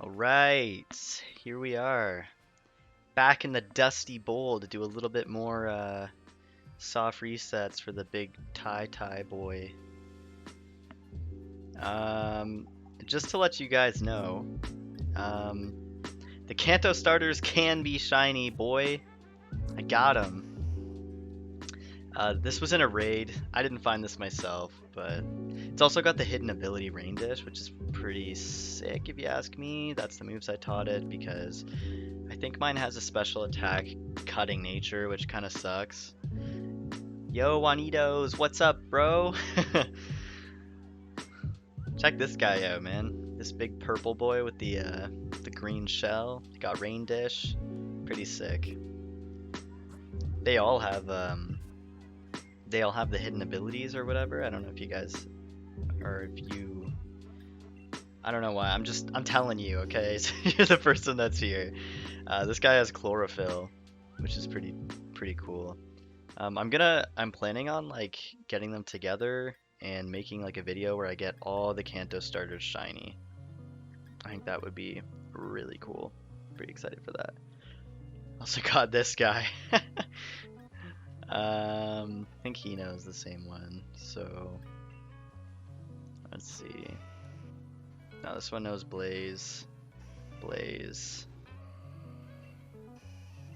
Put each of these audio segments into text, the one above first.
Alright, here we are. Back in the Dusty Bowl to do a little bit more soft resets for the big Ty boy. Just to let you guys know, the Kanto starters can be shiny, boy. I got them. This was in a raid. I didn't find this myself, but it's also got the hidden ability Rain Dish, which is pretty sick if you ask me. That's the moves I taught it because I think mine has a special attack cutting nature, which kind of sucks. Yo, Juanitos, what's up, bro? Check this guy out, man. This big purple boy with the green shell. Got Rain Dish. Pretty sick. They all have the hidden abilities or whatever. I don't know if you guys, or if you, I don't know why. I'm telling you, okay? So you're the person that's here. This guy has chlorophyll, which is pretty cool. I'm planning on like getting them together and making like a video where I get all the Kanto starters shiny. I think that would be really cool. Pretty excited for that. Also got this guy. I think he knows the same one, so let's see. Now this one knows Blaze,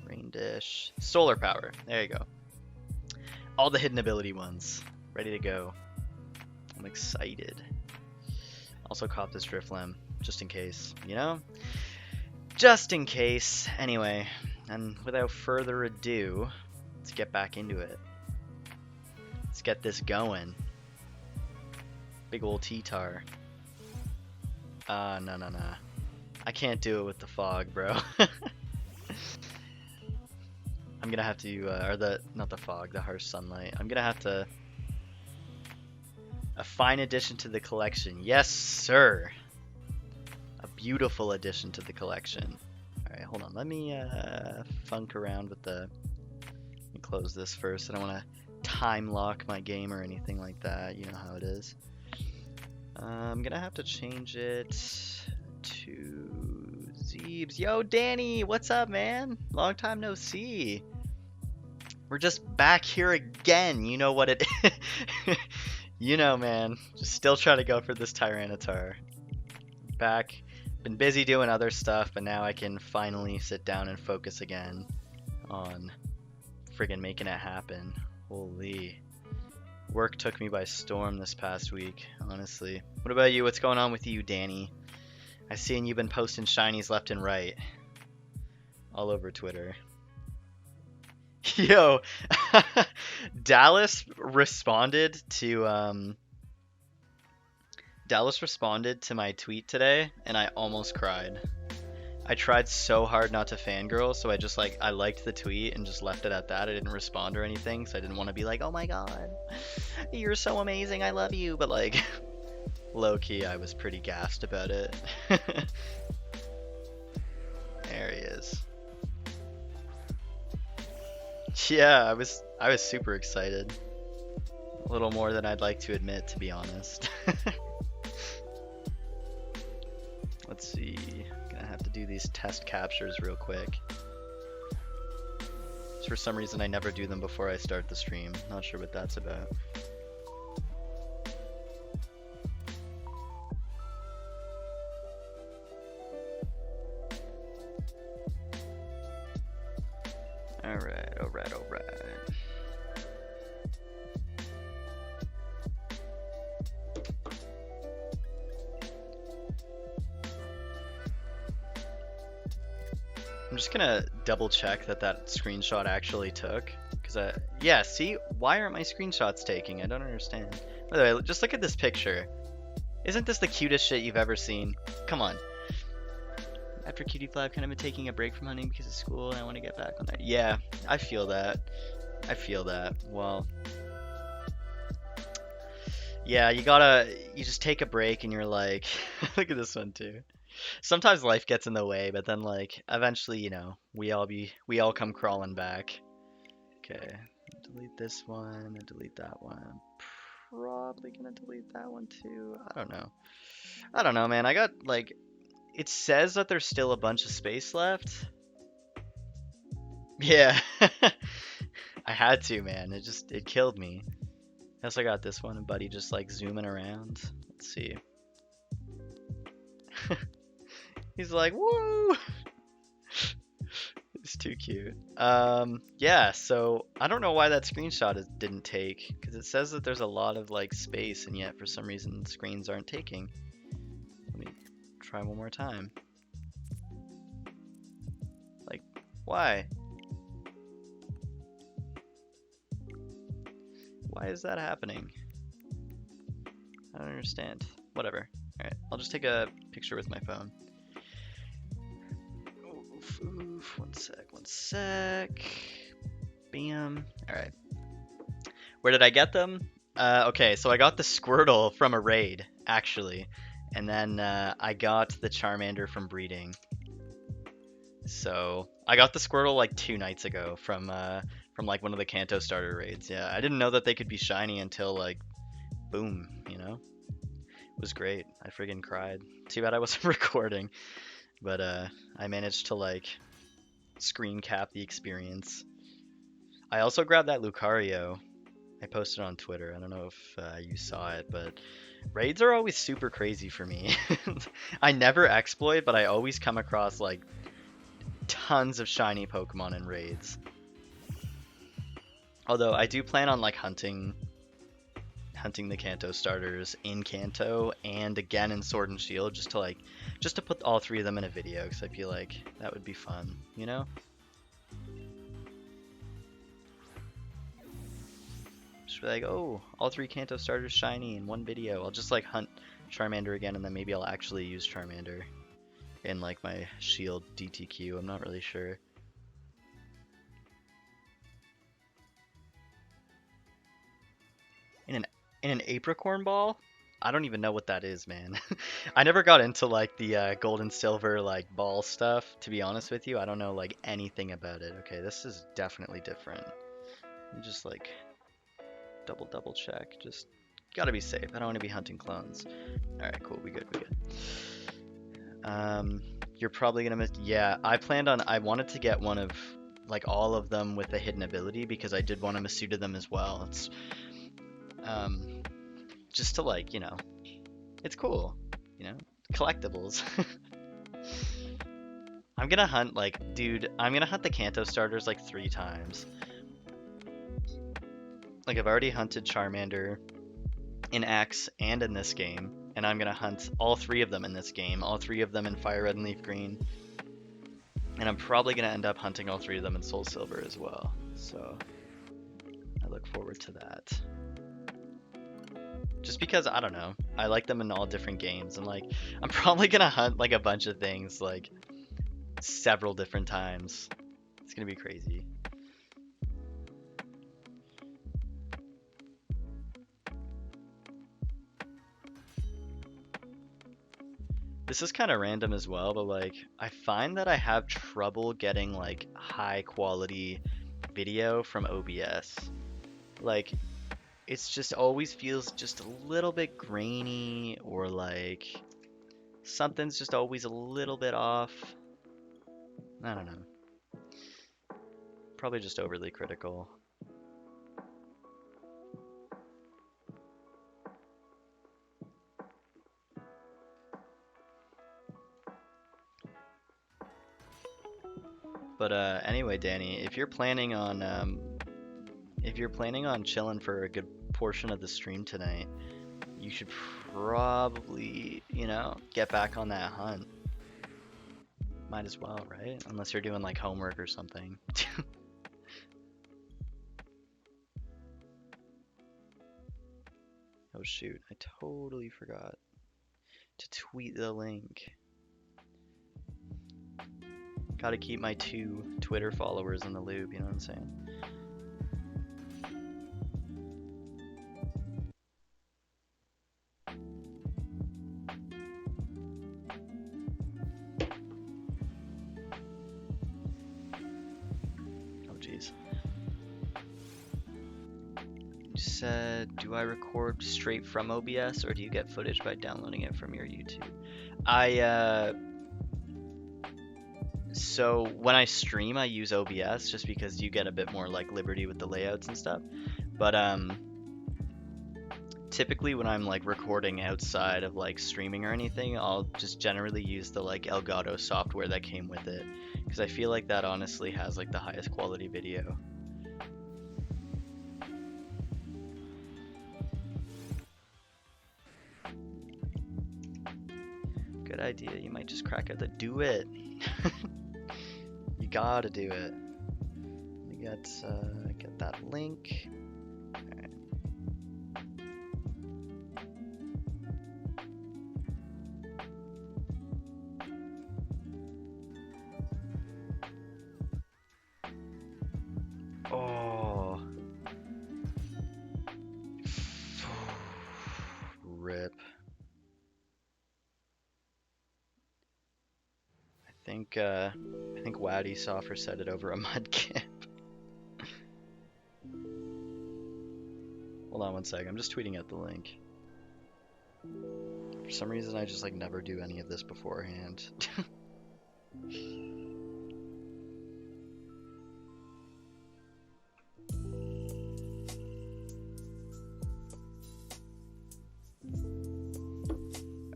Rain Dish, Solar Power. There you go. All the hidden ability ones ready to go. I'm excited. Also caught this Drifloon just in case, you know? Just in case. Anyway, and without further ado, let's get back into it. Let's get this going. Big ol' T-Tar. No. I can't do it with the fog, bro. I'm gonna have to, not the fog, the harsh sunlight. I'm gonna have to, a fine addition to the collection. Yes, sir. A beautiful addition to the collection. Alright, hold on. Let me, funk around with the, let me close this first. I don't want to time lock my game or anything like that. You know how it is. I'm gonna have to change it to Zeebs. Yo, Danny, what's up, man? Long time no see. We're just back here again. You know what it is. You know, man. Just still trying to go for this Tyranitar. Back. Been busy doing other stuff, but now I can finally sit down and focus again on friggin' making it happen. Holy. Work took me by storm this past week, honestly. What about you? What's going on with you, Danny? I've seen you've been posting shinies left and right. All over Twitter. Yo, Dallas responded to my tweet today, and I almost cried. I tried so hard not to fangirl, so I liked the tweet and just left it at that. I didn't respond or anything, so I didn't want to be like, oh my god, you're so amazing, I love you, but like, low-key, I was pretty gassed about it. There he is. Yeah, I was super excited. A little more than I'd like to admit, to be honest. Let's see. Gonna have to do these test captures real quick. For some reason I never do them before I start the stream. Not sure what that's about. Alright. I'm just gonna double check that screenshot actually took, because yeah, see, why aren't my screenshots taking? I don't understand. By the way, just look at this picture. Isn't this the cutest shit you've ever seen? Come on. After Cutie Fly, I've kind of been taking a break from hunting because of school, and I want to get back on that. Yeah, I feel that. Well, yeah, you just take a break, and you're like, look at this one too. Sometimes life gets in the way, but then like eventually, you know, we all come crawling back. Okay, delete this one and delete that one. Probably gonna delete that one too. I don't know, man. I got like It says that there's still a bunch of space left. Yeah. I had to, man. It killed me. I also got this one, and Buddy just like zooming around. Let's see. He's like, woo! It's too cute. Yeah, so I don't know why that screenshot didn't take, because it says that there's a lot of like space, and yet for some reason screens aren't taking. Let me try one more time. Like, why? Why is that happening? I don't understand. Whatever. Alright, I'll just take a picture with my phone. Oof, one sec. Bam. Alright. Where did I get them? Okay, so I got the Squirtle from a raid, actually. And then I got the Charmander from breeding. So I got the Squirtle like 2 nights ago from like one of the Kanto starter raids. Yeah, I didn't know that they could be shiny until like, boom, you know? It was great. I friggin' cried. Too bad I wasn't recording. But I managed to like screen cap the experience. I also grabbed that Lucario. I posted on Twitter. I don't know if you saw it, but raids are always super crazy for me. I never exploit, but I always come across like tons of shiny Pokemon in raids. Although I do plan on like hunting the Kanto starters in Kanto and again in Sword and Shield just to put all 3 of them in a video, because I feel like that would be fun, you know? Just be like, oh, all 3 Kanto starters shiny in one video. I'll just like hunt Charmander again, and then maybe I'll actually use Charmander in like my Shield DTQ. I'm not really sure. In an apricorn ball? I don't even know what that is, man. I never got into like the gold and silver like ball stuff, to be honest with you. I don't know like anything about it. Okay, this is definitely different. Just like double check. Just gotta be safe. I don't want to be hunting clones. All right, cool. We good. You're probably gonna miss. Yeah, I wanted to get one of like all of them with a hidden ability, because I did want to Masuda them as well. It's just to like, you know, it's cool, you know, collectibles. I'm gonna hunt like, dude, I'm gonna hunt the Kanto starters like 3 times. Like I've already hunted Charmander in X and in this game, and I'm gonna hunt all 3 of them in this game, all 3 of them in Fire Red and Leaf Green, and I'm probably gonna end up hunting all 3 of them in Soul Silver as well. So I look forward to that. Just because, I don't know, I like them in all different games, and like I'm probably gonna hunt like a bunch of things like several different times. It's gonna be crazy. This is kind of random as well, but like I find that I have trouble getting like high quality video from OBS. Like it's just always feels just a little bit grainy, or like something's just always a little bit off. I don't know. Probably just overly critical. But anyway, Danny, if you're planning on chilling for a good portion of the stream tonight, you should probably, you know, get back on that hunt. Might as well, right? Unless you're doing like homework or something. Oh shoot, I totally forgot to tweet the link. Gotta keep my 2 Twitter followers in the loop, you know what I'm saying? Oh jeez. You said, do I record straight from OBS, or do you get footage by downloading it from your YouTube? So when I stream, I use OBS just because you get a bit more like liberty with the layouts and stuff. But typically when I'm like recording outside of like streaming or anything, I'll just generally use the like Elgato software that came with it because I feel like that honestly has like the highest quality video. Good idea. You might just crack out the do it. You gotta do it. Let me get that link. Alright. Oh. Rip. I think Waddy Soffer said it over a mudkip. Hold on one sec, I'm just tweeting out the link. For some reason I just like never do any of this beforehand.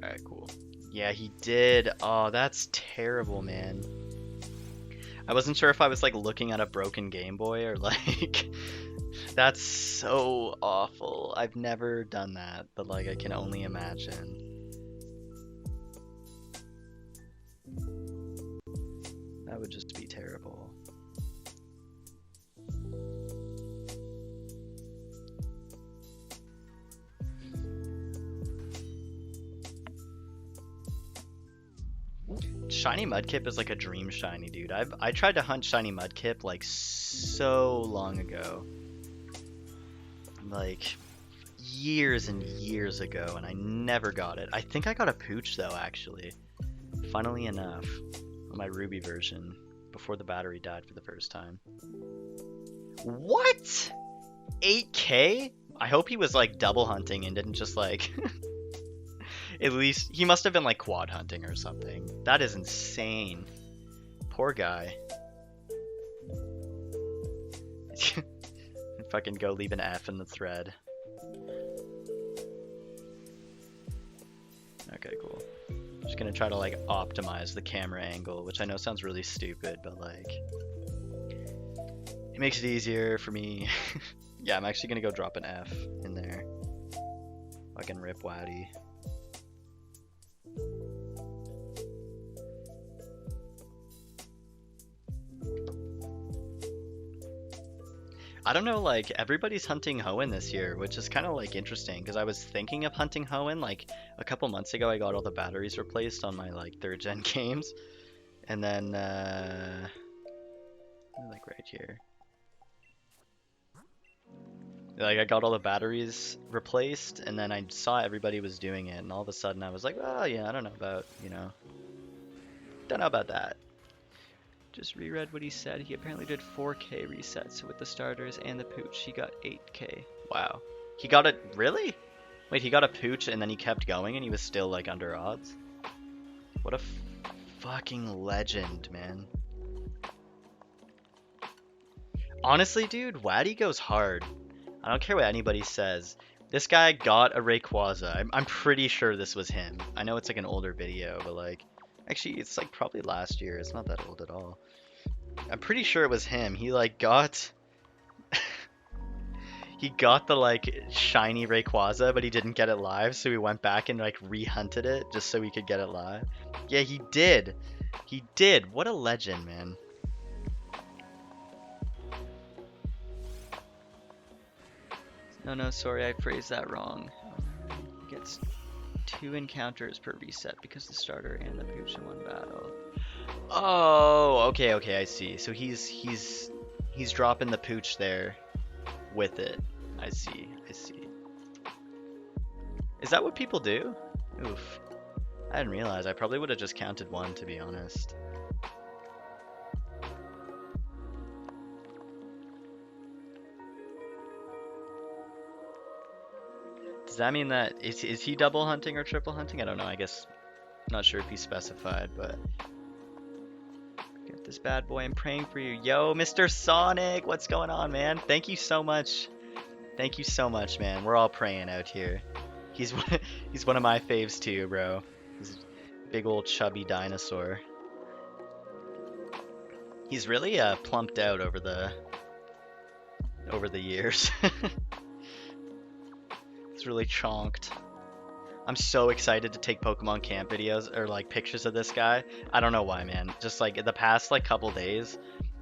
Alright, cool. Yeah, he did. Oh, that's terrible, man. I wasn't sure if I was like looking at a broken Game Boy or like that's so awful. I've never done that, but like I can only imagine. That would just be terrible. Shiny Mudkip is like a dream shiny, dude. I tried to hunt Shiny Mudkip like so long ago. Like years and years ago, and I never got it. I think I got a Pooch though, actually. Funnily enough, on my Ruby version, before the battery died for the first time. What? 8K? I hope he was like double hunting and didn't just like... At least, he must have been like quad hunting or something. That is insane. Poor guy. Fucking go leave an F in the thread. Okay, cool. Just gonna try to like optimize the camera angle, which I know sounds really stupid, but like... it makes it easier for me. Yeah, I'm actually gonna go drop an F in there. Fucking rip Waddy. I don't know, like, everybody's hunting Hoenn this year, which is kind of, like, interesting, because I was thinking of hunting Hoenn, like, a couple months ago I got all the batteries replaced on my, like, 3rd gen games, and then, like, right here. Like, I got all the batteries replaced, and then I saw everybody was doing it, and all of a sudden I was like, oh, yeah, I don't know about, you know, don't know about that. Just reread what he said. He apparently did 4K resets with the starters and the Pooch. He got 8K. Wow. He got it, really? Wait, he got a Pooch and then he kept going and he was still like under odds? What a fucking legend, man. Honestly, dude, Waddy goes hard. I don't care what anybody says. This guy got a Rayquaza. I'm pretty sure this was him. I know it's like an older video, but like... actually, it's like probably last year. It's not that old at all. I'm pretty sure it was him. He like got... he got the like shiny Rayquaza, but he didn't get it live, so he went back and like re-hunted it just so he could get it live. Yeah, he did. He did. What a legend, man. No, sorry, I phrased that wrong. He gets 2 encounters per reset because the starter and the Pooch in one battle. Oh, okay, I see. So he's dropping the Pooch there with it. I see. Is that what people do? Oof. I didn't realize. I probably would have just counted 1, to be honest. Does that mean that is he double hunting or triple hunting? I don't know. I guess not sure if he specified, but Get this bad boy. I'm praying for you. Yo, Mr. Sonic, what's going on, man? Thank you so much. Thank you so much, man. We're all praying out here. He's he's one of my faves too, bro. He's a big old chubby dinosaur. He's really plumped out over the years. It's really chonked. I'm so excited to take Pokemon camp videos or like pictures of this guy. I don't know why, man. Just like the past like couple days,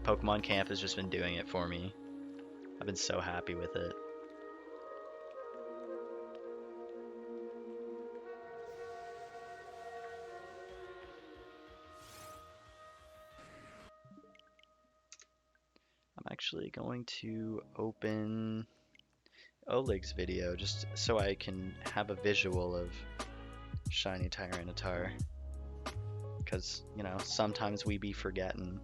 Pokemon camp has just been doing it for me. I've been so happy with it. I'm actually going to open Oleg's video just so I can have a visual of shiny Tyranitar. Because, you know, sometimes we be forgetting.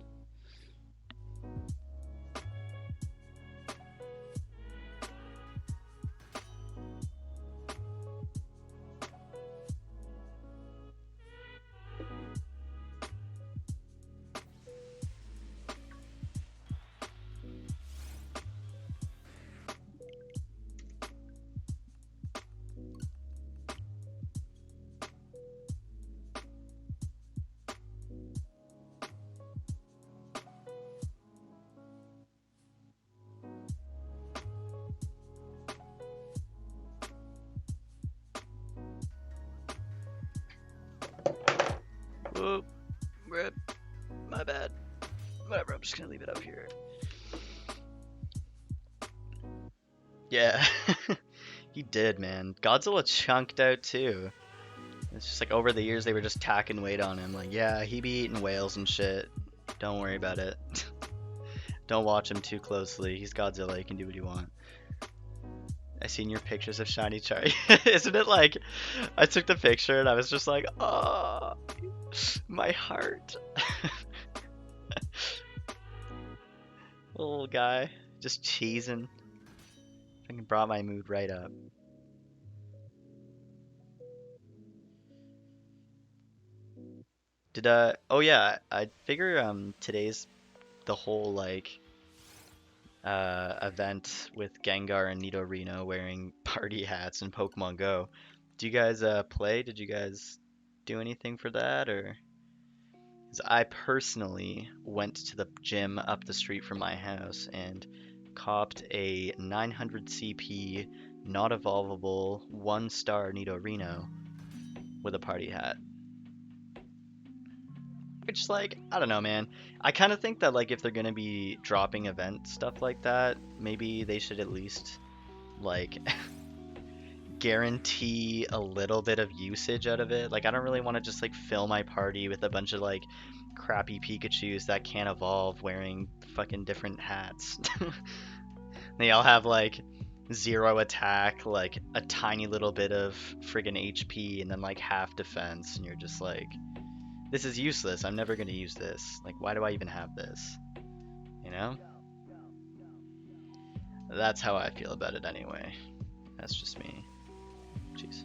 Whoop, rip, my bad. Whatever, I'm just gonna leave it up here. Yeah, he did, man. Godzilla chunked out too. It's just like over the years they were just tacking weight on him. Like, yeah, he be eating whales and shit. Don't worry about it. Don't watch him too closely. He's Godzilla. He can do what he want. I seen your pictures of shiny Char. Isn't it like I took the picture and I was just like, oh, my heart. Little guy just cheesing. I can brought my mood right up. Did oh yeah, I figure today's the whole like event with Gengar and Nidorino wearing party hats in Pokemon Go. Do you guys play? Did you guys do anything for that or? 'Cause I personally went to the gym up the street from my house and copped a 900 CP not evolvable 1-star Nidorino with a party hat. Which, like, I don't know, man. I kind of think that, like, if they're gonna be dropping event stuff like that, maybe they should at least, like, guarantee a little bit of usage out of it. Like, I don't really want to just, like, fill my party with a bunch of, like, crappy Pikachus that can't evolve wearing fucking different hats. They all have, like, 0 attack, like, a tiny little bit of friggin' HP, and then, like, half defense, and you're just like, this is useless. I'm never gonna use this. Like, why do I even have this? You know? That's how I feel about it anyway. That's just me. Jeez.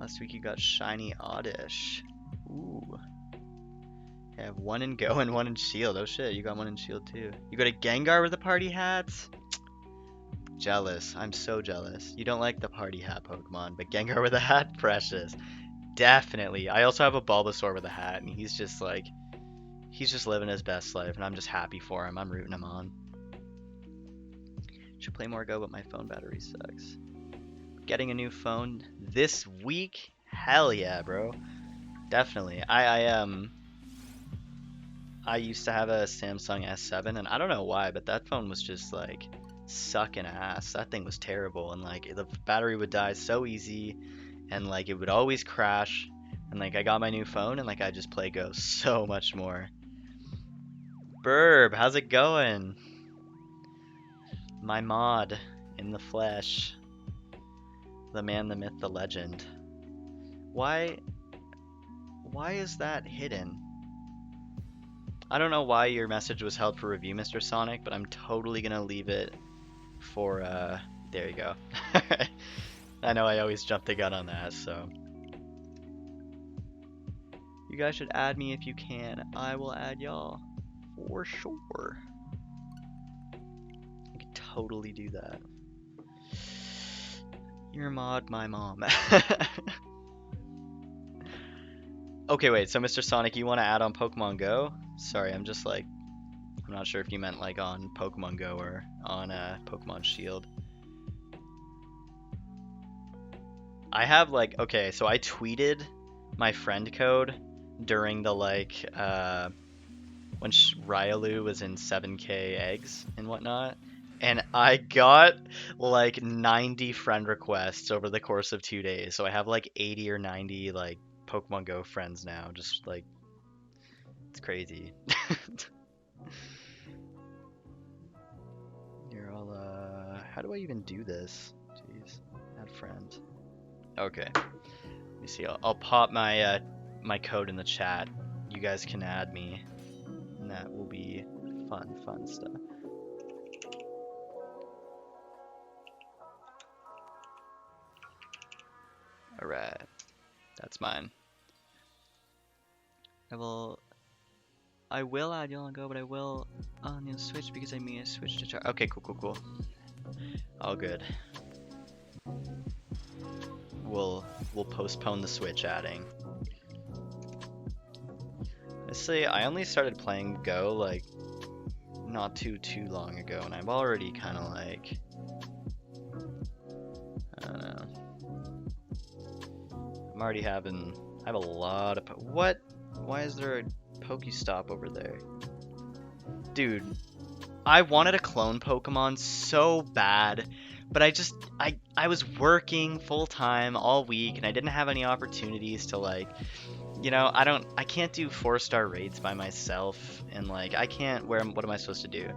Last week you got shiny Oddish. Ooh. I have 1 in Go and 1 in Shield. Oh shit, you got 1 in Shield too. You got a Gengar with the party hats? Jealous. I'm so jealous. You don't like the party hat Pokemon, but Gengar with a hat? Precious. Definitely. I also have a Bulbasaur with a hat, and he's just like, he's just living his best life, and I'm just happy for him. I'm rooting him on. Should play more Go, but my phone battery sucks. Getting a new phone this week? Hell yeah, bro. Definitely. I used to have a Samsung S7, and I don't know why, but that phone was just like sucking ass. That thing was terrible, and like the battery would die so easy, and like it would always crash. And like I got my new phone, and like I just play Go so much more. Burb, how's it going? My mod in the flesh. The man, the myth, the legend. Why is that hidden? I don't know why your message was held for review, Mr. Sonic, but I'm totally gonna leave it for, there you go. I know I always jump the gun on that, so. You guys should add me if you can. I will add y'all for sure. I could totally do that. Your mod, my mom. Okay, wait, so Mr. Sonic, you want to add on Pokemon Go? Sorry, I'm just like, I'm not sure if you meant like on Pokemon Go or on Pokemon Shield. I have like, okay, so I tweeted my friend code during the like, when Ryalu was in 7k eggs and whatnot, and I got like 90 friend requests over the course of 2 days. So I have like 80 or 90 like Pokemon Go friends now. Just like, it's crazy. Here, I'll how do I even do this? Jeez, add friend. Okay, let me see. I'll pop my my code in the chat. You guys can add me, and that will be fun stuff. All right, that's mine. I will add y'all on Go, but I will on the Switch because I may switch to char. Okay, cool. All good. We'll postpone the Switch adding. Honestly, I only started playing Go like not too long ago, and I'm already kind of like, I don't know. I have a lot of what? Why is there a Pokestop over there? Dude, I wanted a clone Pokemon so bad, but I was working full time all week and I didn't have any opportunities to like, you know, I can't do 4-star raids by myself, and like I can't, what am I supposed to do?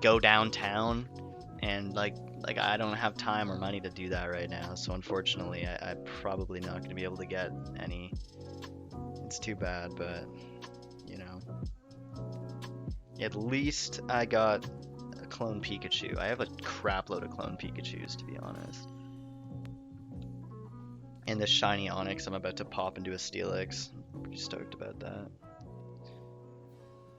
Go downtown? And like I don't have time or money to do that right now, so unfortunately I'm probably not going to be able to get any. It's too bad, but you know, at least I got a clone Pikachu. I have a crap load of clone Pikachus, to be honest. And this shiny Onyx I'm about to pop into a Steelix. I'm pretty stoked about that.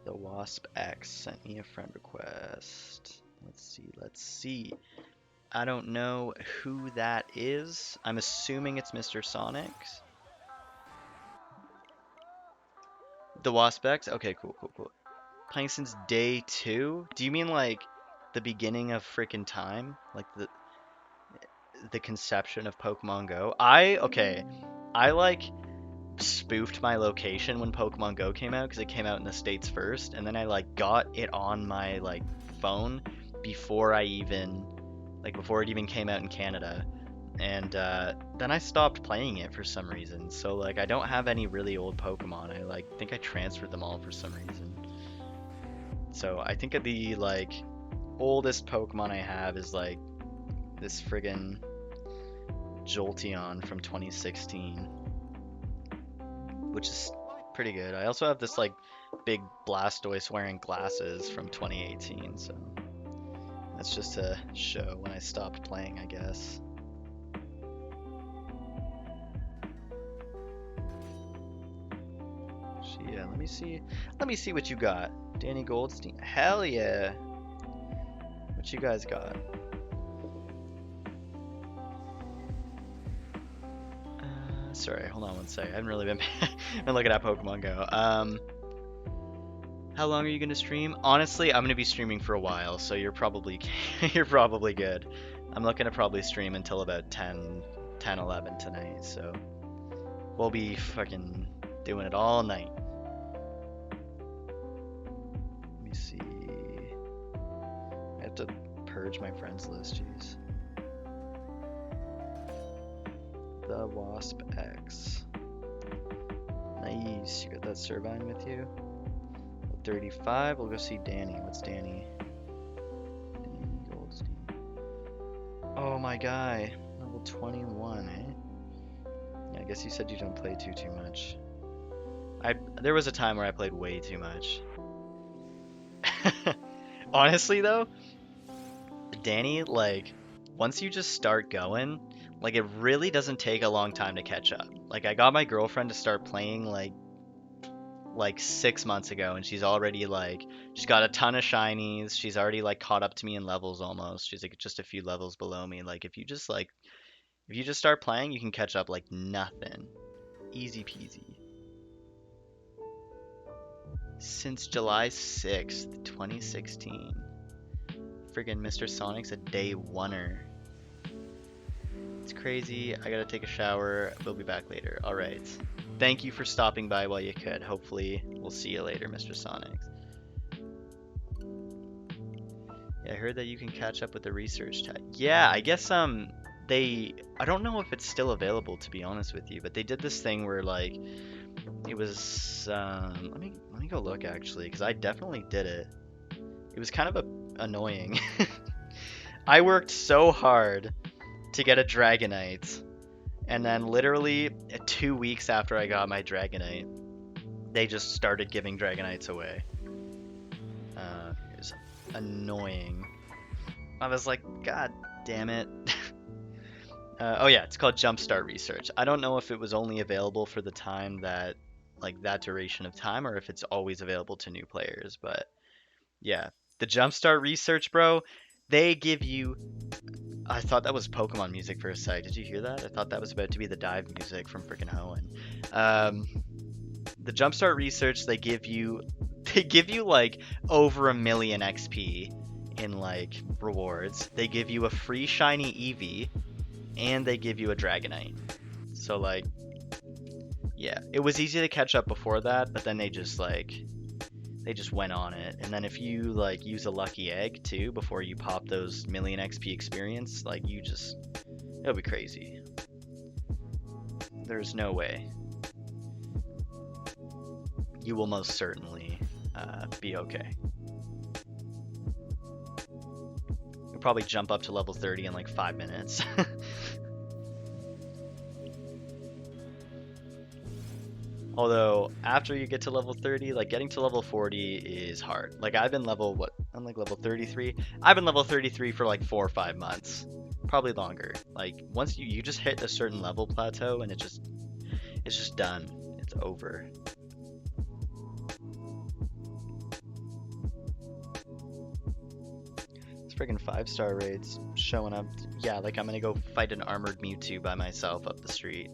The Wasp X sent me a friend request. Let's see. I don't know who that is. I'm assuming it's Mr. Sonic's. The Wasp X? Okay, cool. Playing since day 2? Do you mean like the beginning of freaking time? Like the conception of Pokemon Go? I like spoofed my location when Pokemon Go came out because it came out in the States first, and then I like got it on my like phone before it even came out in Canada, and then I stopped playing it for some reason. So like I don't have any really old Pokemon. I like think I transferred them all for some reason. So I think the like oldest Pokemon I have is like this friggin' Jolteon from 2016, which is pretty good. I also have this like big Blastoise wearing glasses from 2018, so that's just to show when I stopped playing, I guess. So yeah, let me see what you got. Danny Goldstein. Hell yeah. What you guys got? Sorry, hold on one sec. I haven't really been looking at Pokemon Go. How long are you gonna stream? Honestly, I'm gonna be streaming for a while, so you're probably you're probably good. I'm looking to probably stream until about 10, 11 tonight, so we'll be fucking doing it all night. Let me see. I have to purge my friends list, jeez. The Wasp X. Nice. You got that Servine with you? 35. We'll go see Danny. What's Danny? Danny Goldstein. Oh, my guy. Level 21, eh? Yeah, I guess you said you don't play too much. There was a time where I played way too much. Honestly, though, Danny, like, once you just start going, like, it really doesn't take a long time to catch up. Like, I got my girlfriend to start playing, like, like 6 months ago, and she's already like she's got a ton of shinies. She's already like caught up to me in levels almost. She's like just a few levels below me. Like if you just start playing, you can catch up like nothing. Easy peasy. Since July 6th, 2016. Friggin' Mr. Sonic's a day oneer. It's crazy. I gotta take a shower. We'll be back later. Alright. Thank you for stopping by while you could. Hopefully, we'll see you later, Mr. Sonic. Yeah, I heard that you can catch up with the research tab. Yeah, I guess I don't know if it's still available, to be honest with you, but they did this thing where like it was let me go look actually, because I definitely did it. It was kind of annoying. I worked so hard to get a Dragonite, and then literally 2 weeks after I got my Dragonite, they just started giving Dragonites away. It was annoying. I was like, God damn it. Oh yeah, it's called Jumpstart Research. I don't know if it was only available for the time that, like that duration of time, or if it's always available to new players, but yeah. The Jumpstart Research, bro, they give you... I thought that was Pokemon music for a sec. Did you hear that? I thought that was about to be the dive music from freaking Hoenn. The Jumpstart Research, they give you like over 1 million XP in like rewards. They give you a free shiny Eevee, and they give you a Dragonite. So like, yeah, it was easy to catch up before that, but then they just went on it. And then if you like use a lucky egg too before you pop those million XP experience, like it'll be crazy. There's no way. You will most certainly be okay. You'll probably jump up to level 30 in like 5 minutes. Although after you get to level 30, like getting to level 40 is hard. Like I'm like level 33. I've been level 33 for like 4 or 5 months, probably longer. Like once you just hit a certain level plateau, and it's just done. It's over. It's friggin' 5-star raids showing up. Yeah, like I'm gonna go fight an armored Mewtwo by myself up the street.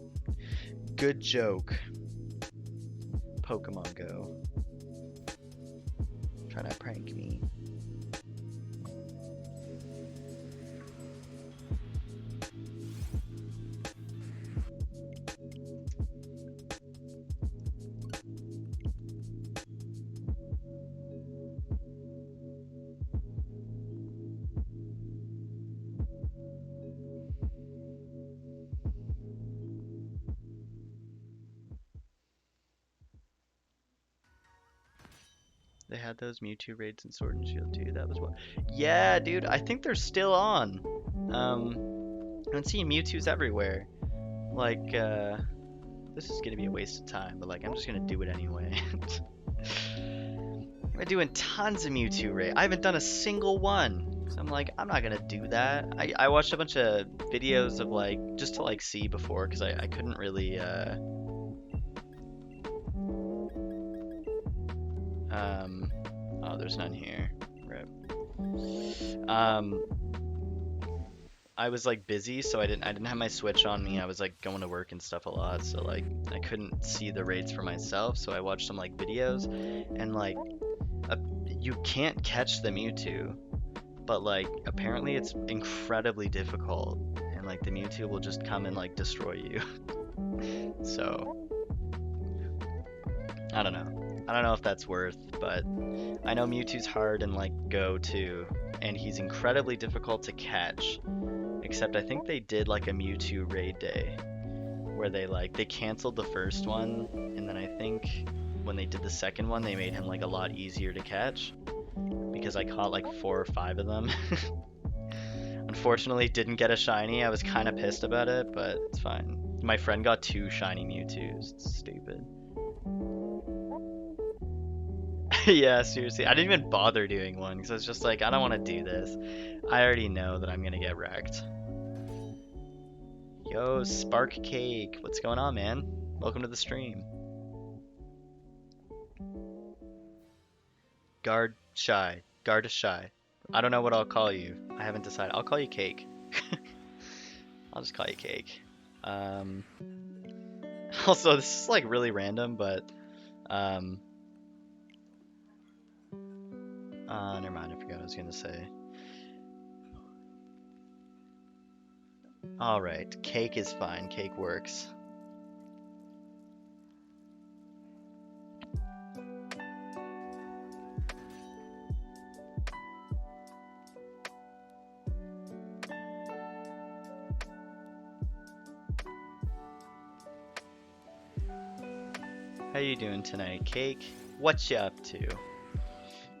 Good joke. Pokemon Go. Trying to prank me. They had those Mewtwo raids in Sword and Shield too. That was what. Yeah, dude. I think they're still on. I'm seeing Mewtwo's everywhere. Like, this is gonna be a waste of time, but like, I'm just gonna do it anyway. I'm doing tons of Mewtwo raids. I haven't done a single one. So I'm like, I'm not gonna do that. I watched a bunch of videos of like just to like see before, because I couldn't really oh, there's none here. Rip. I was like busy, so I didn't have my Switch on me. I was like going to work and stuff a lot, so like I couldn't see the raids for myself. So I watched some like videos, and like you can't catch the Mewtwo, but like apparently it's incredibly difficult, and like the Mewtwo will just come and like destroy you. So I don't know. I don't know if that's worth, but I know Mewtwo's hard in like Go too, and he's incredibly difficult to catch. Except I think they did like a Mewtwo raid day where they canceled the first one, and then I think when they did the second one, they made him like a lot easier to catch, because I caught like 4 or 5 of them. Unfortunately, didn't get a shiny. I was kind of pissed about it, but it's fine. My friend got 2 shiny Mewtwo's. It's stupid. Yeah, seriously. I didn't even bother doing one because I was just like, I don't want to do this. I already know that I'm going to get wrecked. Yo, Spark Cake. What's going on, man? Welcome to the stream. Guard Shy. Guard Shy. I don't know what I'll call you. I haven't decided. I'll call you Cake. I'll just call you Cake. Also, this is like really random, but never mind. I forgot what I was gonna say. All right, Cake is fine. Cake works. How you doing tonight, Cake? What you up to?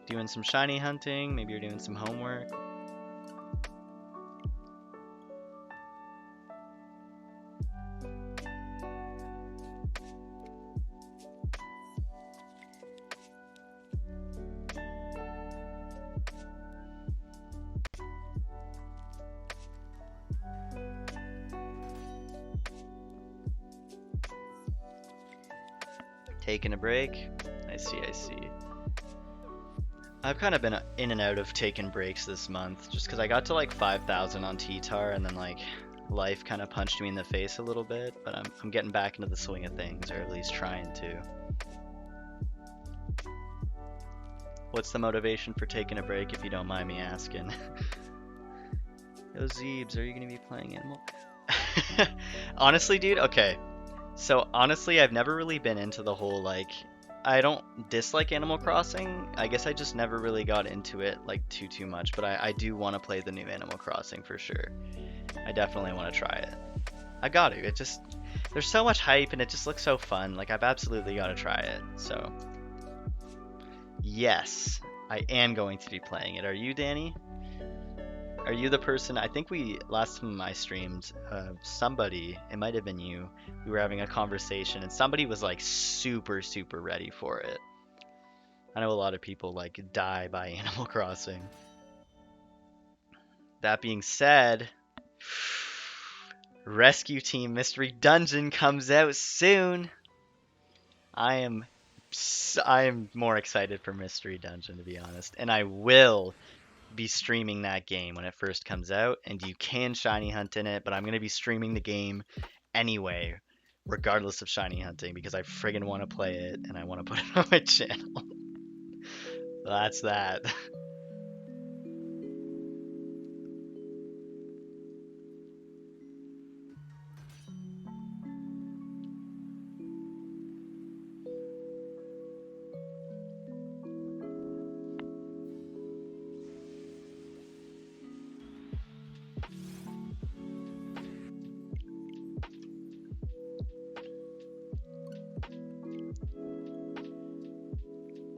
Doing some shiny hunting? Maybe you're doing some homework? Taking a break? I see, I see. I've kind of been in and out of taking breaks this month, just because I got to like 5,000 on T-Tar, and then like life kind of punched me in the face a little bit, but I'm getting back into the swing of things, or at least trying to. What's the motivation for taking a break, if you don't mind me asking? Yo, Zeebs, are you going to be playing Animal? Honestly, dude, okay. So honestly, I've never really been into the whole like, I don't dislike Animal Crossing. I guess I just never really got into it like too much, but I do want to play the new Animal Crossing for sure. I definitely want to try it. I got to. It just, there's so much hype and it just looks so fun. Like I've absolutely got to try it. So yes, I am going to be playing it. Are you, Danny? Are you the person? I think last time I streamed, somebody, it might have been you, we were having a conversation and somebody was like super ready for it. I know a lot of people like die by Animal Crossing. That being said, Rescue Team Mystery Dungeon comes out soon. I am more excited for Mystery Dungeon, to be honest, and I will be streaming that game when it first comes out, and you can shiny hunt in it, but I'm going to be streaming the game anyway, regardless of shiny hunting, because I friggin' want to play it and I want to put it on my channel. That's that.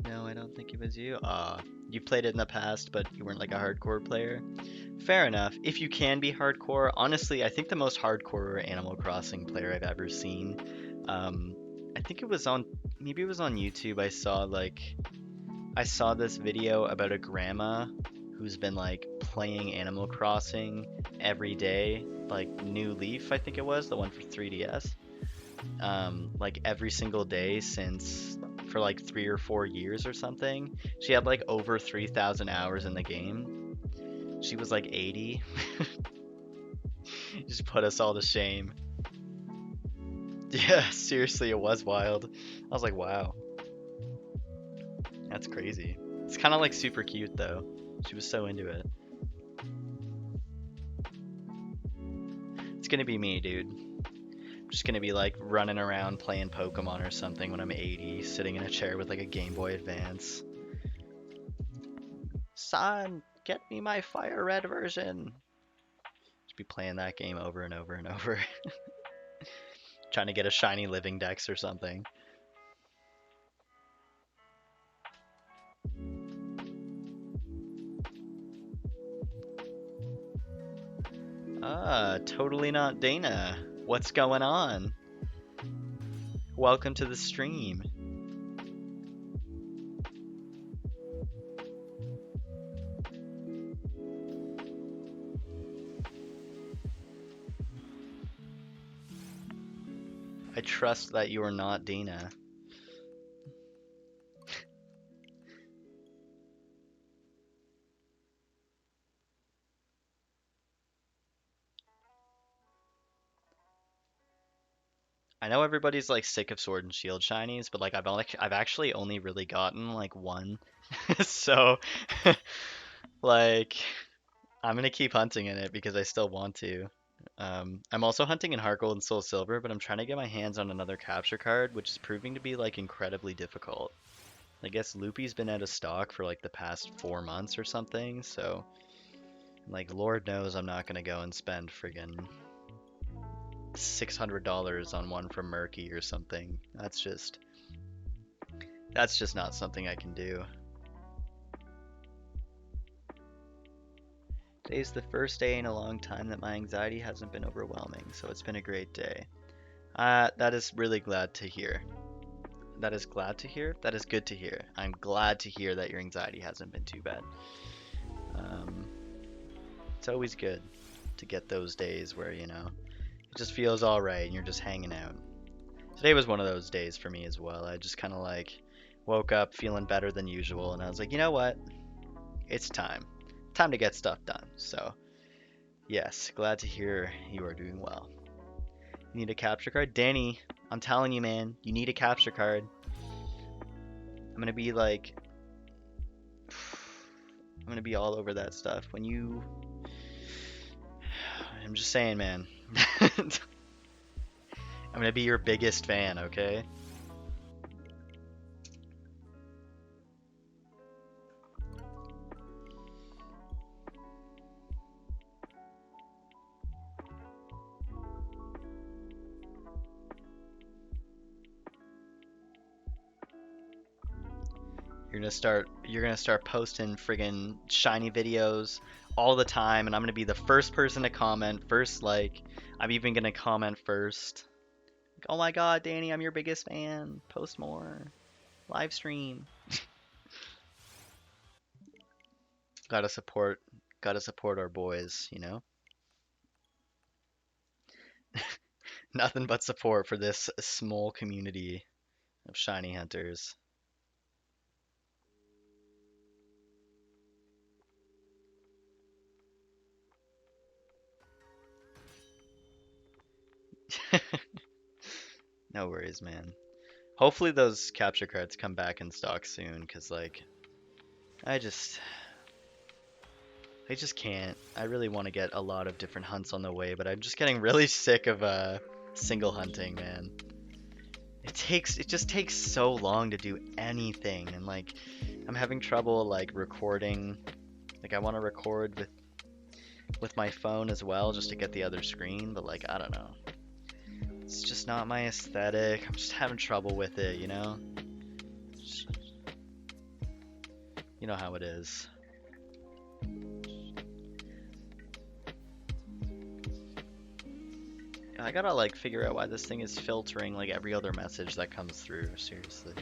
No, I don't think it was you. You played it in the past, but you weren't like a hardcore player. Fair enough. If you can be hardcore, honestly, I think the most hardcore Animal Crossing player I've ever seen, I think it was on, maybe it was on YouTube. I saw this video about a grandma who's been like playing Animal Crossing every day, like New Leaf, I think it was, the one for 3DS. Like every single day since for like 3 or 4 years or something. She had like over 3,000 hours in the game. She was like 80. Just put us all to shame. Yeah, seriously, it was wild. I was like, wow. That's crazy. It's kind of like super cute though. She was so into it. It's gonna be me, dude. I'm just gonna be like running around playing Pokemon or something when I'm 80, sitting in a chair with like a Game Boy Advance. Son, get me my Fire Red version. Just be playing that game over and over and over. Trying to get a shiny Living Dex or something. Totally not Dana. What's going on? Welcome to the stream. I trust that you are not Dana. I know everybody's like sick of Sword and Shield shinies, but like I've actually only really gotten like one. So like I'm gonna keep hunting in it because I still want to. I'm also hunting in Heart Gold and Soul Silver, but I'm trying to get my hands on another capture card, which is proving to be like incredibly difficult. I guess Loopy's been out of stock for like the past 4 months or something, so like Lord knows I'm not gonna go and spend friggin' $600 on one from Murky or something. That's just not something I can do. Today's the first day in a long time that my anxiety hasn't been overwhelming, so it's been a great day. That is really glad to hear. That is glad to hear. That is good to hear. I'm glad to hear that your anxiety hasn't been too bad. Um, it's always good to get those days where, you know, it just feels all right and you're just hanging out. Today was one of those days for me as well. I just kind of like woke up feeling better than usual and I was like, you know what? It's time. Time to get stuff done. So, yes, glad to hear you are doing well. You need a capture card? Danny, I'm telling you, man, you need a capture card. I'm gonna be like, I'm gonna be all over that stuff. I'm just saying, man. I'm gonna be your biggest fan, okay? You're gonna start posting friggin' shiny videos all the time, and I'm gonna be the first person to comment, first like. I'm even gonna comment first. Like, oh my god, Danny, I'm your biggest fan. Post more. Live stream. Gotta support gotta support our boys, you know? Nothing but support for this small community of shiny hunters. No worries, man. Hopefully those capture cards come back in stock soon, cause like I just I just can't. I really want to get a lot of different hunts on the way, but I'm just getting really sick of single hunting, man. It just takes so long to do anything, and like I'm having trouble like recording. Like I want to record with my phone as well just to get the other screen, but like I don't know. It's just not my aesthetic. I'm just having trouble with it, you know? You know how it is. I gotta like figure out why this thing is filtering like every other message that comes through, seriously.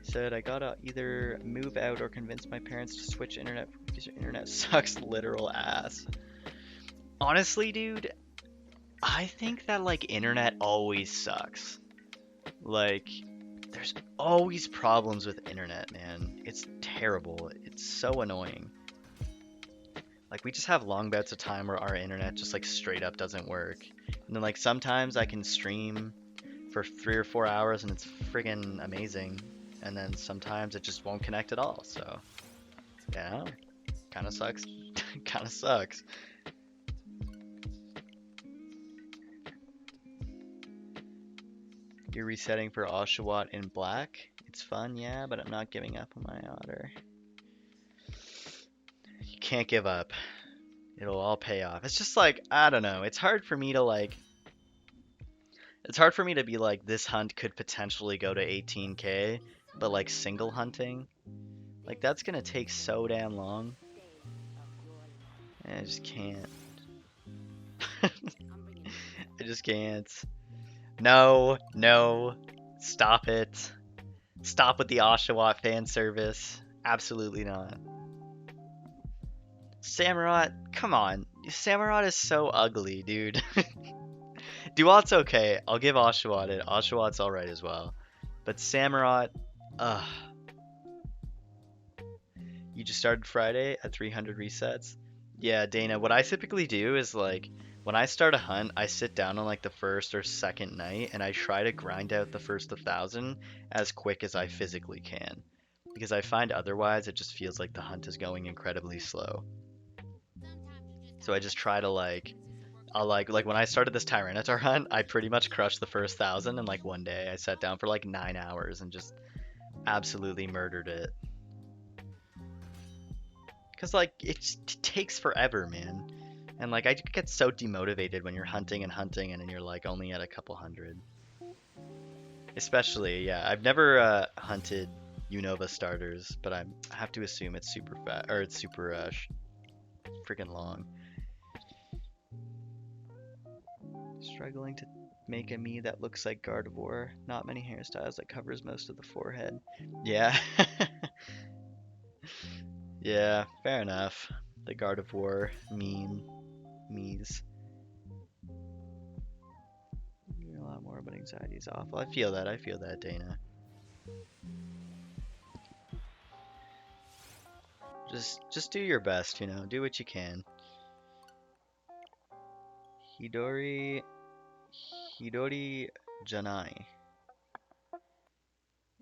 Said I gotta either move out or convince my parents to switch internet because your internet sucks literal ass. Honestly, dude, I think that like internet always sucks. Like, there's always problems with internet, man. It's terrible. It's so annoying. Like, we just have long bouts of time where our internet just like straight up doesn't work. And then like sometimes I can stream for 3 or 4 hours and it's friggin' amazing. And then sometimes it just won't connect at all. So, yeah, kind of sucks. Kind of sucks. You're resetting for Oshawott in black. It's fun, yeah, but I'm not giving up on my otter. You can't give up. It'll all pay off. It's just like, I don't know. It's hard for me to like, it's hard for me to be like, this hunt could potentially go to 18K, but like single hunting, like that's gonna take so damn long. I just can't. I just can't. No, no. Stop it. Stop with the Oshawott fan service. Absolutely not. Samurott, come on. Samurott is so ugly, dude. Duat's okay. I'll give Oshawott it. Oshawott's alright as well. But Samurott, ugh. You just started Friday at 300 resets? Yeah, Dana, what I typically do is like When I start a hunt, I sit down on like the first or second night and I try to grind out the first 1,000 as quick as I physically can. Because I find otherwise it just feels like the hunt is going incredibly slow. So I just try to I'll like when I started this Tyranitar hunt, I pretty much crushed the first 1,000 in like one day. I sat down for like 9 hours and just absolutely murdered it. Cause like it takes forever, man. And like I get so demotivated when you're hunting and hunting and then you're like only at a couple hundred. Especially, yeah, I've never hunted Unova starters, but I have to assume it's super fat or it's super freaking long. Struggling to make a me that looks like Gardevoir. Not many hairstyles that covers most of the forehead. Yeah. Yeah, fair enough. The Gardevoir me's. A lot more, but anxiety is awful. I feel that, Dana. Just do your best, you know. Do what you can. Hidori Janai.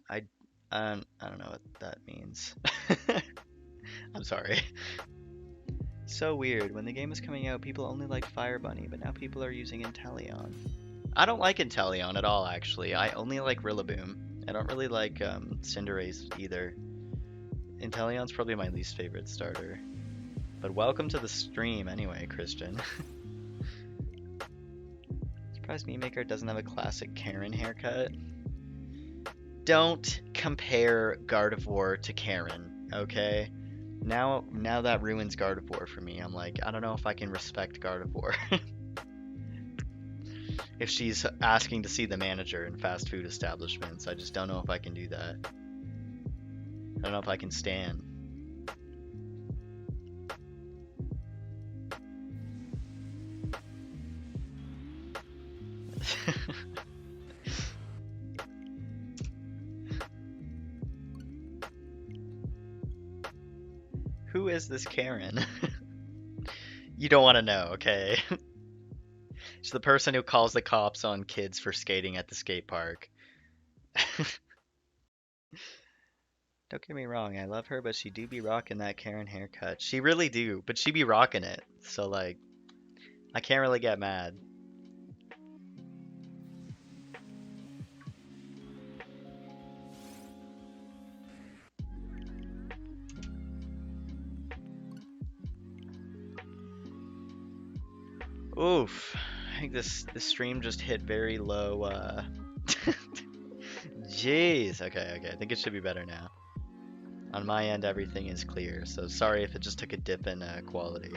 I I don't know what that means. I'm sorry. So weird. When the game was coming out, people only liked Fire Bunny, but now people are using Inteleon. I don't like Inteleon at all, actually. I only like Rillaboom. I don't really like Cinderace either. Inteleon's probably my least favorite starter. But welcome to the stream anyway, Christian. Surprised Mimiikar doesn't have a classic Karen haircut. Don't compare Gardevoir to Karen, okay? Now that ruins Gardevoir for me. I'm like, I don't know if I can respect Gardevoir. If she's asking to see the manager in fast food establishments, I just don't know if I can do that. I don't know if I can stand. Who is this Karen? You don't want to know, okay? She's the person who calls the cops on kids for skating at the skate park. Don't get me wrong, I love her, but she do be rocking that Karen haircut. She really do, but she be rocking it. So like, I can't really get mad. Oof. I think this stream just hit very low. Jeez. Okay. I think it should be better now. On my end, everything is clear. So sorry if it just took a dip in quality.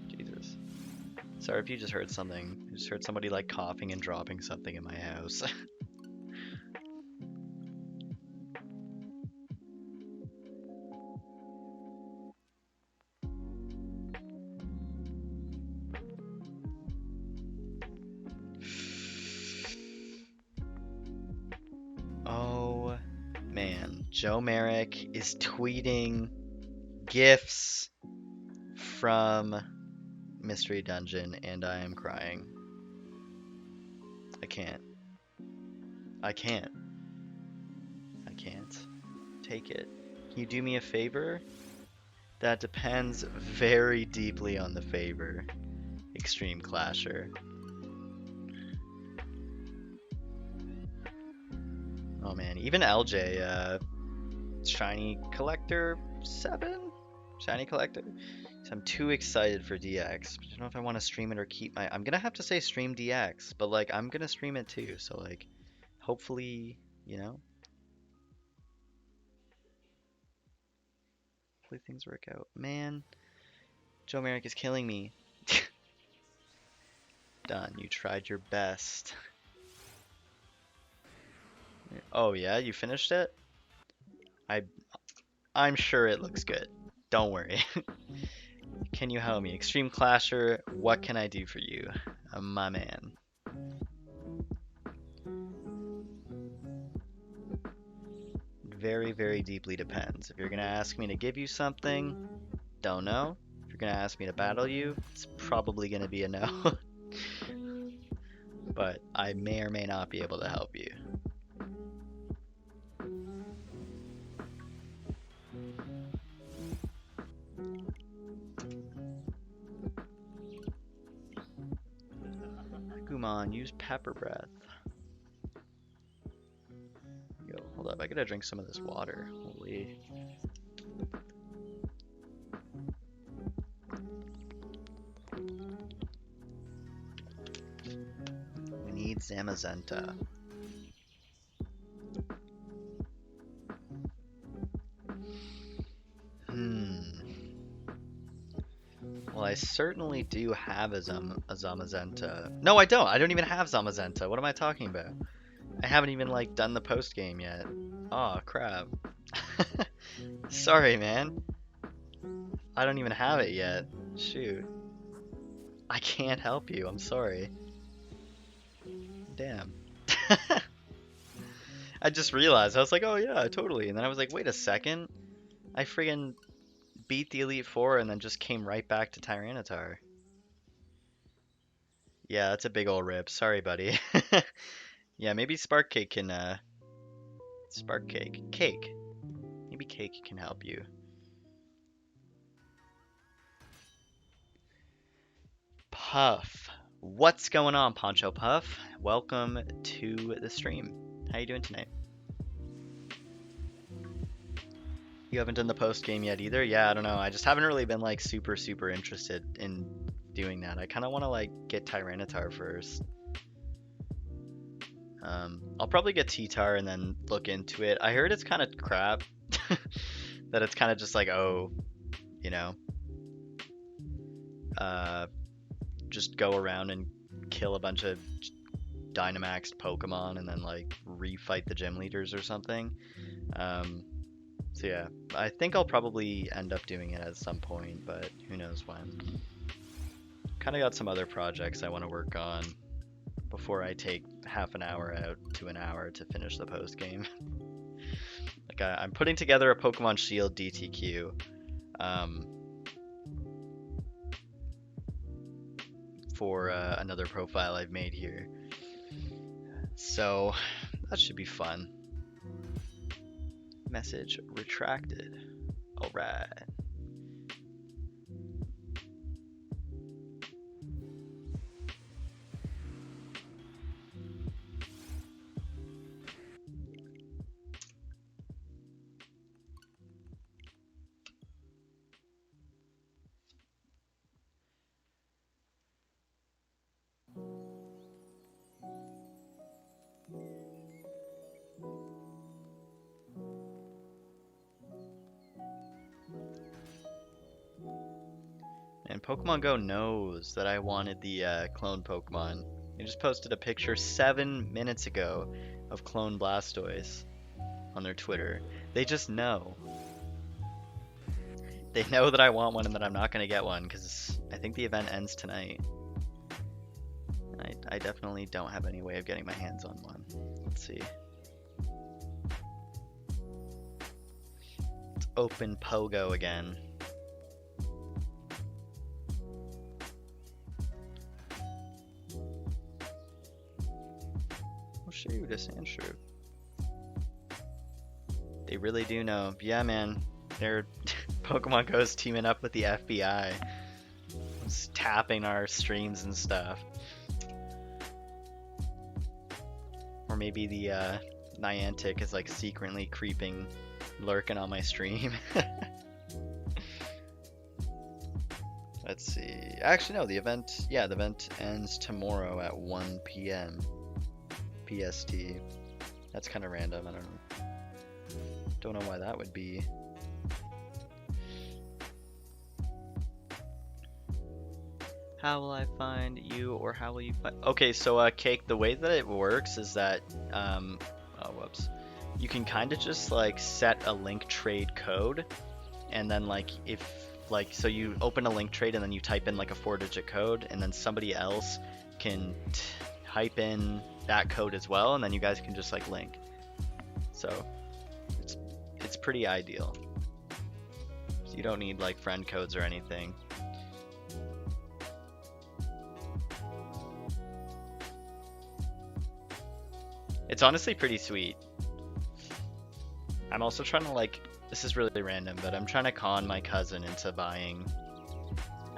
Jesus. Sorry if you just heard something. I just heard somebody like coughing and dropping something in my house. Oh man, Joe Merrick is tweeting gifs from Mystery Dungeon and I am crying. I can't take it. Can you do me a favor? That depends very deeply on the favor. Extreme Clasher. Oh man, even LJ, Shiny Collector 7? Shiny Collector? So I'm too excited for DX. I don't know if I want to stream it or keep my... I'm gonna have to say stream DX, but like, I'm gonna stream it too, so like, hopefully, you know? Hopefully things work out. Man, Joe Merrick is killing me. Done, you tried your best. Oh yeah, you finished it? I'm sure it looks good. Don't worry. Can you help me? Extreme Clasher, what can I do for you? My man. very, very deeply depends. If you're gonna ask me to give you something, don't know. If you're gonna ask me to battle you, it's probably gonna be a no. But I may or may not be able to help you. Gumon, use pepper breath. Yo, hold up, I gotta drink some of this water. Holy. We need Zamazenta. Well, I certainly do have a Zamazenta. No, I don't. I don't even have Zamazenta. What am I talking about? I haven't even, like, done the post game yet. Aw, crap. Sorry, man. I don't even have it yet. Shoot. I can't help you. I'm sorry. Damn. I just realized. I was like, oh yeah, totally. And then I was like, wait a second. I friggin' beat the Elite Four and then just came right back to Tyranitar. Yeah, that's a big old rip. Sorry, buddy. Yeah, maybe Sparkcake can, Sparkcake. Cake. Maybe Cake can help you. Puff. What's going on, Poncho Puff? Welcome to the stream. How you doing tonight? You haven't done the post game yet either? Yeah, I don't know. I just haven't really been like super interested in doing that. I kind of want to like get Tyranitar first. I'll probably get T-Tar and then look into it. I heard it's kind of crap. That it's kind of just like, oh, you know, just go around and kill a bunch of Dynamaxed Pokemon and then like refight the gym leaders or something. So yeah, I think I'll probably end up doing it at some point, but who knows when. Kind of got some other projects I want to work on before I take half an hour out to an hour to finish the post game. Like I'm putting together a Pokemon Shield DTQ. For another profile I've made here. So that should be fun. Message retracted. Alright. And Pokemon Go knows that I wanted the clone Pokemon. They just posted a picture 7 minutes ago of clone Blastoise on their Twitter. They just know. They know that I want one and that I'm not going to get one because I think the event ends tonight. I definitely don't have any way of getting my hands on one. Let's see. Let's open Pogo again. Oh shoot, a Sandshrew. They really do know. Yeah, man. They're Pokemon Go's teaming up with the FBI. Just tapping our streams and stuff. Or maybe the Niantic is like secretly creeping, lurking on my stream. Let's see. Actually, no, the event ends tomorrow at 1 p.m. PST. That's kind of random. I don't know. Don't know why that would be. How will I find you, or how will you find... Okay, so Cake, the way that it works is that, oh, whoops. You can kind of just, like, set a link trade code, and then, like, if, like, so you open a link trade, and then you type in, like, a 4-digit code, and then somebody else can type in that code as well, and then you guys can just, like, link. So, it's it's pretty ideal. So you don't need like friend codes or anything. It's honestly pretty sweet. I'm also trying to like, this is really random, but I'm trying to con my cousin into buying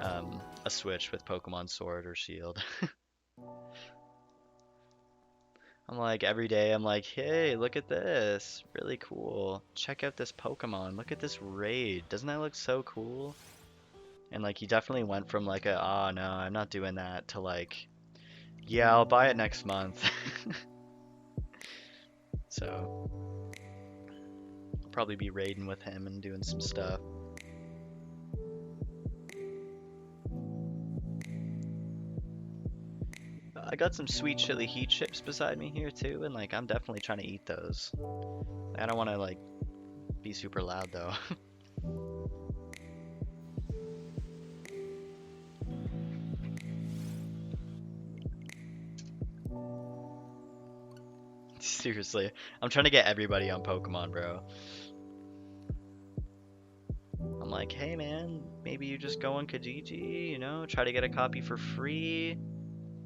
a Switch with Pokemon Sword or Shield. I'm like, every day I'm like, hey, look at this. Really cool. Check out this Pokemon. Look at this raid. Doesn't that look so cool? And like, he definitely went from like a, oh no, I'm not doing that, to like, yeah, I'll buy it next month. So, I'll probably be raiding with him and doing some stuff. I got some sweet chili heat chips beside me here too, and like I'm definitely trying to eat those. I don't want to like be super loud though. Seriously, I'm trying to get everybody on Pokemon, bro. I'm like, hey man, maybe you just go on Kijiji, you know, try to get a copy for free.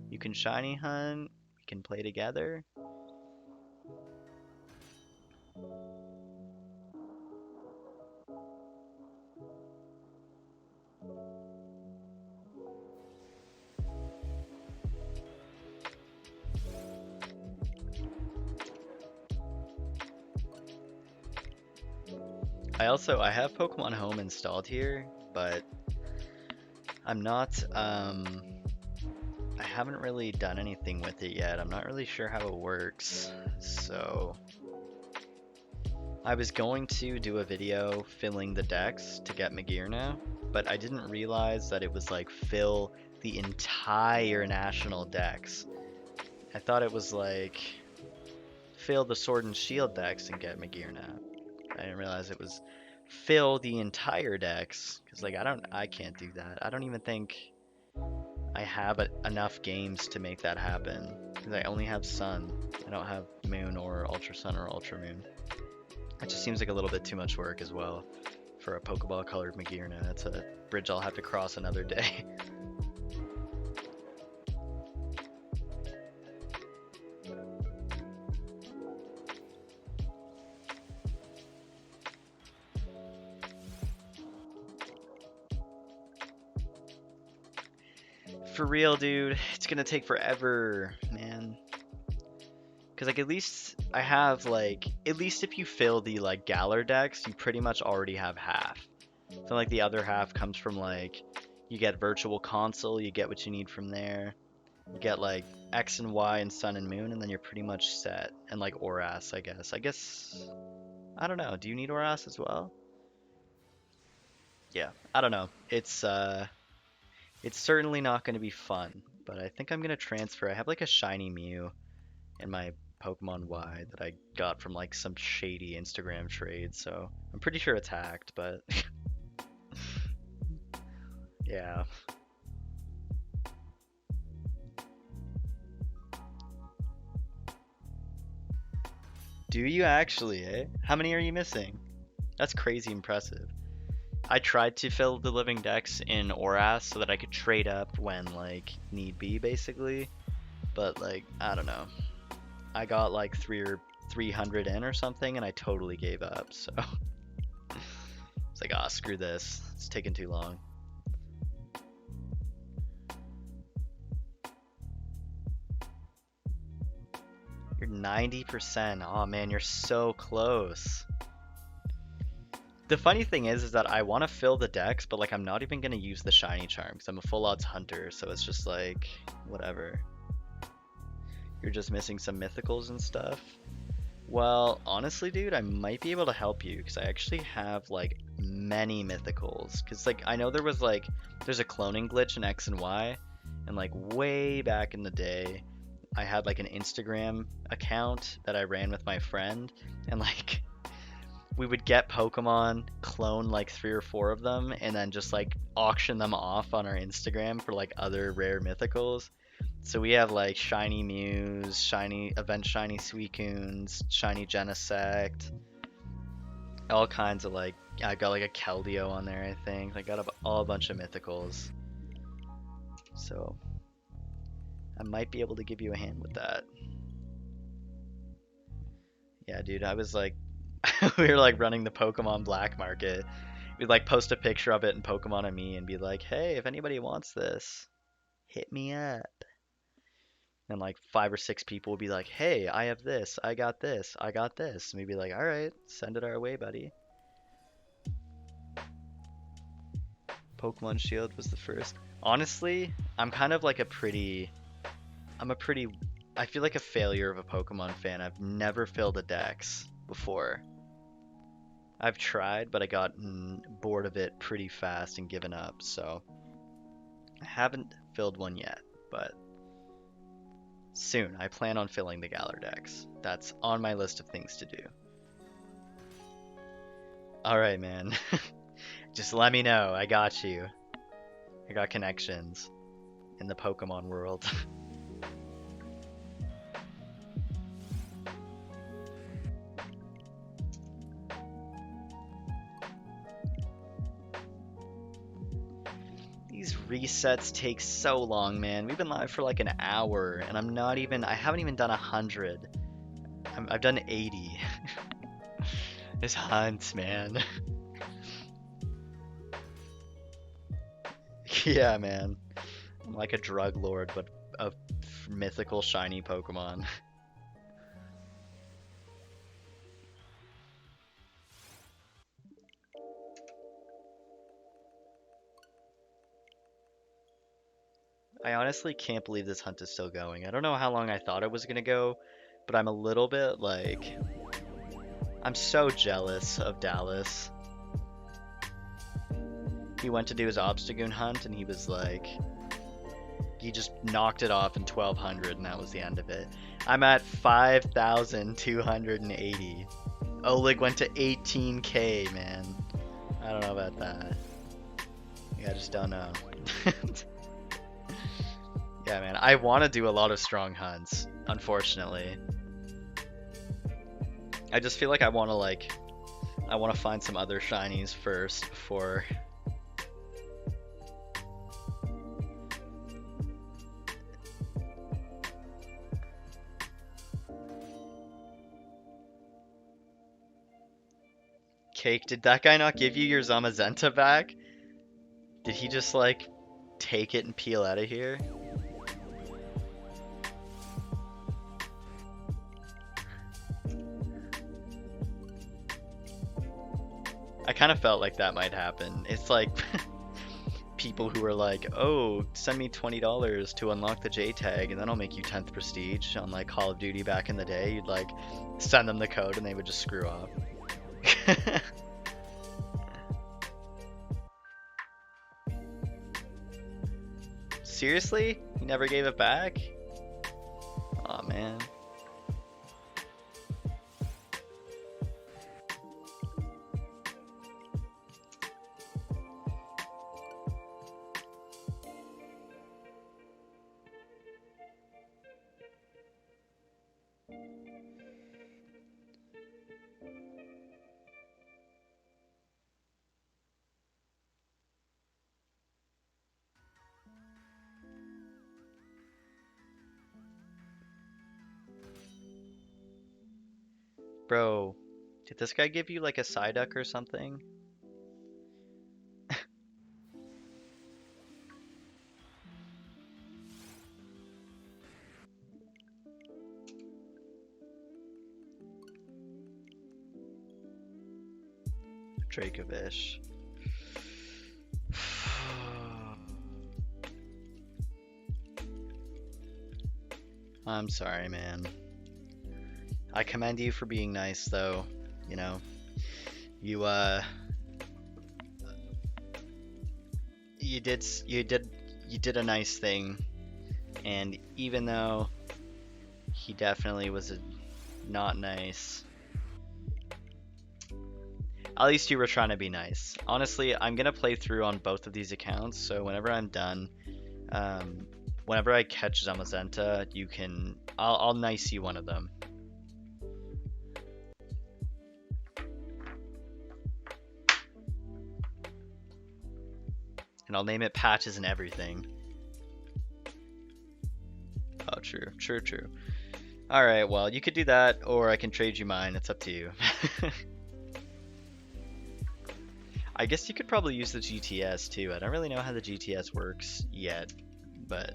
You can shiny hunt, we can play together. I have Pokemon Home installed here, but I'm not I haven't really done anything with it yet. I'm not really sure how it works. So I was going to do a video filling the decks to get Magearna, but I didn't realize that it was like fill the entire national decks. I thought it was like fill the Sword and Shield decks and get Magearna. I didn't realize it was fill the entire decks, because like I can't do that. I don't even think I have enough games to make that happen, because I only have Sun. I don't have Moon or Ultra Sun or Ultra Moon. It just seems like a little bit too much work as well for a Pokeball colored Magearna. That's a bridge I'll have to cross another day. For real, dude, it's gonna take forever, man. Because like at least I have like, at least if you fill the like Galar decks, you pretty much already have half. So like the other half comes from like, you get Virtual Console, you get what you need from there. You get like X and Y and Sun and Moon, and then you're pretty much set. And like Oras, I guess. I don't know. Do you need Oras as well? Yeah, I don't know. It's certainly not going to be fun, but I think I'm going to transfer. I have like a shiny Mew in my Pokemon Y that I got from like some shady Instagram trade, so I'm pretty sure it's hacked, but yeah. Do you actually, eh? How many are you missing? That's crazy impressive. I tried to fill the living decks in Oras so that I could trade up when like need be, basically, but like I don't know. I got like 300 in or something, and I totally gave up. So it's like, ah, screw this. It's taking too long. You're 90%. Oh man, you're so close. The funny thing is that I want to fill the decks, but like I'm not even gonna use the shiny charm because I'm a full odds hunter. So it's just like whatever. You're just missing some mythicals and stuff. Well, honestly, dude, I might be able to help you because I actually have like many mythicals. Because like I know there's a cloning glitch in X and Y, and like way back in the day, I had like an Instagram account that I ran with my friend, and like we would get Pokemon, clone like 3 or 4 of them, and then just like auction them off on our Instagram for like other rare mythicals. So we have like shiny Mews, shiny Suicunes, shiny Genesect, All kinds of like, I got like a Keldeo on there, I think. I got all a bunch of mythicals. So I might be able to give you a hand with that. Yeah, dude, I was like, we were like running the Pokemon black market. We'd like post a picture of it in Pokemon and me and be like, hey, if anybody wants this, hit me up. And like 5 or 6 people would be like, hey, I have this, I got this, I got this. And we'd be like, all right, send it our way, buddy. Pokemon Shield was the first. Honestly, I'm kind of like I feel like a failure of a Pokemon fan. I've never filled a Dex before. I've tried, but I got bored of it pretty fast and given up, so I haven't filled one yet, but soon I plan on filling the Galar Dex. That's on my list of things to do. Alright, man. Just let me know. I got you. I got connections in the Pokemon world. These resets take so long, man. We've been live for like an hour, and I haven't even done 100. I've done 80. This hunt, man. Yeah, man. I'm like a drug lord, but a mythical shiny Pokemon. I honestly can't believe this hunt is still going. I don't know how long I thought it was gonna go, but I'm a little bit like, I'm so jealous of Dallas. He went to do his Obstagoon hunt and he was like, he just knocked it off in 1200 and that was the end of it. I'm at 5,280. Oleg went to 18k, man. I don't know about that. Yeah, I just don't know. Yeah, man, I want to do a lot of strong hunts, unfortunately. I just feel like I want to find some other shinies first before. Cake, did that guy not give you your Zamazenta back? Did he just like take it and peel out of here? I kind of felt like that might happen. It's like people who are like, oh, send me $20 to unlock the J tag and then I'll make you 10th prestige on like Call of Duty back in the day. You'd like send them the code and they would just screw off. Seriously? He never gave it back? Aw, man. Bro, did this guy give you like a Psyduck or something? Dracovish. I'm sorry, man. I commend you for being nice, though. You know, you you did a nice thing, and even though he definitely was not nice, at least you were trying to be nice. Honestly, I'm gonna play through on both of these accounts, so whenever I'm done, whenever I catch Zamazenta, I'll nice you one of them. and I'll name it Patches and everything. Oh, true, true, true. Alright, well, you could do that, or I can trade you mine. It's up to you. I guess you could probably use the GTS too. I don't really know how the GTS works yet, but...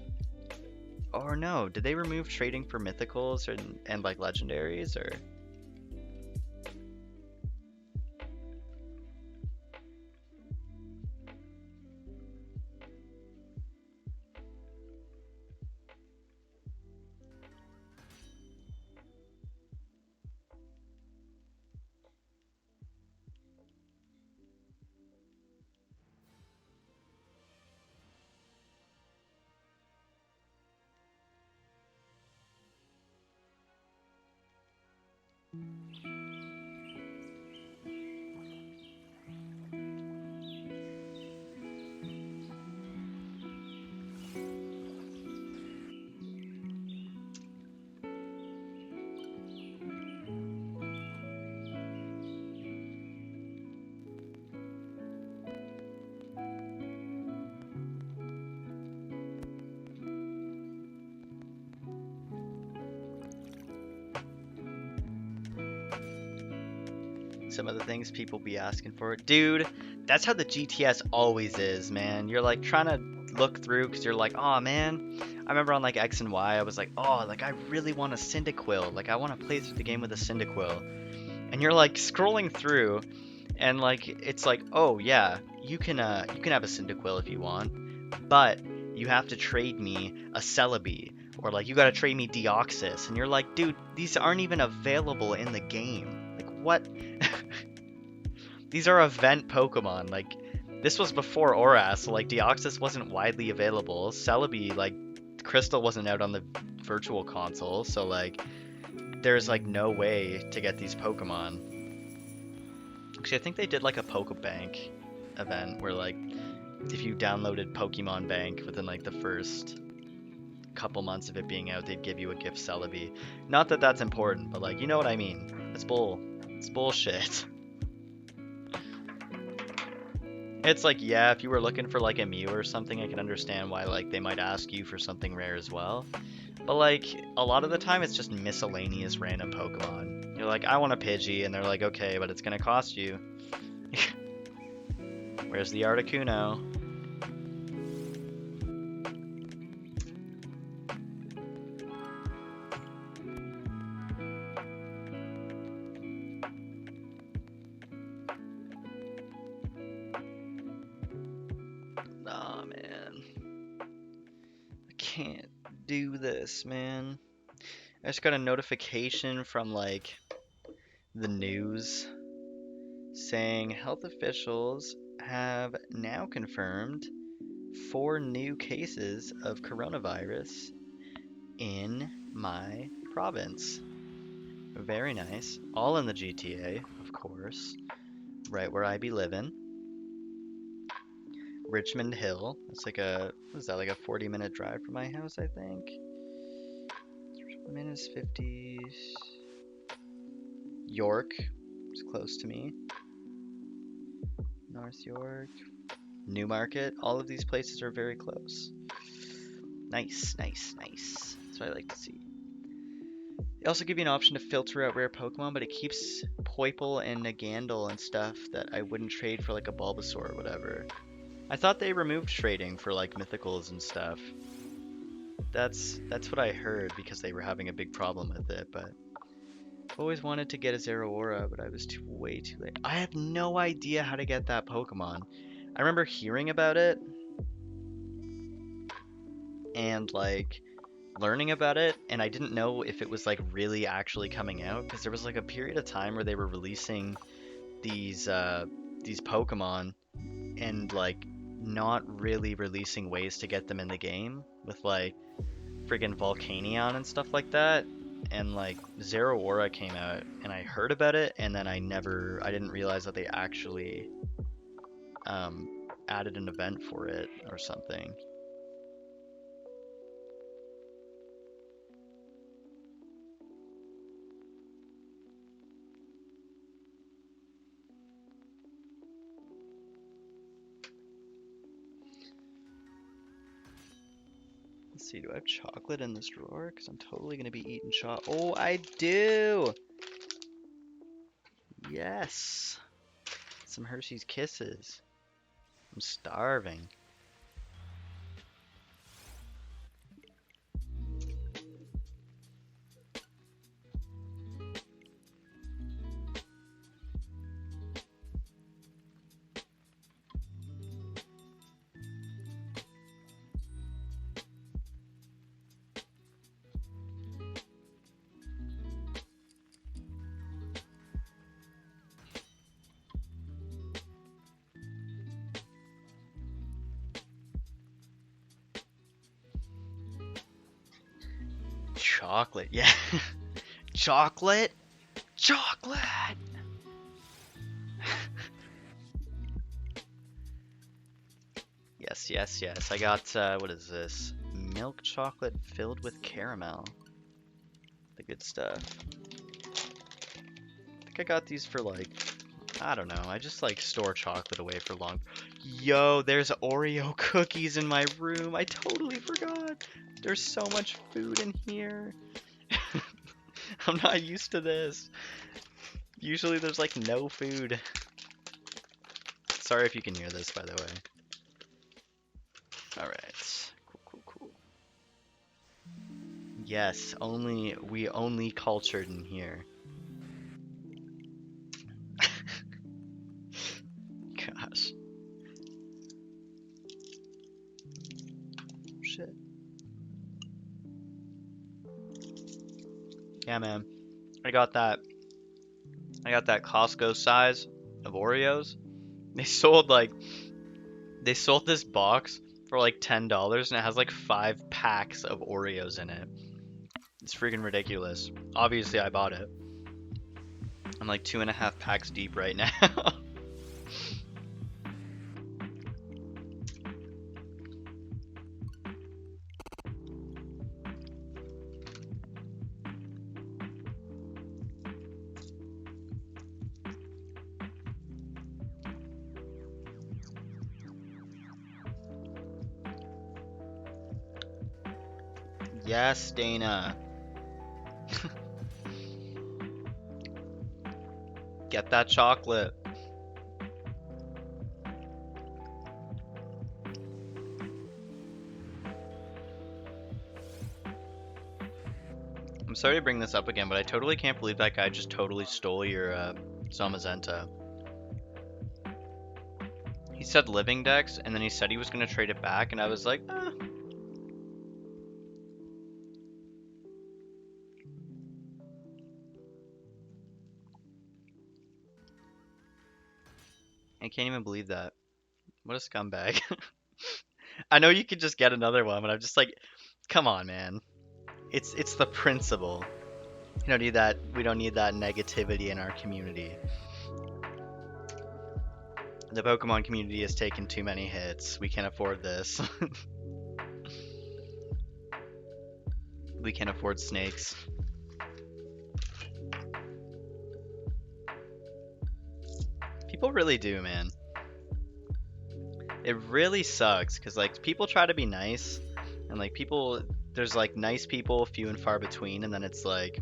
Or no, did they remove trading for mythicals and like legendaries, or... Some of the things people be asking for. Dude, that's how the GTS always is, man. You're like trying to look through because you're like, oh man. I remember on like X and Y, I was like, oh, like I really want a Cyndaquil. Like I want to play through the game with a Cyndaquil. And you're like scrolling through, and like it's like, oh yeah, you can have a Cyndaquil if you want, but you have to trade me a Celebi, or like you gotta trade me Deoxys, and you're like, dude, these aren't even available in the game. Like what? These are event Pokemon. Like this was before Oras, so like Deoxys wasn't widely available. Celebi, like Crystal wasn't out on the virtual console, so like there's like no way to get these Pokemon. Actually, I think they did like a Pokebank event where like if you downloaded Pokemon Bank within like the first couple months of it being out, they'd give you a gift Celebi. Not that that's important, but like you know what I mean. It's bullshit. It's like, yeah, if you were looking for like a Mew or something, I can understand why like they might ask you for something rare as well. But like a lot of the time it's just miscellaneous random Pokemon. You're like, I want a Pidgey, and they're like, okay, but it's gonna cost you. Where's the Articuno? Nah, man. I can't do this, man. I just got a notification from like the news saying health officials have now confirmed 4 new cases of coronavirus in my province. Very nice. All in the GTA, of course. Right where I be living. Richmond Hill. It's like what is that, like a 40-minute drive from my house, I think? Minus 50. York. It's close to me. North York. Newmarket. All of these places are very close. Nice, nice, nice. That's what I like to see. They also give you an option to filter out rare Pokemon, but it keeps Poipole and Nagandle and stuff that I wouldn't trade for like a Bulbasaur or whatever. I thought they removed trading for like mythicals and stuff. That's what I heard because they were having a big problem with it, but I've always wanted to get a Zeraora, but I was way too late. I have no idea how to get that Pokemon. I remember hearing about it and like learning about it, and I didn't know if it was like really actually coming out, because there was like a period of time where they were releasing these Pokemon and like not really releasing ways to get them in the game with like friggin' Volcanion and stuff like that. And like Zeraora came out and I heard about it, and then I didn't realize that they actually added an event for it or something. See, do I have chocolate in this drawer? Because I'm totally going to be eating chocolate. Oh, I do! Yes! Some Hershey's Kisses. I'm starving. Chocolate, yeah. Chocolate? Chocolate! Yes, yes, yes. I got, what is this? Milk chocolate filled with caramel. The good stuff. I think I got these for like, I don't know. I just like store chocolate away for long. Yo, there's Oreo cookies in my room. I totally forgot. There's so much food in here. I'm not used to this. Usually there's like no food. Sorry if you can hear this, by the way. Alright. Cool, cool, cool. Yes, we only cultured in here. Gosh. Shit. Yeah, man. I got that Costco size of Oreos. They sold this box for like $10 and it has like 5 packs of Oreos in it. It's freaking ridiculous. Obviously I bought it. I'm like 2.5 packs deep right now. Yes, Dana. Get that chocolate. I'm sorry to bring this up again, but I totally can't believe that guy just totally stole your Zamazenta. He said living dex, and then he said he was going to trade it back, and I was like, eh. I can't even believe that. What a scumbag. I know you could just get another one, but I'm just like, come on, man. It's the principle. We don't need that negativity in our community. The Pokemon community has taken too many hits. We can't afford this. We can't afford snakes. People really do, man. It really sucks because like people try to be nice and like there's like nice people few and far between, and then it's like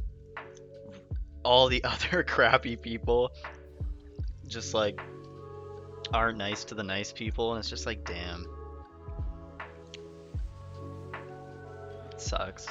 all the other crappy people just like aren't nice to the nice people, and it's just like, damn. It sucks.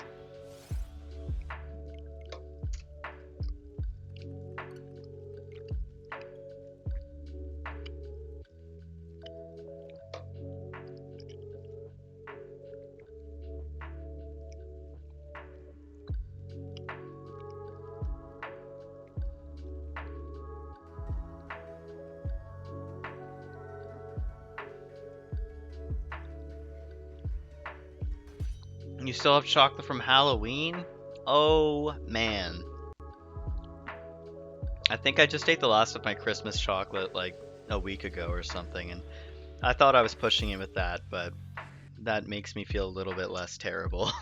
You still have chocolate from Halloween? Oh man. I think I just ate the last of my Christmas chocolate like a week ago or something, and I thought I was pushing it with that, but that makes me feel a little bit less terrible.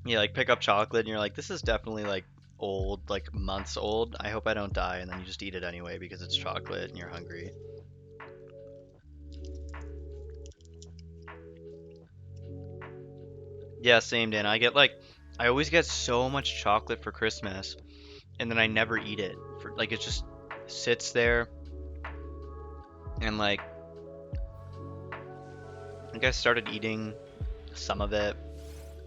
You like pick up chocolate and you're like, this is definitely like old, like months old. I hope I don't die, and then you just eat it anyway because it's chocolate and you're hungry. Yeah, same, Dan. I always get so much chocolate for Christmas, and then I never eat it. For like, it just sits there, and like, I think I started eating some of it,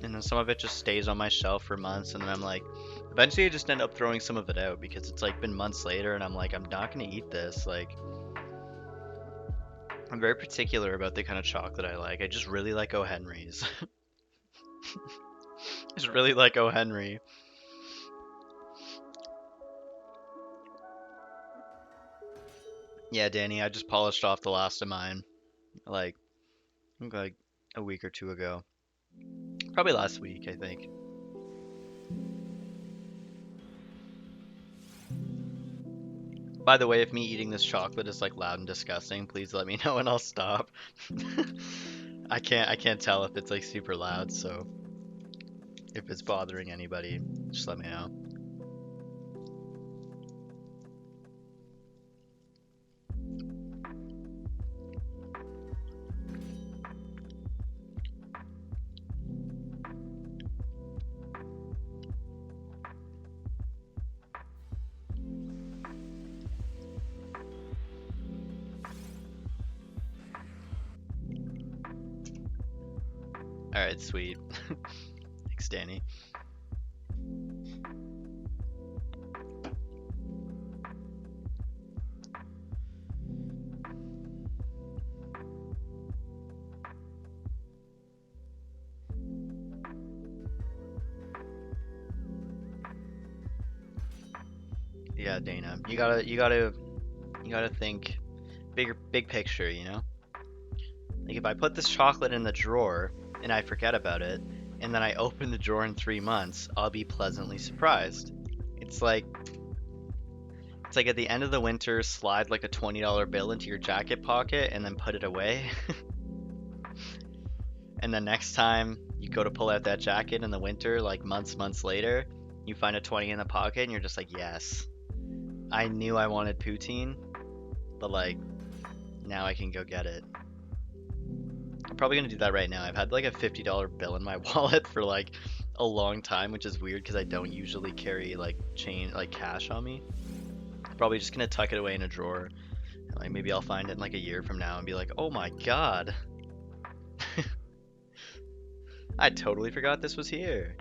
and then some of it just stays on my shelf for months, and then I'm like, eventually I just end up throwing some of it out because it's like been months later, and I'm like, I'm not gonna eat this. Like, I'm very particular about the kind of chocolate I like. I just really like O. Henry's. I just really like O. Henry. Yeah, Danny, I just polished off the last of mine, like, I think like a week or two ago. Probably last week, I think. By the way, if me eating this chocolate is like loud and disgusting, please let me know and I'll stop. I can't tell if it's like super loud, so if it's bothering anybody, just let me know. Alright, sweet. Thanks, Danny. Yeah, Dana. You gotta think big picture, you know? Like if I put this chocolate in the drawer and I forget about it, and then I open the drawer in 3 months, I'll be pleasantly surprised. It's like it's like at the end of the winter, slide like a $20 bill into your jacket pocket and then put it away. And then next time you go to pull out that jacket in the winter, like months later, you find a 20 in the pocket and you're just like, yes, I knew I wanted poutine, but like now I can go get it. I'm probably gonna do that right now. I've had like a $50 bill in my wallet for like a long time, which is weird because I don't usually carry like cash on me. Probably just gonna tuck it away in a drawer. And, like maybe I'll find it in like a year from now and be like, oh my god, I totally forgot this was here.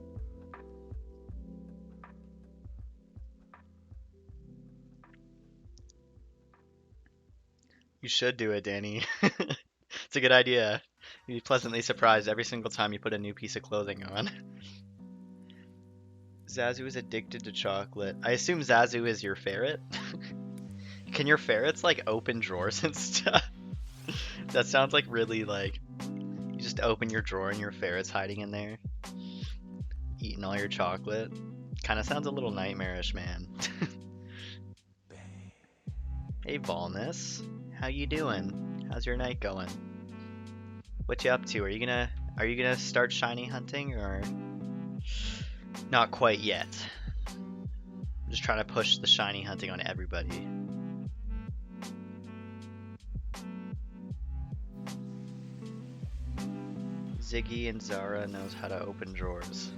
You should do it, Danny. It's a good idea. You'd be pleasantly surprised every single time you put a new piece of clothing on. Zazu is addicted to chocolate. I assume Zazu is your ferret? Can your ferrets like open drawers and stuff? That sounds like really like you just open your drawer and your ferret's hiding in there, eating all your chocolate. Kind of sounds a little nightmarish, man. Hey, Volness, how you doing? How's your night going? What you up to? Are you gonna start shiny hunting or not quite yet? I'm just trying to push the shiny hunting on everybody. Ziggy and Zara knows how to open drawers.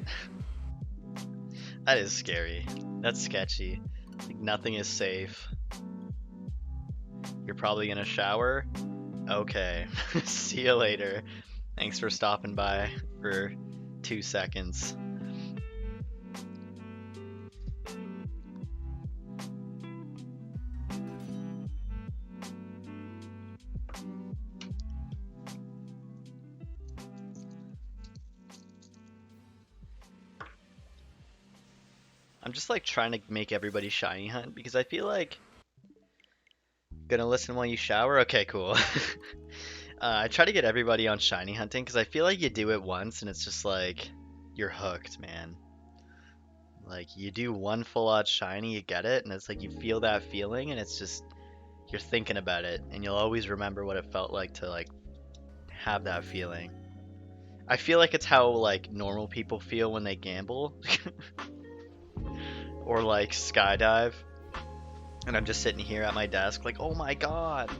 That is scary. That's sketchy. Like nothing is safe. You're probably gonna shower? Okay. See you later. Thanks for stopping by for 2 seconds. I'm just like trying to make everybody shiny hunt because I feel like gonna listen while you shower? Okay, cool. I try to get everybody on shiny hunting because I feel like you do it once and it's just like you're hooked, man. Like you do one full out shiny, you get it, and it's like you feel that feeling, and it's just you're thinking about it, and you'll always remember what it felt like to like have that feeling. I feel like it's how like normal people feel when they gamble or like skydive, and I'm just sitting here at my desk like, oh my god.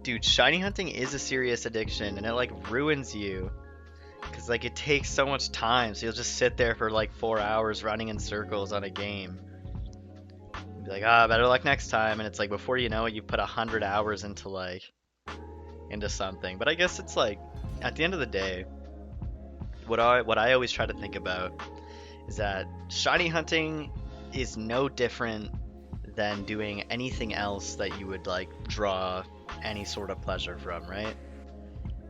Dude, shiny hunting is a serious addiction, and it like ruins you. Cause like it takes so much time, so you'll just sit there for like 4 hours running in circles on a game. Be like, ah, better luck next time, and it's like before you know it, you've put 100 hours into into something. But I guess it's like at the end of the day, what I always try to think about is that shiny hunting is no different than doing anything else that you would like draw any sort of pleasure from, right?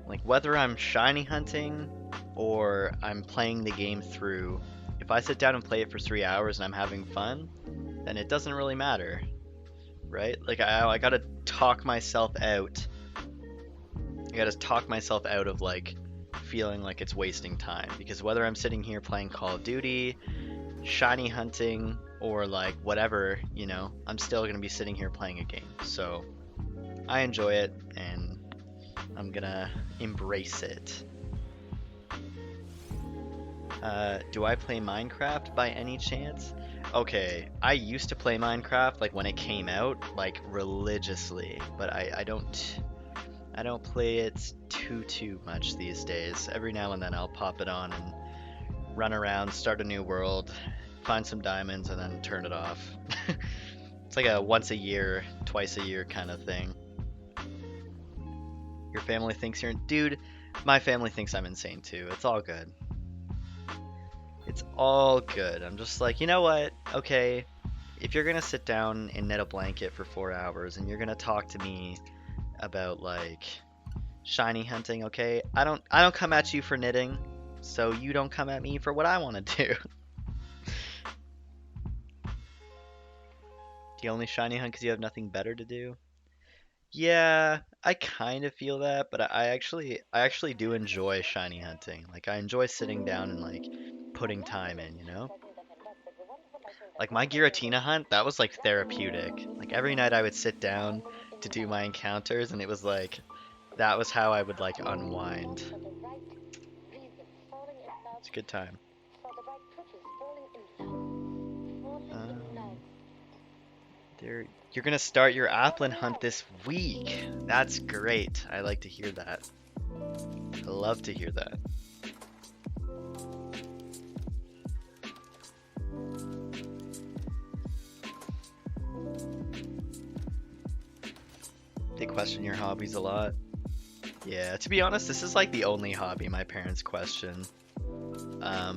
Like whether I'm shiny hunting or I'm playing the game through, if I sit down and play it for 3 hours and I'm having fun, then it doesn't really matter, right? Like I gotta talk myself out. I gotta talk myself out of like feeling like it's wasting time, because whether I'm sitting here playing Call of Duty, shiny hunting, or like whatever, I'm still gonna be sitting here playing a game. So I enjoy it and I'm gonna embrace it. Do I play Minecraft by any chance? Okay, I used to play Minecraft like when it came out, like religiously, but I don't play it too much these days. Every now and then I'll pop it on and run around, start a new world, find some diamonds, and then turn it off. It's like a once a year, twice a year kind of thing. Your family thinks you're... Dude, my family thinks I'm insane too. It's all good. It's all good. I'm just like, you know what? Okay, if you're gonna sit down and knit a blanket for 4 hours and you're gonna talk to me about like shiny hunting, okay? I don't come at you for knitting, so you don't come at me for what I want to do. Do you only shiny hunt because you have nothing better to do? Yeah, I kind of feel that, but I actually do enjoy shiny hunting. Like I enjoy sitting down and like putting time in, you know? Like my Giratina hunt, that was like therapeutic. Like every night I would sit down to do my encounters, and it was like that was how I would like unwind. It's a good time. Um, you're gonna start your Applin hunt this week. That's great. I like to hear that. I love to hear that. They question your hobbies a lot. Yeah, to be honest, this is like the only hobby my parents question. I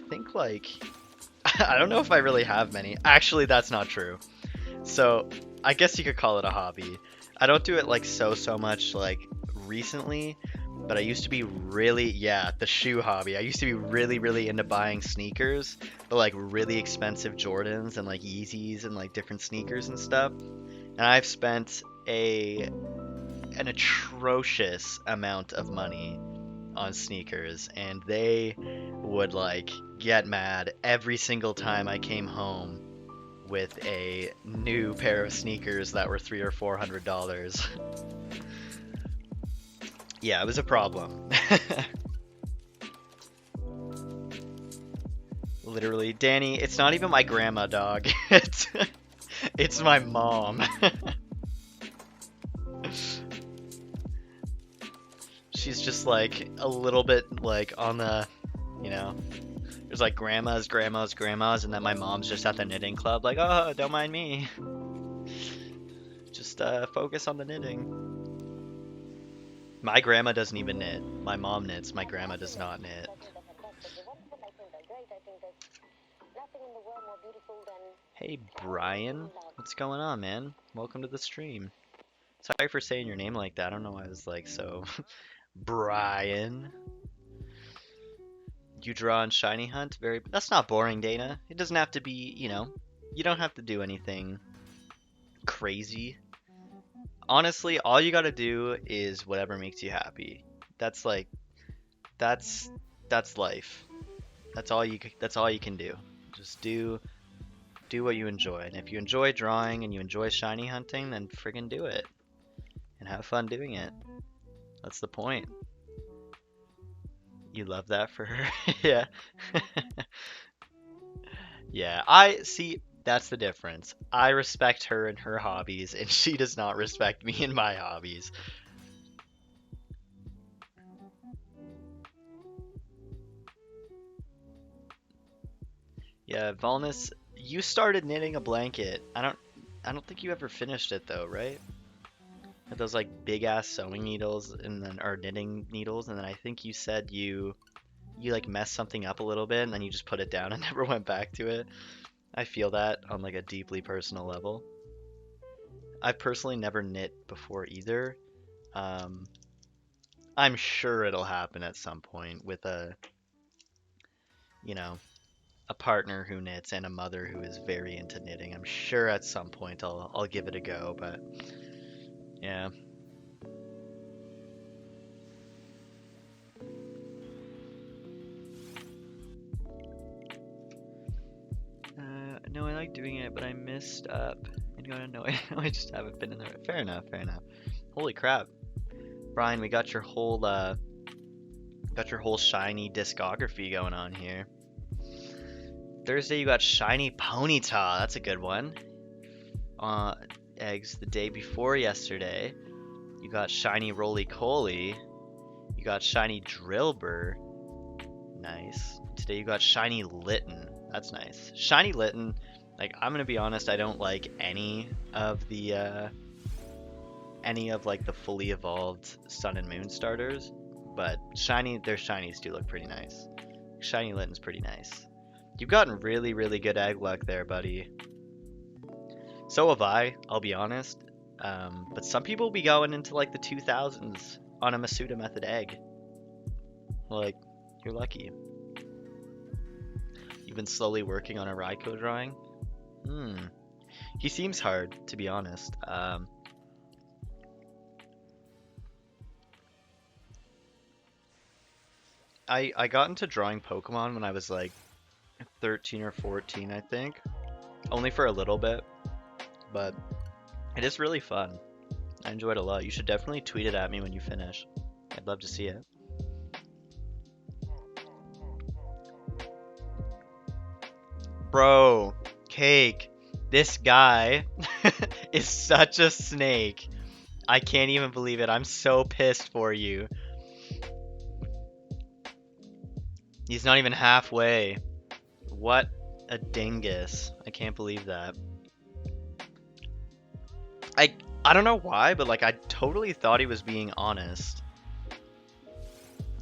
think like I don't know if I really have many. Actually, that's not true. So, I guess you could call it a hobby. I don't do it like so much like recently, but I used to be really, yeah, the shoe hobby. I used to be really into buying sneakers, but like really expensive Jordans and like Yeezys and like different sneakers and stuff. And I've spent an atrocious amount of money on sneakers, and they would like get mad every single time I came home with a new pair of sneakers that were $300 or $400. Yeah, it was a problem. Literally, Danny, it's not even my grandma, dog. It's my mom. She's just like a little bit like on the, there's like grandmas, and then my mom's just at the knitting club, like, oh, don't mind me. Just focus on the knitting. My grandma doesn't even knit. My mom knits. My grandma does not knit. Hey, Brian. What's going on, man? Welcome to the stream. Sorry for saying your name like that. I don't know why I was like so... Brian. You draw on shiny hunt? That's not boring, Dana. It doesn't have to be, you don't have to do anything crazy. Honestly, all you gotta do is whatever makes you happy. That's like, that's life. That's all you can do. Just do what you enjoy. And if you enjoy drawing and you enjoy shiny hunting, then friggin' do it. And have fun doing it. That's the point. You love that for her? Yeah. Yeah, I see. That's the difference. I respect her and her hobbies, and she does not respect me and my hobbies. Yeah, Volnus, you started knitting a blanket. I don't think you ever finished it though, right? With those like big ass sewing needles and then or knitting needles, and then I think you said you like messed something up a little bit and then you just put it down and never went back to it. I feel that on like a deeply personal level. I've personally never knit before either. Um, I'm sure it'll happen at some point with you know, a partner who knits and a mother who is very into knitting. I'm sure at some point I'll give it a go, but yeah. No, I like doing it, but I missed up and got annoyed. I just haven't been in there. Fair enough, fair enough. Holy crap, Brian, we got your whole shiny discography going on here. Thursday you got shiny Ponyta. That's a good one. Uh, Eggs the day before yesterday. You got shiny Roly Coly. You got shiny Drillbur. Nice. Today you got shiny Litten. That's nice. Shiny Litten. Like I'm gonna be honest, I don't like any of like the fully evolved Sun and Moon starters, but their shinies do look pretty nice. Shiny Litten's pretty nice. You've gotten really, really good egg luck there, buddy. So have I'll be honest. But some people be going into like the 2000s on a Masuda method egg. Like, you're lucky. You've been slowly working on a Raikou drawing? Hmm. He seems hard, to be honest. I got into drawing Pokemon when I was like 13 or 14, I think. Only for a little bit, but it is really fun. I enjoy it a lot. You should definitely tweet it at me when you finish. I'd love to see it. Bro, Cake, this guy is such a snake. I can't even believe it. I'm so pissed for you. He's not even halfway. What a dingus. I can't believe that. I I don't know why, but like I totally thought he was being honest.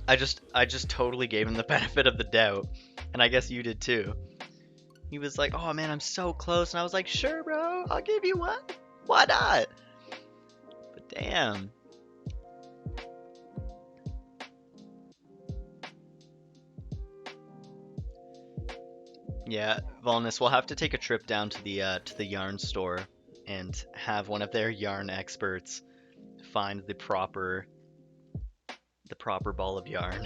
I just totally gave him the benefit of the doubt. And I guess you did too. He was like, "Oh man, I'm so close." And I was like, "Sure, bro. I'll give you one. Why not?" But damn. Yeah, Volnus, we'll have to take a trip down to the yarn store and have one of their yarn experts find the proper ball of yarn.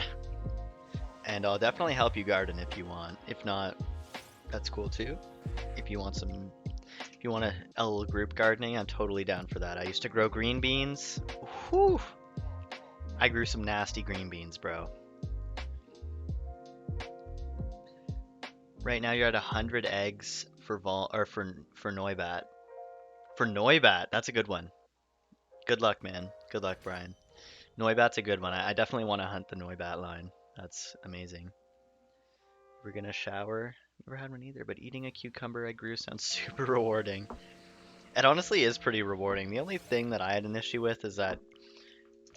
And I'll definitely help you garden if you want. If not, that's cool too. If you want if you want a little group gardening, I'm totally down for that. I used to grow green beans. Whew. I grew some nasty green beans, bro. Right now you're at 100 eggs for for Noibat. For Noibat, that's a good one. Good luck, man. Good luck, Brian. Noibat's a good one. I definitely want to hunt the Noibat line. That's amazing. We're gonna shower. Never had one either, but eating a cucumber I grew sounds super rewarding. It honestly is pretty rewarding. The only thing that I had an issue with is that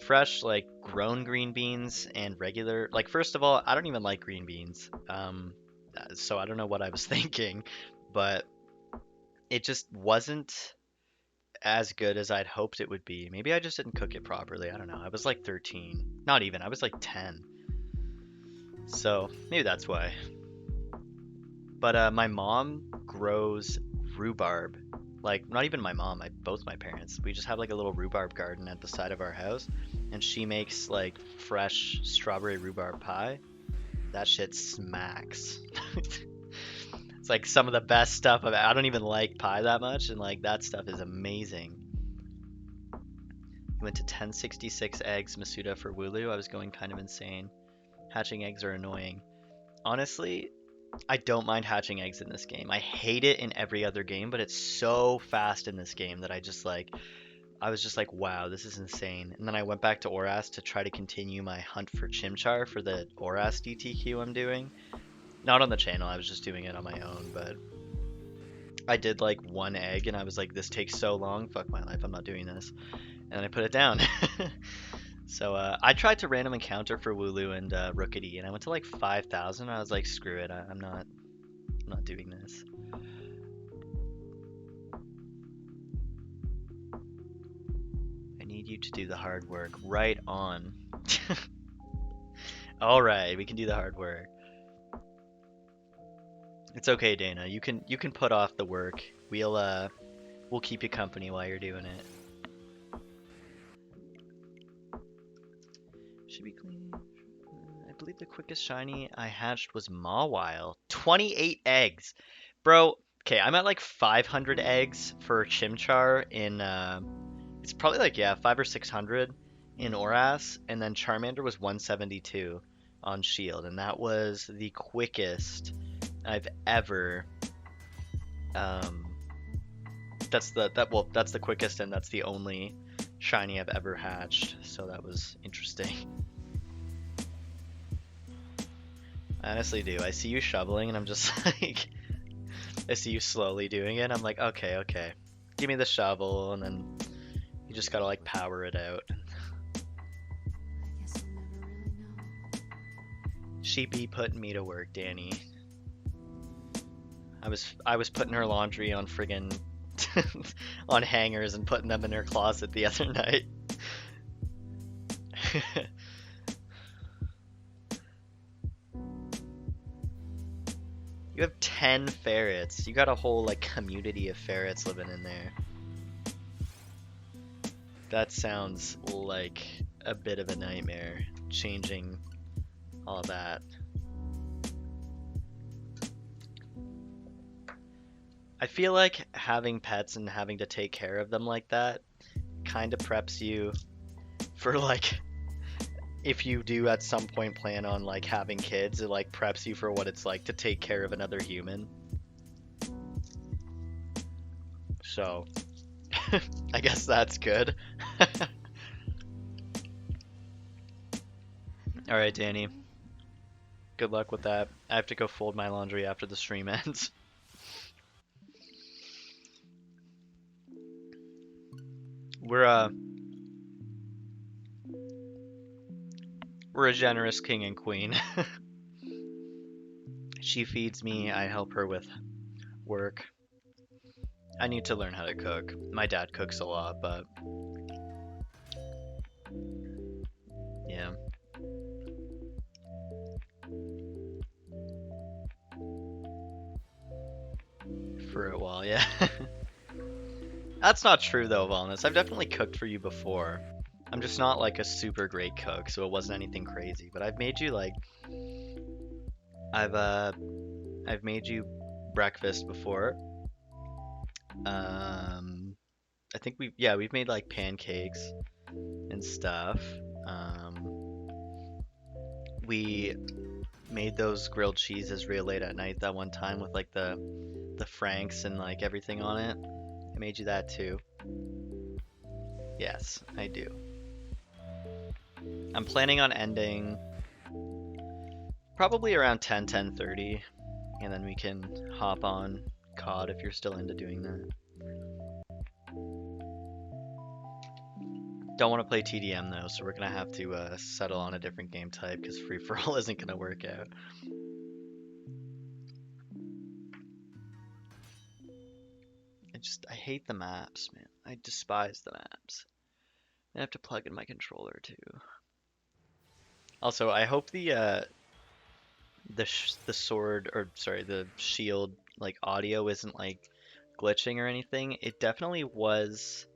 fresh, like grown green beans and regular, like first of all, I don't even like green beans. So I don't know what I was thinking, but it just wasn't as good as I'd hoped it would be. Maybe I just didn't cook it properly. I don't know. I was like 13. Not even. I was like 10. So maybe that's why. But my mom grows rhubarb. Like not even my mom, both my parents. We just have like a little rhubarb garden at the side of our house, and she makes like fresh strawberry rhubarb pie. That shit smacks. It's like some of the best stuff. I don't even like pie that much, and like that stuff is amazing. We went to 1066 eggs Masuda for Wooloo. I was going kind of insane. Hatching eggs are annoying. Honestly, I don't mind hatching eggs in this game. I hate it in every other game, but it's so fast in this game that I was just like, wow, this is insane. And then I went back to Oras to try to continue my hunt for Chimchar for the Oras DTQ I'm doing. Not on the channel, I was just doing it on my own, but I did like one egg and I was like, this takes so long, fuck my life, I'm not doing this. And then I put it down. So I tried to random encounter for Wooloo and Rookity, and I went to like 5,000. I was like, screw it, I'm not doing this. I need you to do the hard work. Right on. All right, we can do the hard work. It's okay, Dana. You can put off the work. We'll keep you company while you're doing it. Should be clean. I believe the quickest shiny I hatched was Mawile. 28 eggs. Bro, okay, I'm at like 500 eggs for Chimchar in it's probably like, yeah, 5 or 600 in Oras, and then Charmander was 172 on Shield, and that was the quickest I've ever that's the quickest, and that's the only shiny I've ever hatched, so that was interesting. I honestly do. I see you shoveling and I'm just like, I see you slowly doing it. I'm like, okay, give me the shovel, and then you just gotta like power it out. I guess I'll never really know. She be putting me to work, Danny. I was putting her laundry on friggin' on hangers and putting them in her closet the other night. You have 10 ferrets. You got a whole like community of ferrets living in there. That sounds like a bit of a nightmare, changing all that. I feel like having pets and having to take care of them like that kind of preps you for like, if you do at some point plan on like having kids, it like preps you for what it's like to take care of another human. So I guess that's good. All right, Danny. Good luck with that. I have to go fold my laundry after the stream ends. We're a generous king and queen. She feeds me, I help her with work. I need to learn how to cook. My dad cooks a lot, but yeah. For a while, yeah. That's not true though, Valnus. I've definitely cooked for you before. I'm just not like a super great cook, so it wasn't anything crazy. But I've made you like I've made you breakfast before. I think we've made like pancakes and stuff. We made those grilled cheeses real late at night that one time with like the franks and like everything on it. I made you that too. Yes, I do. I'm planning on ending probably around 10:30, and then we can hop on COD if you're still into doing that. Don't want to play TDM though, so we're gonna have to settle on a different game type because free for all isn't gonna work out. I hate the maps, man. I despise the maps. I have to plug in my controller too. Also, I hope the sword, or sorry, the shield like audio isn't like glitching or anything. It definitely was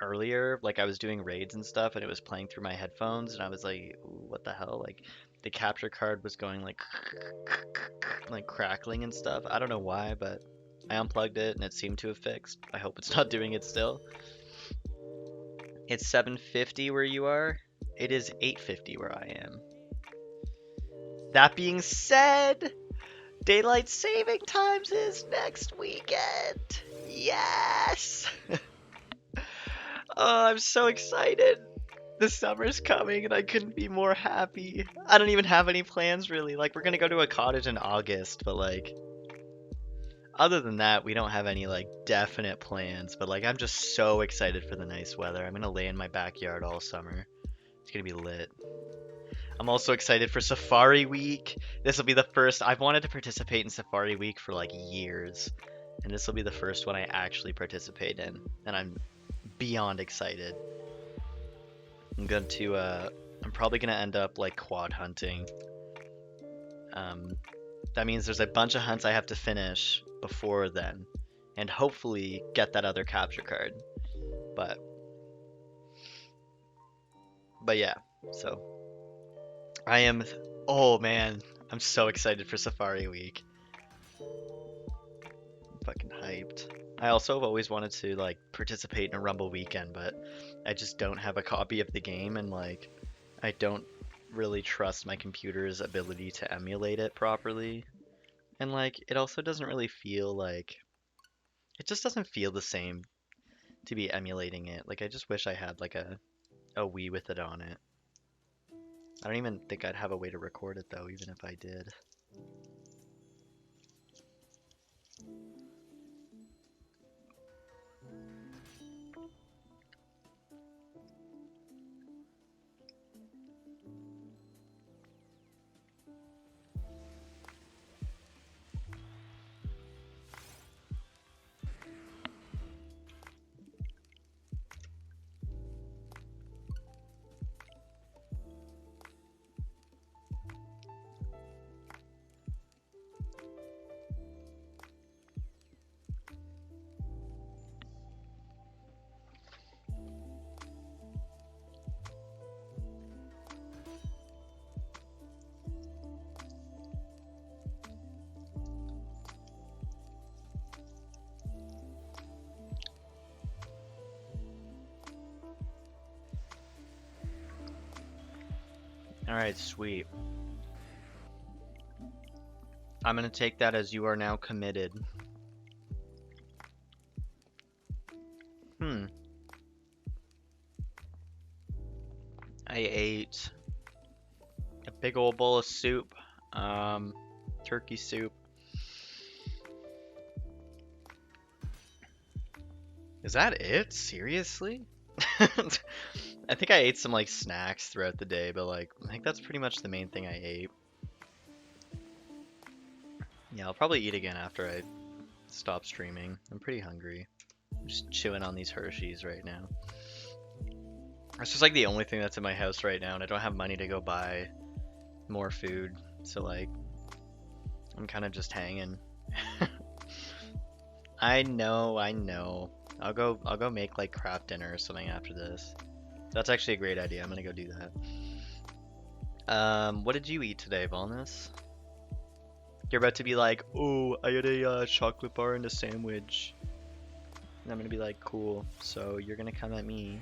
earlier. Like I was doing raids and stuff, and it was playing through my headphones, and I was like, what the hell? Like the capture card was going like crackling and stuff. I don't know why, but I unplugged it and it seemed to have fixed. I hope it's not doing it still. It's 7:50 where you are. It is 8:50 where I am. That being said, daylight saving times is next weekend. Yes! Oh, I'm so excited. The summer's coming and I couldn't be more happy. I don't even have any plans really. Like, we're gonna go to a cottage in August, but like, other than that, we don't have any like definite plans. But like, I'm just so excited for the nice weather. I'm gonna lay in my backyard all summer. It's gonna be lit. I'm also excited for Safari Week. This will be the first. I've wanted to participate in Safari Week for like years, and this will be the first one I actually participate in, and I'm beyond excited. I'm probably gonna end up like quad hunting. Um, that means there's a bunch of hunts I have to finish before then, and hopefully get that other capture card. But yeah, so I am. Oh man, I'm so excited for Safari Week. Fucking hyped. I also have always wanted to like participate in a Rumble weekend, but I just don't have a copy of the game, and like I don't really trust my computer's ability to emulate it properly. And like it also doesn't really feel like it just doesn't feel the same to be emulating it. Like I just wish I had like a Wii with it on it. I don't even think I'd have a way to record it though, even if I did. Alright, sweet. I'm gonna take that as you are now committed. I ate a big old bowl of soup, turkey soup. Is that it? Seriously? I think I ate some like snacks throughout the day, but like I think that's pretty much the main thing I ate. Yeah, I'll probably eat again after I stop streaming. I'm pretty hungry. I'm just chewing on these Hershey's right now. It's just like the only thing that's in my house right now, and I don't have money to go buy more food. So like I'm kind of just hanging. I know. I'll go make like craft dinner or something after this. That's actually a great idea. I'm gonna go do that. What did you eat today, Volnus? You're about to be like, oh, I had a chocolate bar and a sandwich. And I'm gonna be like, cool. So you're gonna come at me.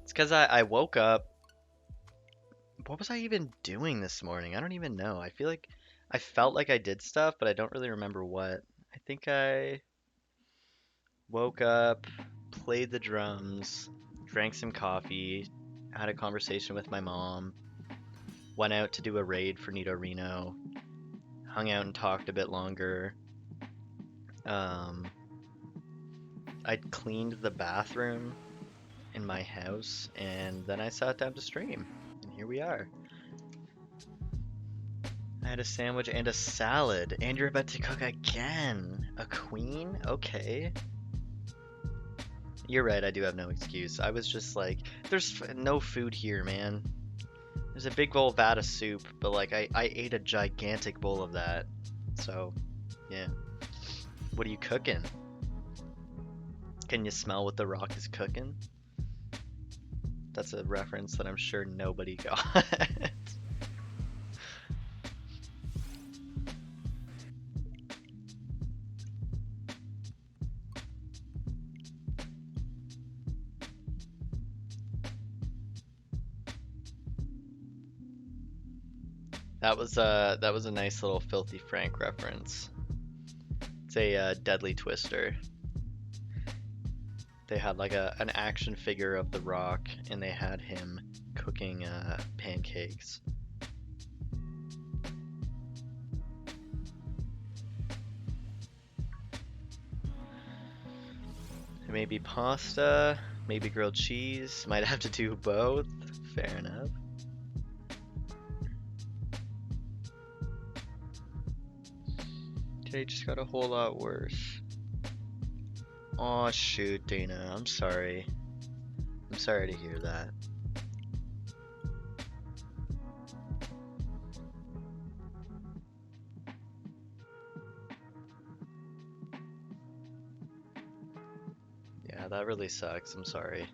It's because I woke up. What was I even doing this morning? I don't even know. I feel like I felt like I did stuff, but I don't really remember what. I think I woke up, played the drums, drank some coffee, had a conversation with my mom, went out to do a raid for Nito Reno, hung out and talked a bit longer. I cleaned the bathroom in my house, and then I sat down to stream, and here we are. I had a sandwich and a salad, and you're about to cook again. A queen? Okay. You're right, I do have no excuse. I was just like, there's no food here, man. There's a big bowl vat of soup, but like I ate a gigantic bowl of that. So, yeah. What are you cooking? Can you smell what the rock is cooking? That's a reference that I'm sure nobody got. That was a nice little Filthy Frank reference. It's a Deadly Twister. They had like an action figure of The Rock, and they had him cooking pancakes. Maybe pasta, maybe grilled cheese. Might have to do both. Fair enough. Today just got a whole lot worse. Aw, shoot, Dana. I'm sorry. I'm sorry to hear that. Yeah, that really sucks. I'm sorry.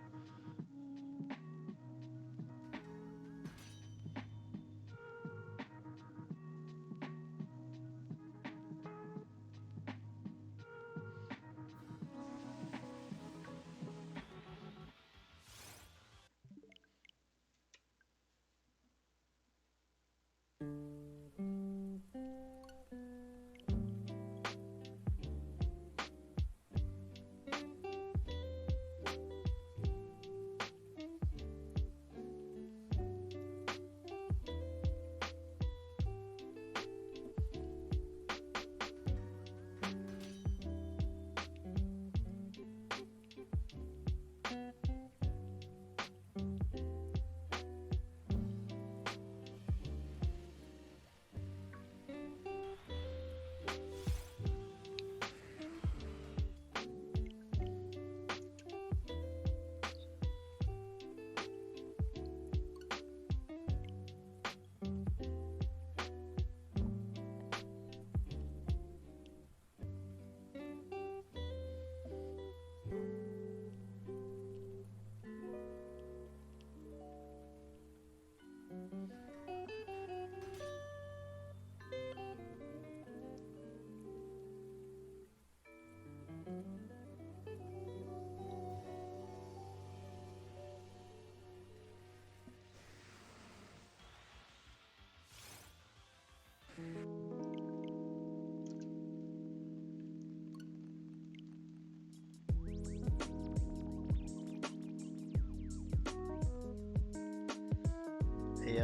Hey,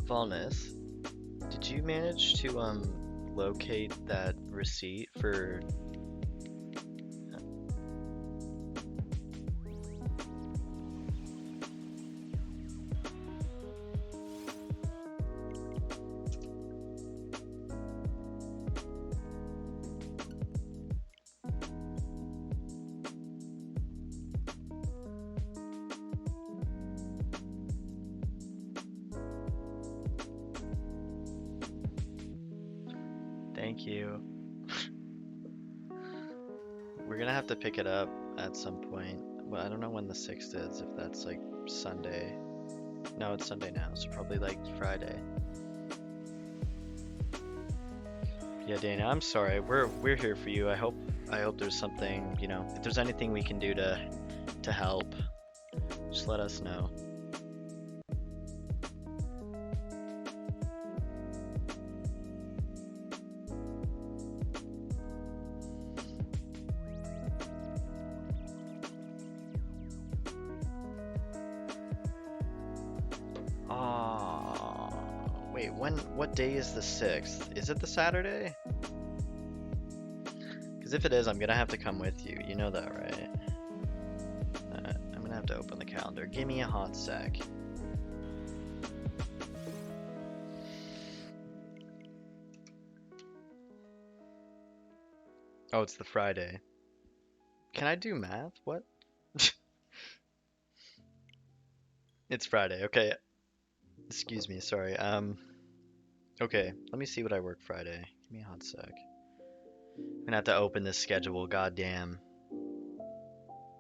Volnus, did you manage to locate that receipt for? Thank you. We're gonna have to pick it up at some point. Well, I don't know when the 6th is, if that's like Sunday. No, it's Sunday now, so probably like Friday. Yeah, Dana, I'm sorry. We're here for you. I hope there's something, you know, if there's anything we can do to help, just let us know. Wait, what day is the 6th? Is it the Saturday? Because if it is, I'm gonna have to come with you. You know that, right? I'm gonna have to open the calendar. Give me a hot sec. Oh, it's the Friday. Can I do math? What? It's Friday. Okay. Excuse me. Sorry. Okay. Let me see what I work Friday. Give me a hot sec. I'm gonna have to open this schedule. Goddamn.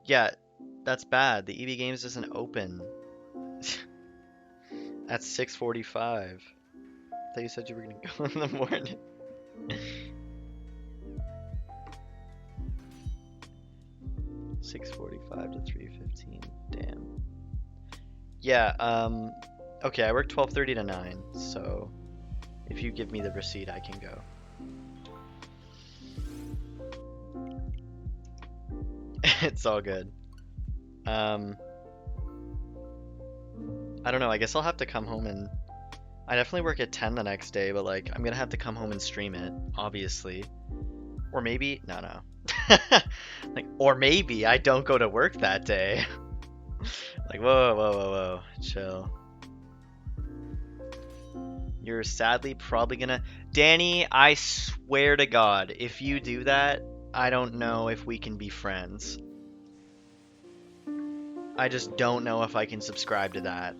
Yeah, that's bad. The EV Games doesn't open at 6:45. I thought you said you were gonna go in the morning. $6:45 to 3:15. Damn. Yeah. Okay. I work 12:30 to 9. So If you give me the receipt, I can go. It's all good. I don't know, I guess I'll have to come home and... I definitely work at 10 the next day, but like, I'm gonna have to come home and stream it, obviously. Or maybe... No. Like, or maybe I don't go to work that day. Like, whoa. Chill. You're sadly probably gonna... Danny, I swear to God, if you do that, I don't know if we can be friends. I just don't know if I can subscribe to that.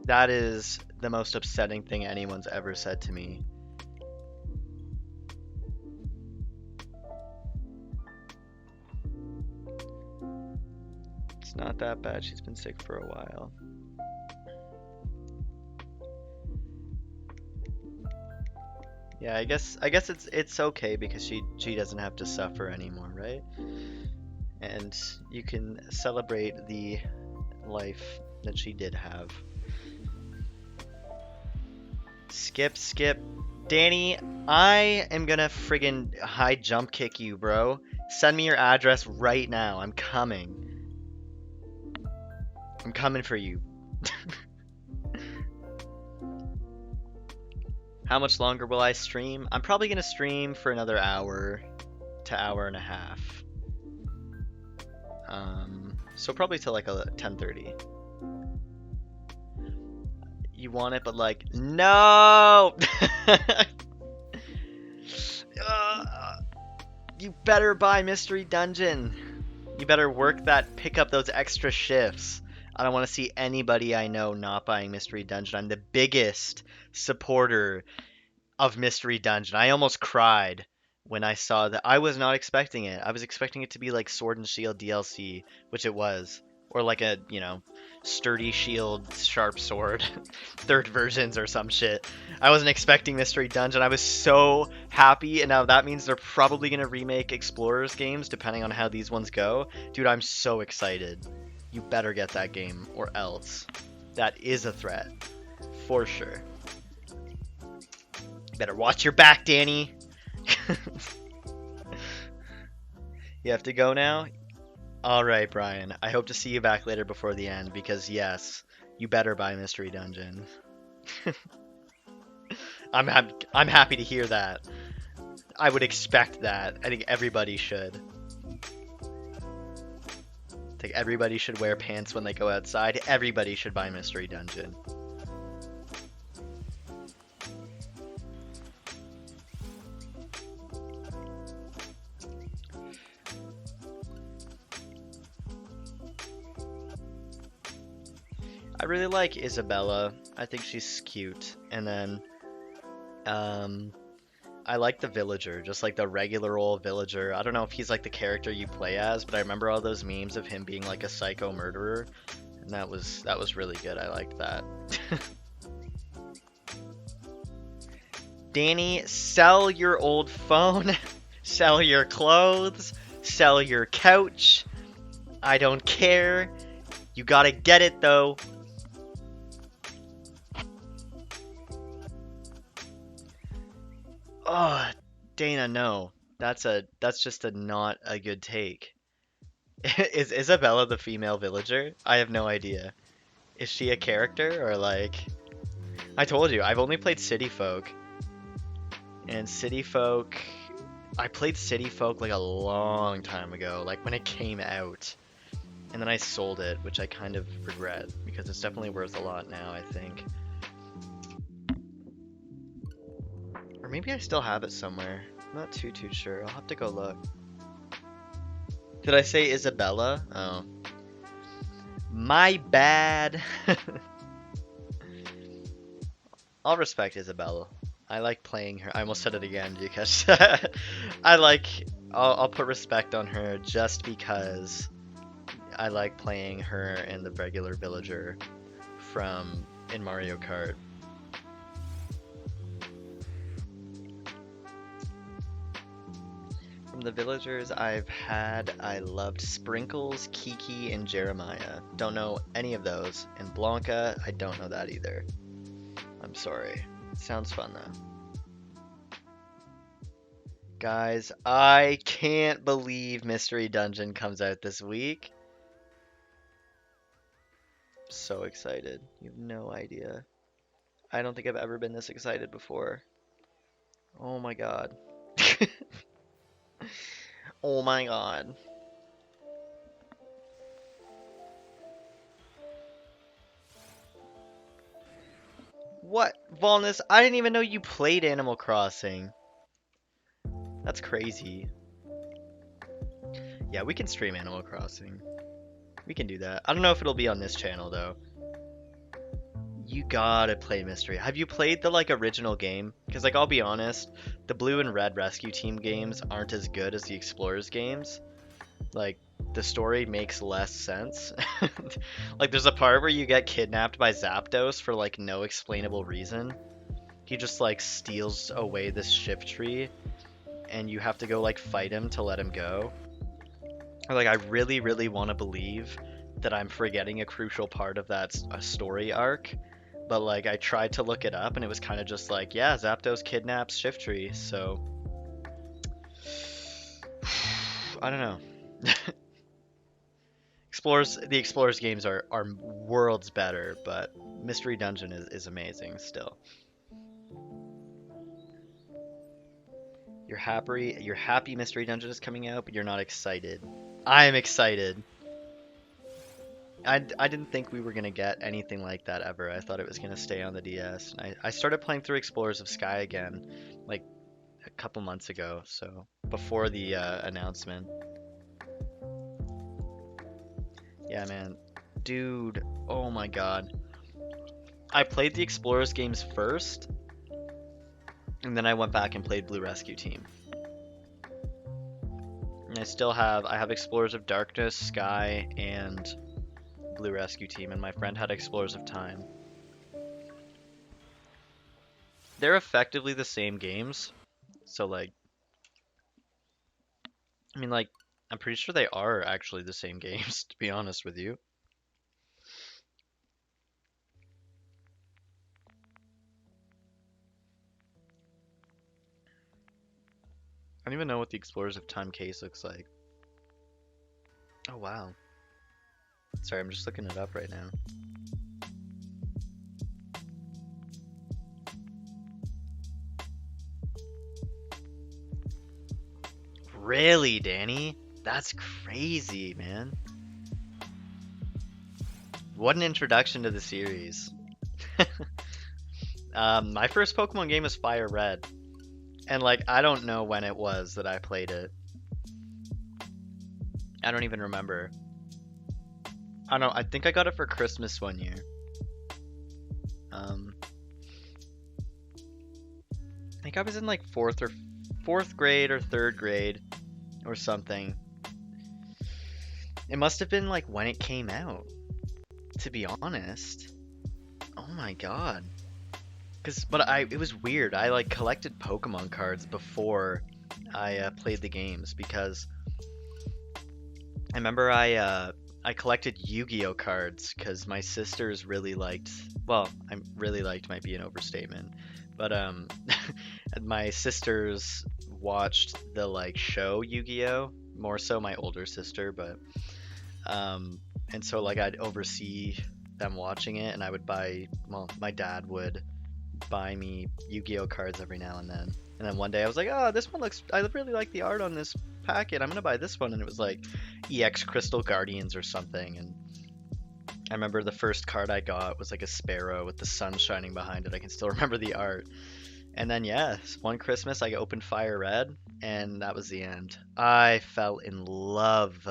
That is the most upsetting thing anyone's ever said to me. It's not that bad. She's been sick for a while. Yeah, I guess it's okay because she doesn't have to suffer anymore, right? And you can celebrate the life that she did have. Skip. Danny, I am gonna friggin' high jump kick you, bro. Send me your address right now. I'm coming. I'm coming for you. How much longer will I stream? I'm probably gonna stream for another hour to hour and a half. So probably till like 10:30. You want it, but like, no! You better buy Mystery Dungeon. You better work that, pick up those extra shifts. I don't want to see anybody I know not buying Mystery Dungeon. I'm the biggest supporter of Mystery Dungeon. I almost cried when I saw that. I was not expecting it. I was expecting it to be like Sword and Shield DLC, which it was. Or like a, sturdy shield, sharp sword, third versions or some shit. I wasn't expecting Mystery Dungeon. I was so happy, and now that means they're probably going to remake Explorers games, depending on how these ones go. Dude, I'm so excited. You better get that game, or else. That is a threat. For sure. Better watch your back, Danny. You have to go now? Alright, Brian. I hope to see you back later before the end, because yes, you better buy Mystery Dungeon. I'm happy to hear that. I would expect that. I think everybody should. I think everybody should wear pants when they go outside. Everybody should buy Mystery Dungeon. I really like Isabella. I think she's cute. And then, I like the villager, just like the regular old villager. I don't know if he's like the character you play as, but I remember all those memes of him being like a psycho murderer, and that was really good. I liked that. Danny, sell your old phone, sell your clothes, sell your couch. I don't care. You gotta get it though. Oh, Dana, no. That's just not a good take. Is Isabella the female villager? I have no idea. Is she a character or like... I told you, I've only played City Folk. And City Folk... I played City Folk like a long time ago, like when it came out. And then I sold it, which I kind of regret, because it's definitely worth a lot now, I think. Or maybe I still have it somewhere. I'm not too sure. I'll have to go look. Did I say Isabella? Oh. My bad. I'll respect Isabella. I like playing her. I almost said it again because I'll put respect on her just because I like playing her and the regular villager in Mario Kart. From the villagers I've had, I loved Sprinkles, Kiki, and Jeremiah. Don't know any of those. And Blanca, I don't know that either. I'm sorry. Sounds fun though. Guys, I can't believe Mystery Dungeon comes out this week. So excited. You have no idea. I don't think I've ever been this excited before. Oh my god. Oh my god. What? Volnus, I didn't even know you played Animal Crossing. That's crazy. Yeah, we can stream Animal Crossing. We can do that. I don't know if it'll be on this channel though. You gotta play Mystery. Have you played the like original game? Because like I'll be honest, the Blue and Red Rescue Team games aren't as good as the Explorers games. Like the story makes less sense. Like there's a part where you get kidnapped by Zapdos for like no explainable reason. He just like steals away this shift tree and you have to go like fight him to let him go. Like I really, really want to believe that I'm forgetting a crucial part of that story arc, but like I tried to look it up and it was kind of just like, yeah, Zapdos kidnaps Shiftry, so I don't know. The Explorers games are worlds better, but Mystery Dungeon is amazing still. You're happy Mystery Dungeon is coming out, but you're not excited. I am excited. I didn't think we were going to get anything like that ever. I thought it was going to stay on the DS. And I started playing through Explorers of Sky again, like a couple months ago, so before the announcement. Yeah, man. Dude, oh my god. I played the Explorers games first, and then I went back and played Blue Rescue Team. And I have Explorers of Darkness, Sky, and Blue Rescue Team, and my friend had Explorers of Time. They're effectively the same games, so like, I mean like, I'm pretty sure they are actually the same games, to be honest with you. I don't even know what the Explorers of Time case looks like. Oh wow. Sorry, I'm just looking it up right now. Really, Danny? That's crazy, man. What an introduction to the series. My first Pokemon game was Fire Red. And like, I don't know when it was that I played it. I don't even remember. I think I got it for Christmas one year. I think I was in like fourth grade or third grade or something. It must have been like when it came out, to be honest. Oh my god. It was weird. I like collected Pokemon cards before I played the games because I remember I collected Yu-Gi-Oh cards because my sisters really liked. Well, I really liked might be an overstatement, but my sisters watched the like show Yu-Gi-Oh, more so my older sister, but and so like I'd oversee them watching it, and I would my dad would buy me Yu-Gi-Oh cards every now and then. And then one day I was like, oh, this one looks, I really like the art on this packet, I'm gonna buy this one. And it was like EX Crystal Guardians or something. And I remember the first card I got was like a sparrow with the sun shining behind it. I can still remember the art. And then yeah, one Christmas I opened Fire Red, and that was the end. I fell in love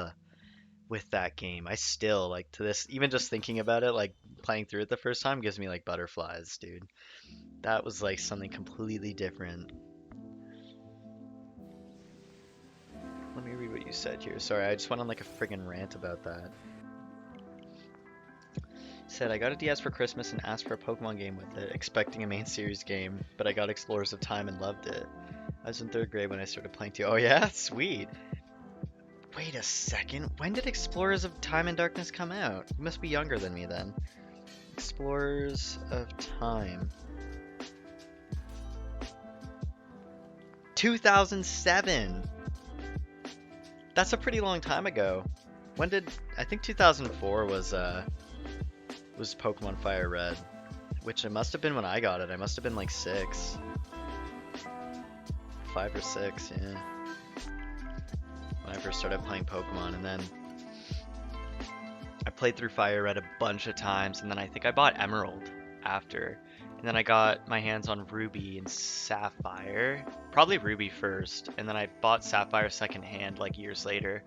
with that game. I still like to this, even just thinking about it, like playing through it the first time gives me like butterflies, dude. That was like something completely different. Let me read what you said here. Sorry, I just went on like a friggin' rant about that. Said, I got a DS for Christmas and asked for a Pokemon game with it, expecting a main series game, but I got Explorers of Time and loved it. I was in 3rd grade when I started playing too. Oh yeah? Sweet. Wait a second. When did Explorers of Time and Darkness come out? You must be younger than me then. Explorers of Time. 2007. That's a pretty long time ago. When did I think 2004 was Pokemon Fire Red, which it must have been when I got it. I must have been like 6, 5 or 6, yeah. When I first started playing Pokemon, and then I played through Fire Red a bunch of times, and then I think I bought Emerald after. And then I got my hands on Ruby and Sapphire. Probably Ruby first, and then I bought Sapphire secondhand like years later.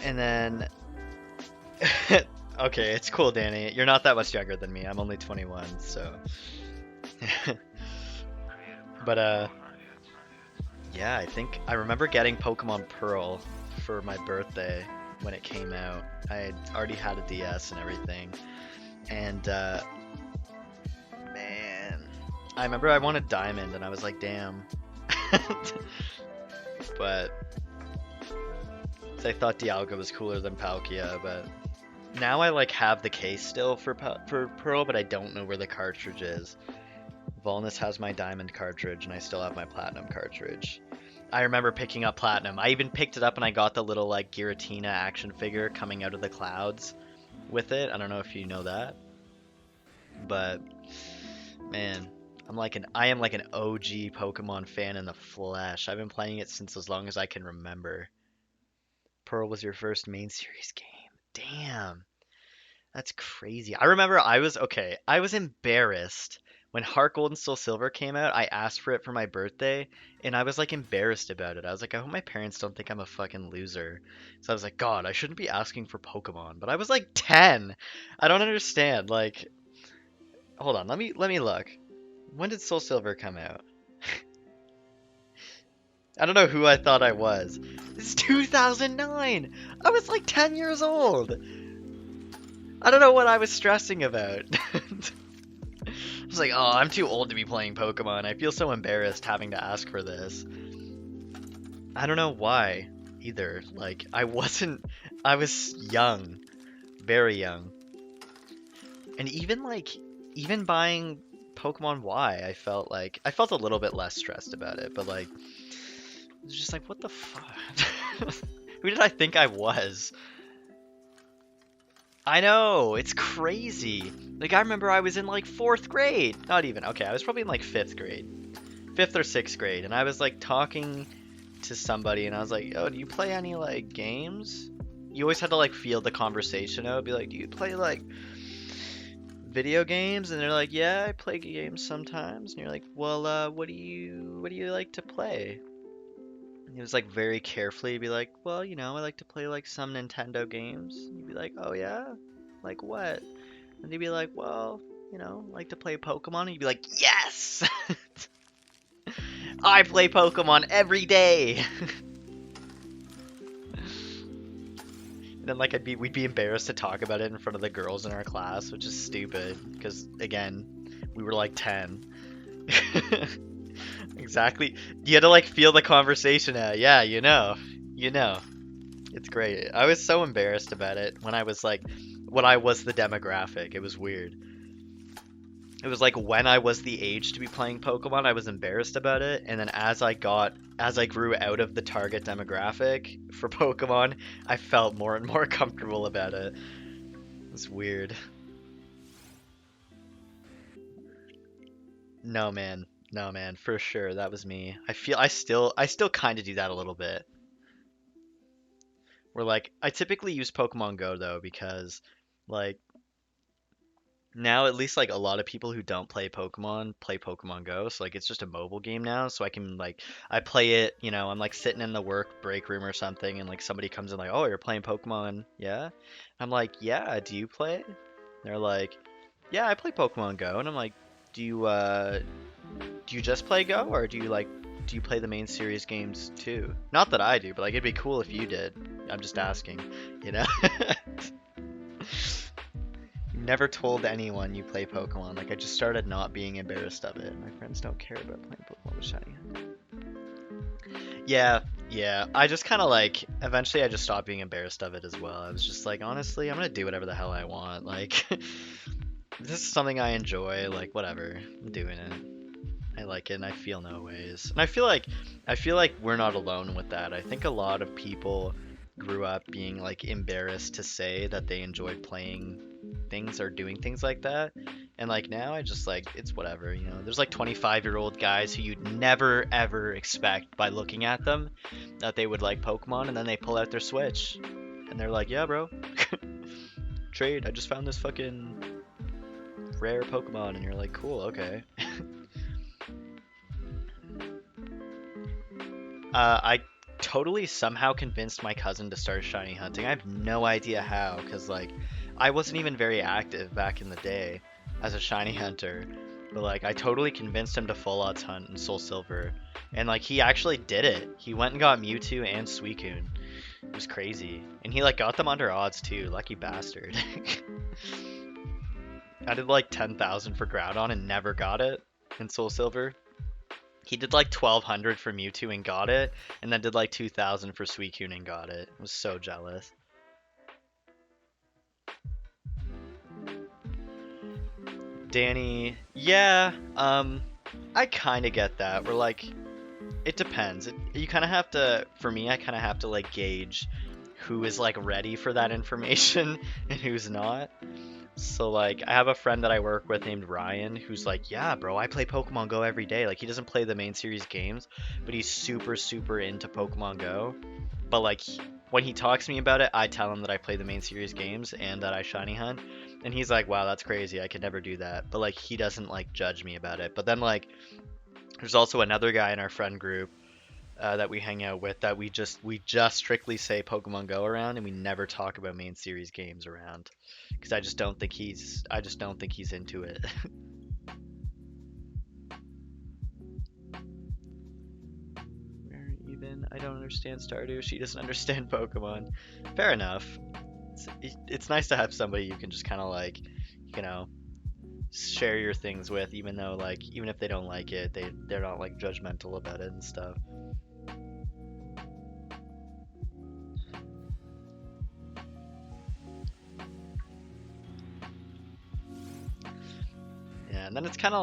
And then okay, it's cool, Danny. You're not that much younger than me. I'm only 21, so but yeah, I think I remember getting Pokemon Pearl for my birthday when it came out. I had already had a DS and everything. And man, I remember I wanted Diamond and I was like, damn. But I thought Dialga was cooler than Palkia, but now I like have the case still for Pearl, but I don't know where the cartridge is. Volnus has my Diamond cartridge and I still have my Platinum cartridge. I remember picking up Platinum. I even picked it up and I got the little like Giratina action figure coming out of the clouds with it. I don't know if you know that. But man, I am like an OG Pokemon fan in the flesh. I've been playing it since as long as I can remember. Pearl was your first main series game. Damn. That's crazy. I remember I was embarrassed when Heart Gold and Soul Silver came out. I asked for it for my birthday and I was like embarrassed about it. I was like, I hope my parents don't think I'm a fucking loser. So I was like, God, I shouldn't be asking for Pokemon. But I was like 10. I don't understand. Like, hold on, let me look. When did Soul Silver come out? I don't know who I thought I was. It's 2009. I was like 10 years old. I don't know what I was stressing about. I was like, oh, I'm too old to be playing Pokemon. I feel so embarrassed having to ask for this. I don't know why either. Like, I was young. Very young. And even buying Pokemon Y, I felt a little bit less stressed about it, but like, it was just like, what the fuck? Who did I think I was? I know, it's crazy. Like, I remember I was in like 4th grade. Not even, okay, I was probably in like 5th grade. 5th or 6th grade. And I was like talking to somebody and I was like, oh, do you play any like games? You always had to like feel the conversation. I would be like, do you play like video games? And they're like, yeah, I play games sometimes. And you're like, well, what do you like to play? And he was like very carefully be like, well, you know, I like to play like some Nintendo games. And you'd be like, oh yeah? Like what? And he'd be like, well, you know, I like to play Pokemon. And you'd be like, yes! I play Pokemon every day! And then like we'd be embarrassed to talk about it in front of the girls in our class, which is stupid, because again, we were like 10. Exactly. You had to like feel the conversation out. Yeah, you know. It's great. I was so embarrassed about it when I was the demographic. It was weird. It was like when I was the age to be playing Pokemon, I was embarrassed about it, and then as I grew out of the target demographic for Pokemon, I felt more and more comfortable about it. It's weird. No man, for sure, that was me. I still kind of do that a little bit. Where like I typically use Pokemon Go though because like now at least like a lot of people who don't play Pokemon Go, so like it's just a mobile game now, so I can like I play it, you know, I'm like sitting in the work break room or something and like somebody comes in like, oh, you're playing Pokemon, yeah? I'm like, yeah, do you play it? They're like, yeah, I play Pokemon Go. And I'm like, do you just play Go, or do you play the main series games too? Not that I do, but like it'd be cool if you did. I'm just asking, you know? Never told anyone you play Pokemon. Like I just started not being embarrassed of it. My friends don't care about playing Pokemon with shiny. Yeah. I just kind of like eventually I just stopped being embarrassed of it as well. I was just like, honestly, I'm gonna do whatever the hell I want. Like this is something I enjoy. Like whatever, I'm doing it. I like it, and I feel no ways. And I feel like we're not alone with that. I think a lot of people grew up being like embarrassed to say that they enjoyed playing things or doing things like that. And like now I just like it's whatever, you know. There's like 25-year-old guys who you'd never ever expect by looking at them that they would like Pokemon, and then they pull out their Switch and they're like, "Yeah, bro, trade. I just found this fucking rare Pokemon." And you're like, "Cool, okay." I totally somehow convinced my cousin to start shiny hunting. I have no idea how, because like I wasn't even very active back in the day as a shiny hunter. But like I totally convinced him to full odds hunt in Soul Silver. And like he actually did it. He went and got Mewtwo and Suicune. It was crazy. And he like got them under odds too. Lucky bastard. I did like 10,000 for Groudon and never got it in Soul Silver. He did like 1,200 for Mewtwo and got it, and then did like 2,000 for Suicune and got it. I was so jealous. Danny, yeah, I kind of get that. We're like, it depends. You kind of have to, for me, I kind of have to like gauge who is like ready for that information and who's not. So like I have a friend that I work with named Ryan who's like, "Yeah, bro, I play Pokemon Go every day." Like he doesn't play the main series games, but he's super super into Pokemon Go. But like when he talks to me about it, I tell him that I play the main series games and that I shiny hunt. And he's like, "Wow, that's crazy. I could never do that." But like he doesn't like judge me about it. But then like there's also another guy in our friend group that we hang out with that we just strictly say Pokemon Go around, and we never talk about main series games around because I just don't think he's into it. Where even I don't understand Stardew. She doesn't understand Pokemon. Fair enough. It's nice to have somebody you can just kind of like, you know, share your things with, even though like even if they don't like it, they're not like judgmental about it and stuff. Yeah, and then it's kind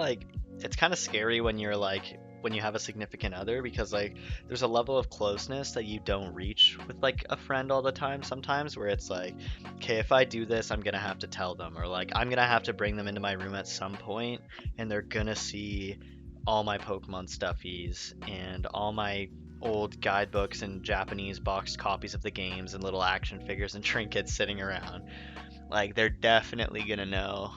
of scary when you're like when you have a significant other because like there's a level of closeness that you don't reach with like a friend all the time sometimes where it's like, okay, if I do this, I'm gonna have to tell them or like I'm gonna have to bring them into my room at some point and they're gonna see all my Pokemon stuffies and all my old guidebooks and Japanese boxed copies of the games and little action figures and trinkets sitting around. Like they're definitely gonna know.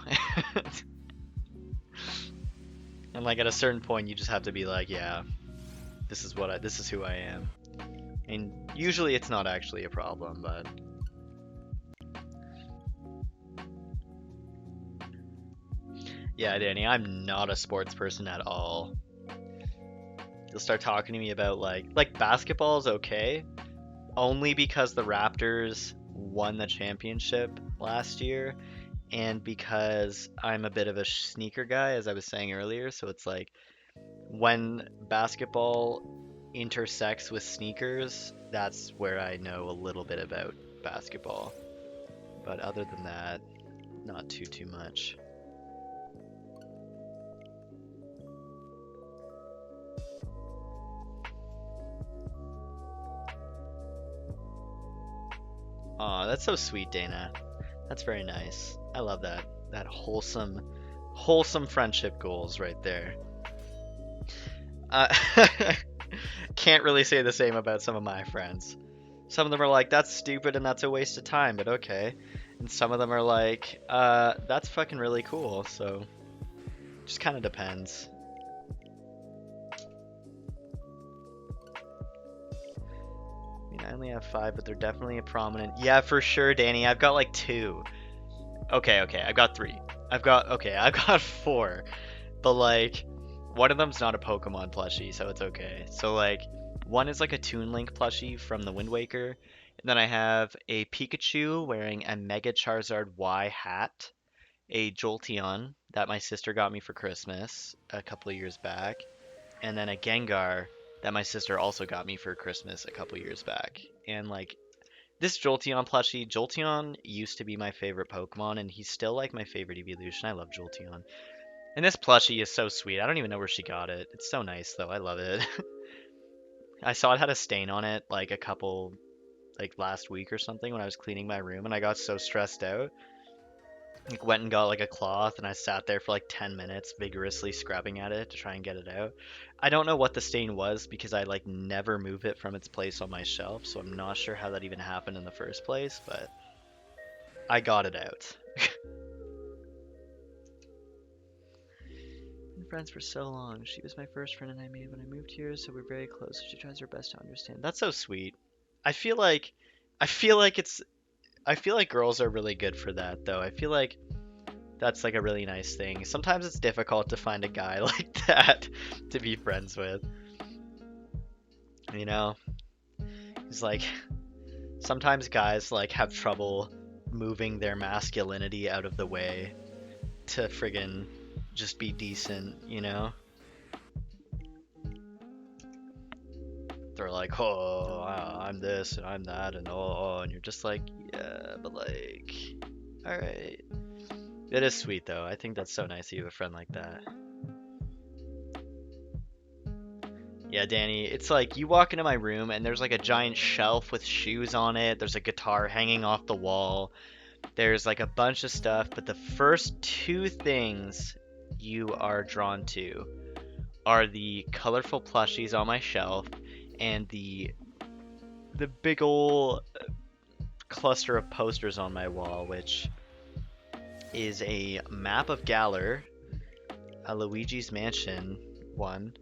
And like at a certain point, you just have to be like, yeah, this is who I am. And usually it's not actually a problem, but yeah, Danny, I'm not a sports person at all. You'll start talking to me about like basketball is okay, only because the Raptors won the championship last year, and because I'm a bit of a sneaker guy, as I was saying earlier. So it's like when basketball intersects with sneakers, that's where I know a little bit about basketball. But other than that, not too much. Aw, that's so sweet, Dana. That's very nice. I love that. That wholesome friendship goals right there. Uh, can't really say the same about some of my friends. Some of them are like, that's stupid and that's a waste of time, but okay. And some of them are like, that's fucking really cool. So, just kind of depends. I mean, I only have five, but they're definitely a prominent. Yeah, for sure, Danny. I've got like two. Okay, I've got three. I've got four. But like, one of them's not a Pokemon plushie, so it's okay. So like, one is like a Toon Link plushie from the Wind Waker. And then I have a Pikachu wearing a Mega Charizard Y hat, a Jolteon that my sister got me for Christmas a couple of years back, and then a Gengar that my sister also got me for Christmas a couple years back. And like this Jolteon plushie, Jolteon used to be my favorite Pokemon, and he's still like my favorite evolution. I love Jolteon. And this plushie is so sweet. I don't even know where she got it. It's so nice though. I love it. I saw it had a stain on it like a couple like last week or something when I was cleaning my room and I got so stressed out. Like went and got like a cloth and I sat there for like 10 minutes vigorously scrubbing at it to try and get it out. I don't know what the stain was because I like never move it from its place on my shelf, so I'm not sure how that even happened in the first place, but I got it out. Been friends for so long. She was my first friend and I made when I moved here, so we're very close. She tries her best to understand. That's so sweet. I feel like I feel like it's I feel like girls are really good for that though. I feel like that's like a really nice thing. Sometimes it's difficult to find a guy like that to be friends with. You know? It's like sometimes guys like have trouble moving their masculinity out of the way to friggin' just be decent, you know? They're like, oh, I'm this and I'm that and and you're just like, yeah, but like, all right. It is sweet though. I think that's so nice that you have a friend like that. Yeah, Danny, it's like you walk into my room and there's like a giant shelf with shoes on it. There's a guitar hanging off the wall. There's like a bunch of stuff, but the first two things you are drawn to are the colorful plushies on my shelf and the big ol' cluster of posters on my wall, which is a map of Galar, a Luigi's Mansion one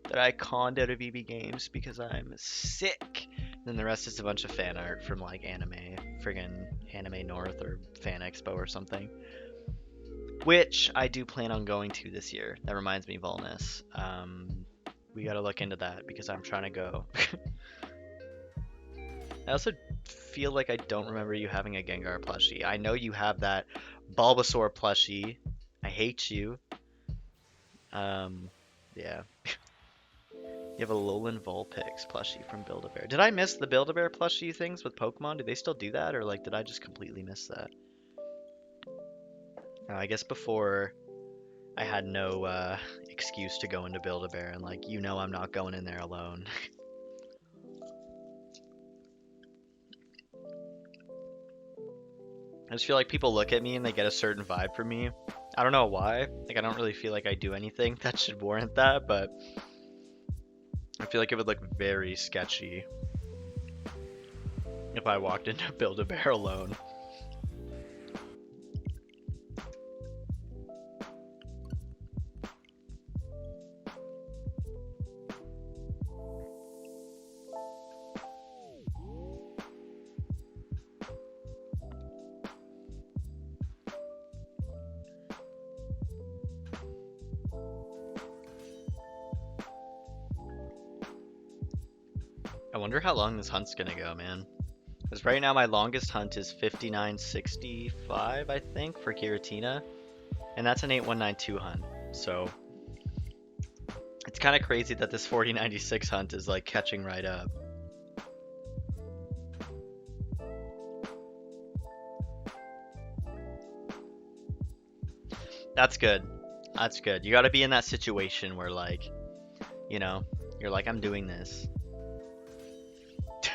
that I conned out of EB Games because I'm sick. And then the rest is a bunch of fan art from like friggin' Anime North or Fan Expo or something, which I do plan on going to this year. That reminds me, Volnus. We gotta look into that because I'm trying to go. I also feel like I don't remember you having a Gengar plushie. I know you have that Bulbasaur plushie. I hate you. Yeah. You have a Alolan Vulpix plushie from Build-A-Bear. Did I miss the Build-A-Bear plushie things with Pokemon? Do they still do that, or like did I just completely miss that? I guess before I had no excuse to go into Build-A-Bear, and like you know I'm not going in there alone. I just feel like people look at me and they get a certain vibe from me. I don't know why. Like I don't really feel like I do anything that should warrant that, but I feel like it would look very sketchy if I walked into Build-A-Bear alone. I wonder how long this hunt's gonna go, man. Because right now my longest hunt is 5965, I think, for Giratina. And that's an 8192 hunt. So it's kind of crazy that this 4096 hunt is like catching right up. That's good. That's good. You gotta be in that situation where like, you know, you're like, I'm doing this.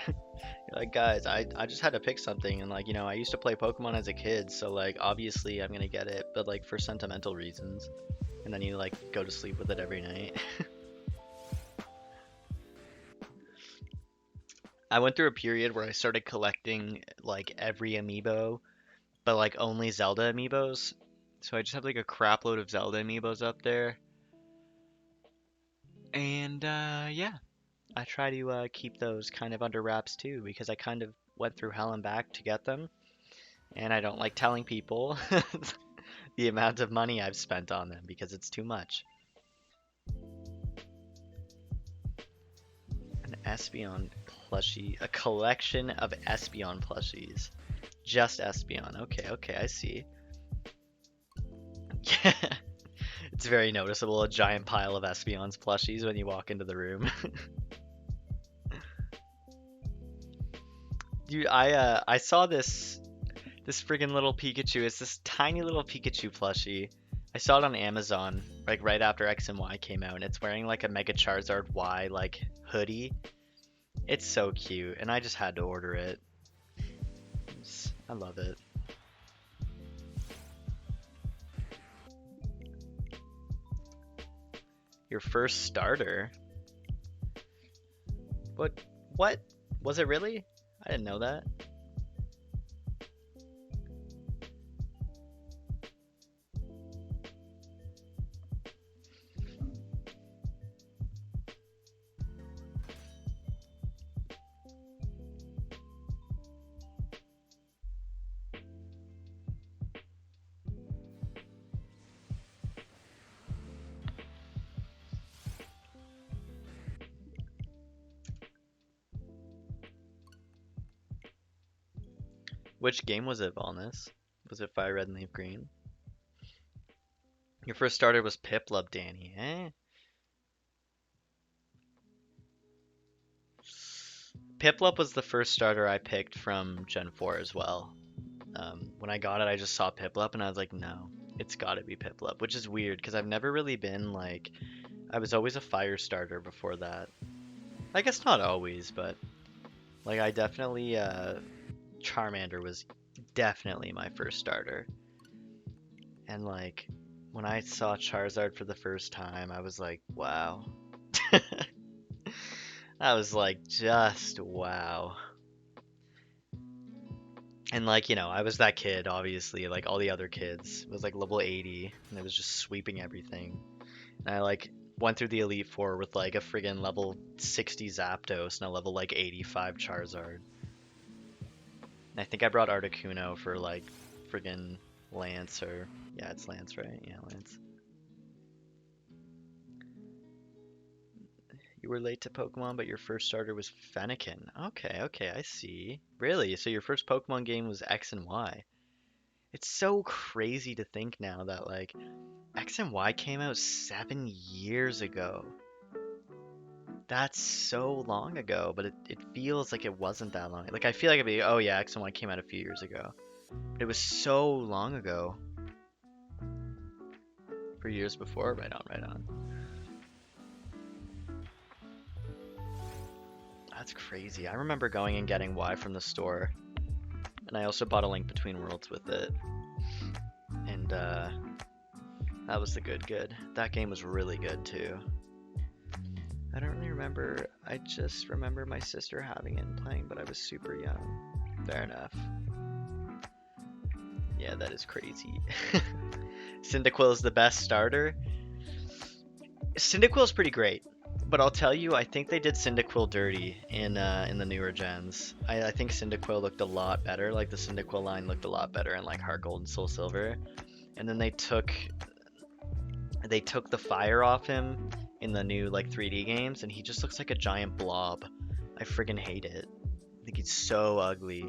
You're like, guys, I just had to pick something, and like, you know, I used to play Pokemon as a kid, so like, obviously I'm gonna get it, but like for sentimental reasons. And then you like go to sleep with it every night. I went through a period where I started collecting like every amiibo, but like only Zelda amiibos. So I just have like a crap load of Zelda amiibos up there. And yeah, I try to keep those kind of under wraps too, because I kind of went through hell and back to get them, and I don't like telling people the amount of money I've spent on them because it's too much. An Espeon plushie, a collection of Espeon plushies. Just Espeon. Okay, okay, I see. Yeah. It's very noticeable, a giant pile of Espeon's plushies when you walk into the room. Dude, I saw this friggin' little Pikachu. It's this tiny little Pikachu plushie. I saw it on Amazon, like right after X and Y came out, and it's wearing like a Mega Charizard Y like hoodie. It's so cute, and I just had to order it. I love it. Your first starter? What? What? Was it really? I didn't know that. Which game was it, Volnus? Was it Fire Red and Leaf Green? Your first starter was Piplup, Danny, eh? Piplup was the first starter I picked from Gen 4 as well. When I got it, I just saw Piplup and I was like, no, it's gotta be Piplup, which is weird because I've never really been like, I was always a fire starter before that. I guess not always, but like I definitely, Charmander was definitely my first starter. And like, when I saw Charizard for the first time, I was like, wow. I was like, just wow. And like, you know, I was that kid, obviously, like all the other kids. It was like level 80, and it was just sweeping everything. And I like went through the Elite Four with like a friggin' level 60 Zapdos and a level like 85 Charizard. And I think I brought Articuno for like friggin' Lance, or yeah, it's Lance, right? Yeah, Lance. You were late to Pokemon, but your first starter was Fennekin. Okay, okay, I see. Really? So your first Pokemon game was X and Y. It's so crazy to think now that like X and Y came out 7 years ago. That's so long ago, but it feels like it wasn't that long. Like I feel like it'd be, oh yeah, X and Y came out a few years ago. But it was so long ago. For years before, right on, right on. That's crazy. I remember going and getting Y from the store. And I also bought a Link Between Worlds with it. And that was the good. That game was really good too. I don't really remember. I just remember my sister having it and playing, but I was super young. Fair enough. Yeah, that is crazy. Cyndaquil is the best starter. Cyndaquil's pretty great. But I'll tell you, I think they did Cyndaquil dirty in the newer gens. I think Cyndaquil looked a lot better. Like the Cyndaquil line looked a lot better in like Heart Gold and Soul Silver. And then they took the fire off him in the new like 3D games, and he just looks like a giant blob. I friggin' hate it. I think he's so ugly.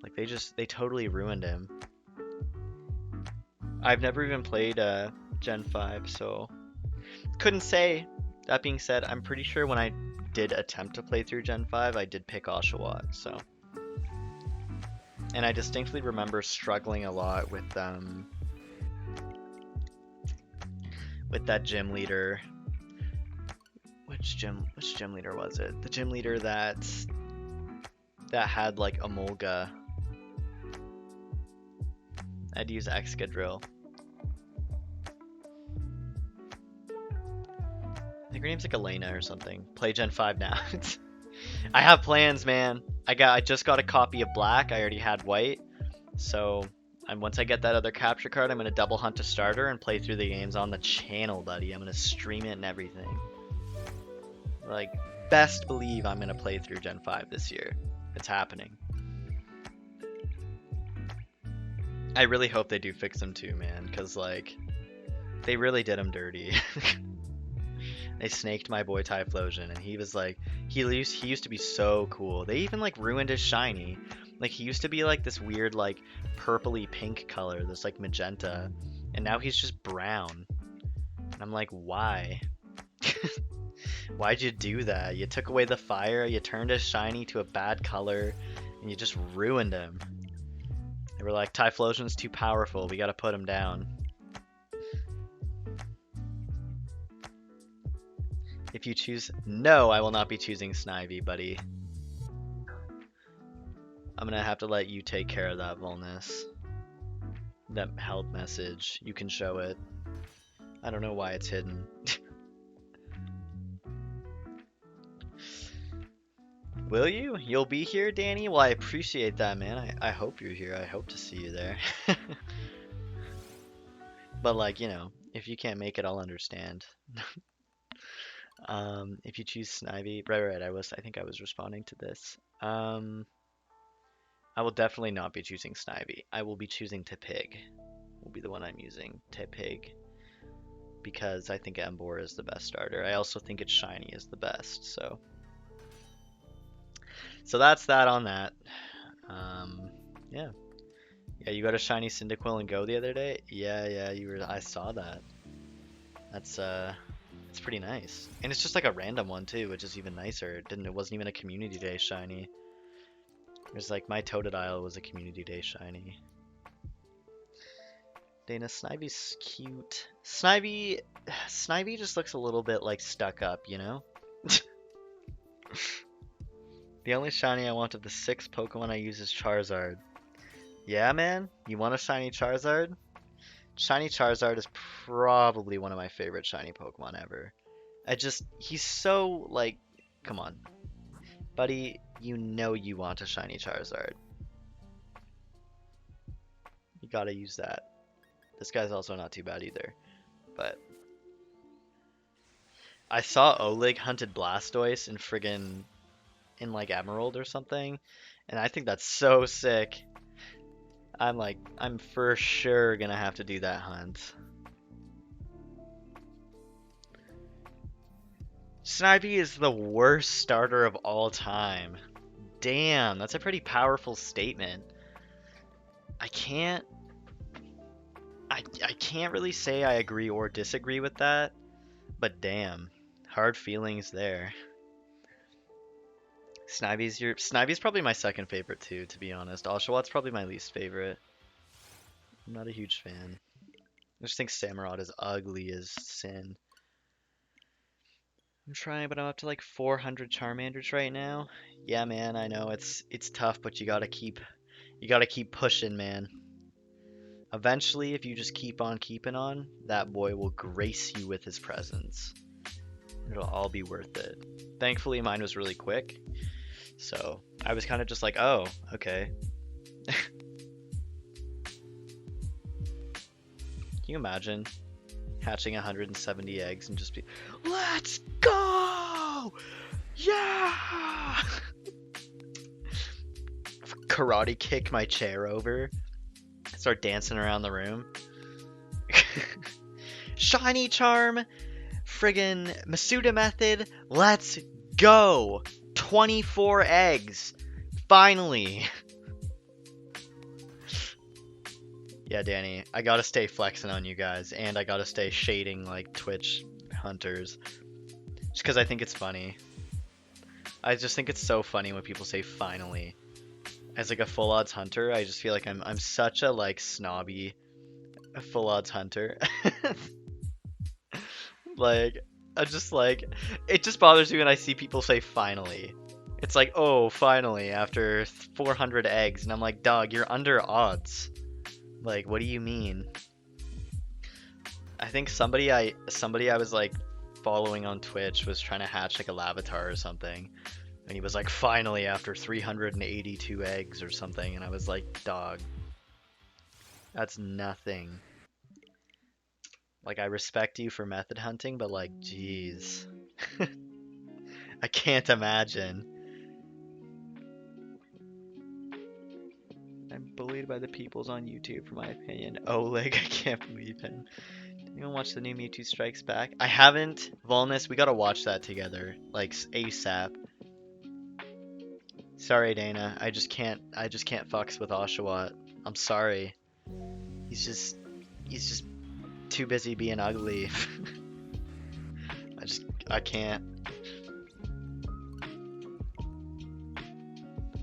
Like they totally ruined him. I've never even played Gen 5, so couldn't say. That being said, I'm pretty sure when I did attempt to play through Gen 5, I did pick Oshawott, so. And I distinctly remember struggling a lot with that gym leader. Which gym leader was it? The gym leader that had like Emolga. I'd use Excadrill. I think her name's like Elena or something. Play Gen 5 now. I have plans, man. I just got a copy of Black. I already had White. So once I get that other capture card, I'm gonna double hunt a starter and play through the games on the channel, buddy. I'm gonna stream it and everything. Like, best believe I'm gonna play through Gen 5 this year. It's happening. I really hope they do fix them too, man, because like they really did him dirty. They snaked my boy Typhlosion, and he was like, he used to be so cool. They even like ruined his shiny. Like he used to be like this weird like purpley pink color, this like magenta, and now he's just brown. And I'm like, why? Why'd you do that? You took away the fire, you turned his shiny to a bad color, and you just ruined him. They were like, Typhlosion's too powerful, we gotta put him down. If you choose... No, I will not be choosing Snivy, buddy. I'm gonna have to let you take care of that, Volnus. That held message. You can show it. I don't know why it's hidden. Will you? You'll be here, Danny? Well, I appreciate that, man. I hope you're here. I hope to see you there. But, like, you know, if you can't make it, I'll understand. If you choose Snivy... Right. I think I was responding to this. I will definitely not be choosing Snivy. I will be choosing Tepig. Will be the one I'm using. Tepig. Because I think Emboar is the best starter. I also think its shiny is the best, so... So that's that on that. Yeah. Yeah, you got a shiny Cyndaquil and Go the other day? Yeah, you were. I saw that. That's it's pretty nice. And it's just like a random one too, which is even nicer. It wasn't even a community day shiny. It was like my Totodile was a community day shiny. Dana, Snivy's cute. Snivy just looks a little bit like stuck up, you know? The only shiny I want of the 6 Pokemon I use is Charizard. Yeah, man? You want a shiny Charizard? Shiny Charizard is probably one of my favorite shiny Pokemon ever. He's so, like, come on. Buddy, you know you want a shiny Charizard. You gotta use that. This guy's also not too bad either. But I saw Oleg hunted Blastoise in friggin' in like Emerald or something, and I think that's so sick. I'm for sure gonna have to do that hunt. Snivy is the worst starter of all time. Damn, that's a pretty powerful statement. I can't really say I agree or disagree with that, but damn, hard feelings there. Snivy's probably my second favorite too, to be honest. Oshawott probably my least favorite. I'm not a huge fan. I just think Samurott is ugly as sin. I'm trying, but I'm up to like 400 Charmanders right now. Yeah, man, I know it's tough, but you gotta keep pushing, man. Eventually, if you just keep on keeping on, that boy will grace you with his presence. It'll all be worth it. Thankfully, mine was really quick, so I was kind of just like, oh, okay. Can you imagine hatching 170 eggs and just be, let's go! Yeah! Karate kick my chair over. Start dancing around the room. Shiny Charm! Friggin' Masuda method. Let's go! 24 eggs! Finally! Yeah, Danny, I gotta stay flexing on you guys, and I gotta stay shading like Twitch hunters. Just because I think it's funny. I just think it's so funny when people say finally. As like a full odds hunter, I just feel like I'm such a like snobby full odds hunter. Like, I just like, it just bothers me when I see people say finally. It's like, oh, finally, after 400 eggs, and I'm like, dog, you're under odds. Like, what do you mean? I think somebody I was like following on Twitch was trying to hatch like a Lavatar or something, and he was like, finally, after 382 eggs or something, and I was like, dog, that's nothing. Like, I respect you for method hunting, but like, jeez. I can't imagine. I'm bullied by the peoples on YouTube for my opinion. Oleg, I can't believe him. Anyone watch the new Mewtwo Strikes Back? I haven't. Volnus, we gotta watch that together. Like, ASAP. Sorry, Dana. I just can't fucks with Oshawott. I'm sorry. He's just too busy being ugly. I can't.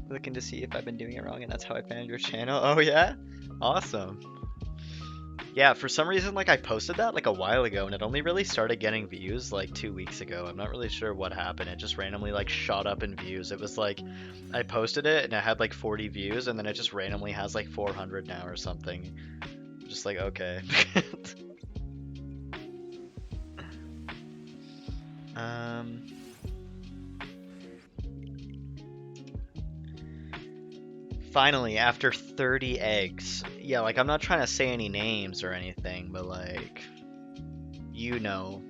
Looking to see if I've been doing it wrong, and that's how I found your channel. Oh yeah? Awesome. Yeah, for some reason, like I posted that like a while ago, and it only really started getting views like 2 weeks ago. I'm not really sure what happened. It just randomly like shot up in views. It was like I posted it and it had like 40 views, and then it just randomly has like 400 now or something. Just like okay. um. Finally, after 30 eggs. Yeah, like I'm not trying to say any names or anything, but like you know.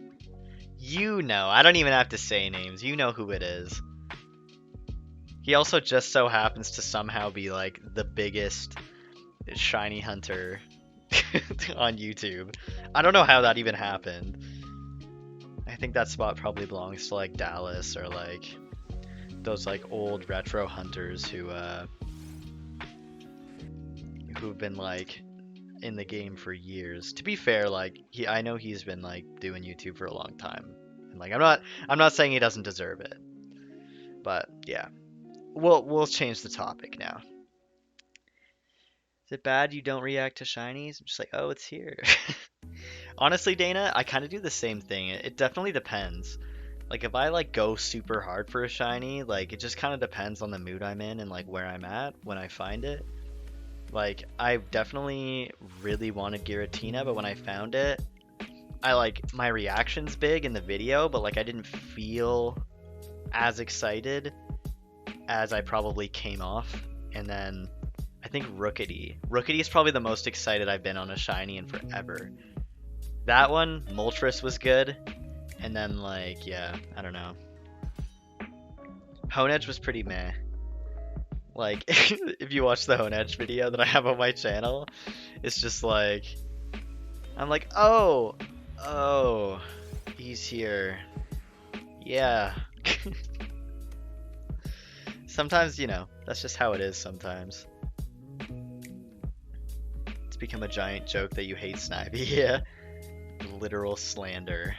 You know. I don't even have to say names. You know who it is. He also just so happens to somehow be like the biggest shiny hunter on YouTube. I don't know how that even happened. I think that spot probably belongs to like Dallas or like those like old retro hunters who've been like in the game for years. To be fair, like I know he's been like doing YouTube for a long time. And like I'm not saying he doesn't deserve it. But yeah. We'll change the topic now. Is it bad you don't react to shinies? I'm just like, oh, it's here. Honestly, Dana, I kind of do the same thing. It definitely depends. Like if I like go super hard for a shiny, like it just kind of depends on the mood I'm in and like where I'm at when I find it. Like I definitely really wanted Giratina, but when I found it, I like my reaction's big in the video, but like I didn't feel as excited as I probably came off. And then I think Rookity. Rookity is probably the most excited I've been on a shiny in forever. That one, Moltres was good. And then like, yeah, I don't know. Honedge was pretty meh. Like, if you watch the Honedge video that I have on my channel, it's just like, I'm like, oh, he's here. Yeah. Sometimes, you know, that's just how it is sometimes. It's become a giant joke that you hate Snivy. Yeah. Literal slander.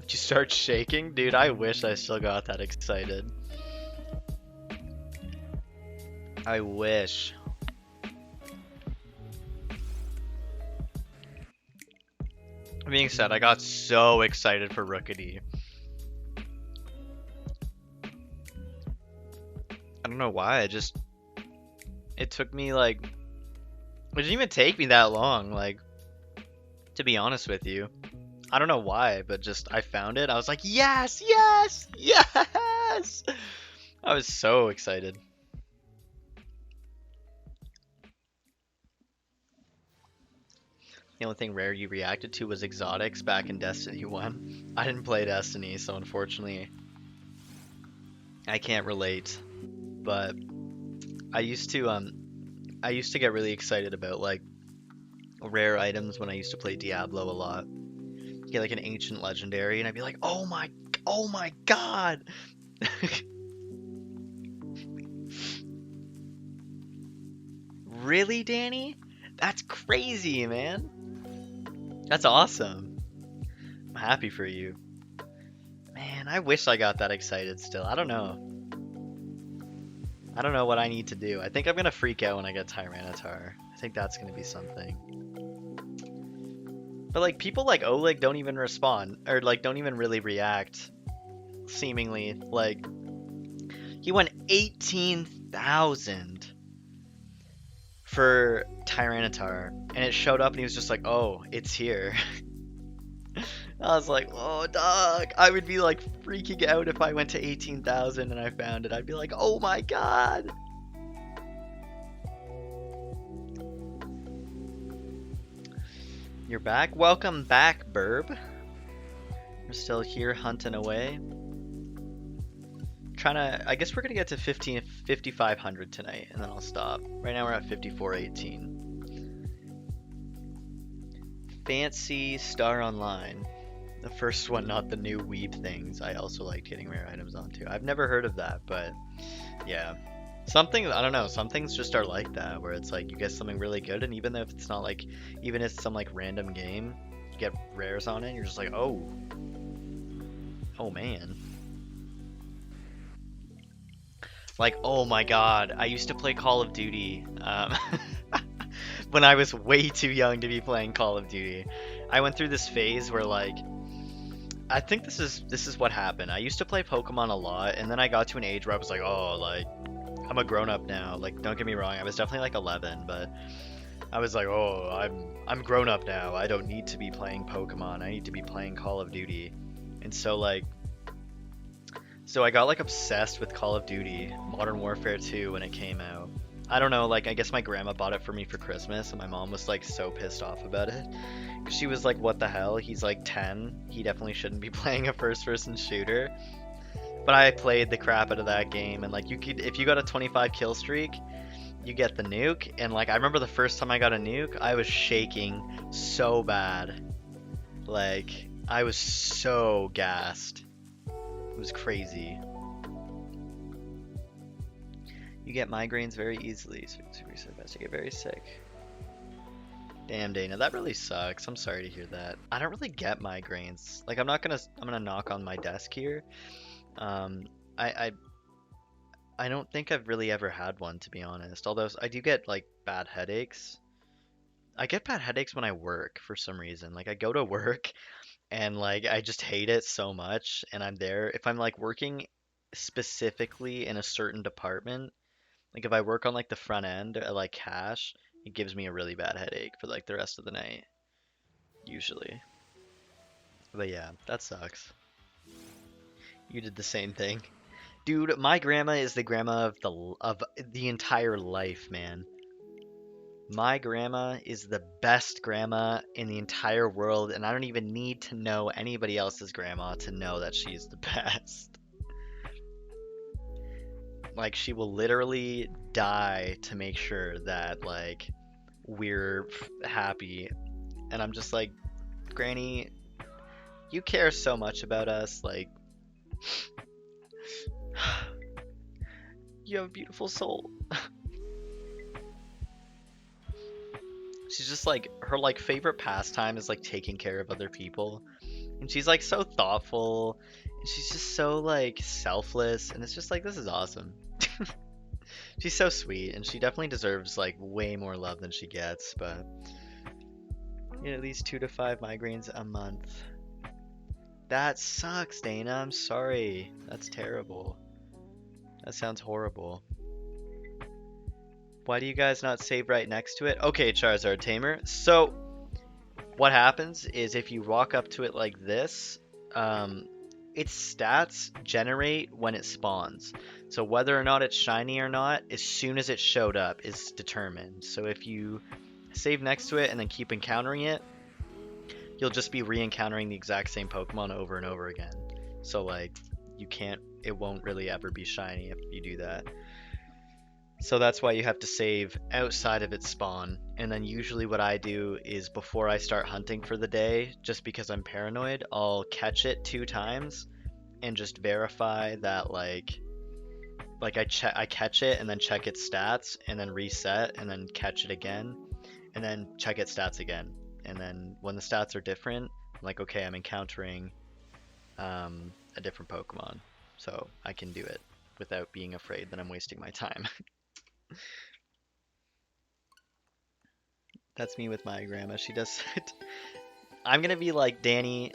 You start shaking? Dude, I wish I still got that excited. I wish. Being said, I got so excited for Rookity. I don't know why, it took me like, it didn't even take me that long, like, to be honest with you. I don't know why, but just I found it. I was like, yes, yes, yes! I was so excited. The only thing rare you reacted to was exotics back in Destiny 1. I didn't play Destiny, so unfortunately I can't relate. But I used to get really excited about like rare items when I used to play Diablo a lot. Get like an ancient legendary and I'd be like, oh my god. Really, Danny? That's crazy, man. That's awesome. I'm happy for you. Man, I wish I got that excited still. I don't know. I don't know what I need to do. I think I'm gonna freak out when I get Tyranitar. I think that's gonna be something. But like people like Oleg don't even respond or like don't even really react. Seemingly, like he went 18,000 for Tyranitar, and it showed up, and he was just like, "Oh, it's here." I was like, "Oh, dog!" I would be like freaking out if I went to 18,000 and I found it. I'd be like, "Oh my god!" You're back. Welcome back, Burb. We're still here hunting away. I guess we're gonna get to 5,500 tonight, and then I'll stop. Right now we're at 5418. Fancy Star Online. The first one, not the new weeb things. I also liked getting rare items onto. I've never heard of that, but yeah. Something, I don't know, some things just are like that, where it's like you get something really good, and even if it's not like, even if it's some like random game, you get rares on it, and you're just like, oh, oh man. Like, oh my god, I used to play Call of Duty when I was way too young to be playing Call of Duty. I went through this phase where like, I think this is what happened. I used to play Pokemon a lot, and then I got to an age where I was like, oh, like I'm a grown up now. Like, don't get me wrong, I was definitely like 11, but I was like, oh, I'm grown up now. I don't need to be playing Pokemon. I need to be playing Call of Duty. And so like, so I got like obsessed with Call of Duty Modern Warfare 2 when it came out. I don't know, like I guess my grandma bought it for me for Christmas, and my mom was like so pissed off about it. She was like, what the hell? He's like 10. He definitely shouldn't be playing a first person shooter. But I played the crap out of that game, and like you could, if you got a 25 kill streak, you get the nuke. And like I remember the first time I got a nuke, I was shaking so bad. Like I was so gassed. It was crazy. You get migraines very easily, so you get very sick. Damn, Dana, that really sucks. I'm sorry to hear that. I don't really get migraines. Like I'm gonna knock on my desk here. Um, I don't think I've really ever had one, to be honest. Although I do get like bad headaches. I get bad headaches when I work for some reason. Like I go to work and like I just hate it so much, and I'm there. If I'm like working specifically in a certain department, like if I work on like the front end or like cash, it gives me a really bad headache for like the rest of the night, usually. But yeah, that sucks. You did the same thing. Dude, my grandma is the grandma of the entire life, man. My grandma is the best grandma in the entire world, and I don't even need to know anybody else's grandma to know that she's the best. Like, she will literally die to make sure that, like, we're happy. And I'm just like, Granny, you care so much about us. Like, you have a beautiful soul. She's just like, her like favorite pastime is like taking care of other people, and she's like so thoughtful, and she's just so like selfless, and it's just like, this is awesome. She's so sweet, and she definitely deserves like way more love than she gets. But yeah, at least 2 to 5 migraines a month. That sucks, Dana. I'm sorry. That's terrible. That sounds horrible. Why do you guys not save right next to it? Okay, Charizard Tamer. So, what happens is if you walk up to it like this, its stats generate when it spawns. So whether or not it's shiny or not, as soon as it showed up is determined. So if you save next to it and then keep encountering it, you'll just be re-encountering the exact same Pokemon over and over again. So like, it won't really ever be shiny if you do that. So that's why you have to save outside of its spawn. And then usually what I do is before I start hunting for the day, just because I'm paranoid, I'll catch it 2 times and just verify that like I catch it and then check its stats and then reset and then catch it again and then check its stats again. And then when the stats are different, I'm like, okay, I'm encountering a different Pokemon. So I can do it without being afraid that I'm wasting my time. That's me with my grandma. She does it. I'm gonna be like, Danny,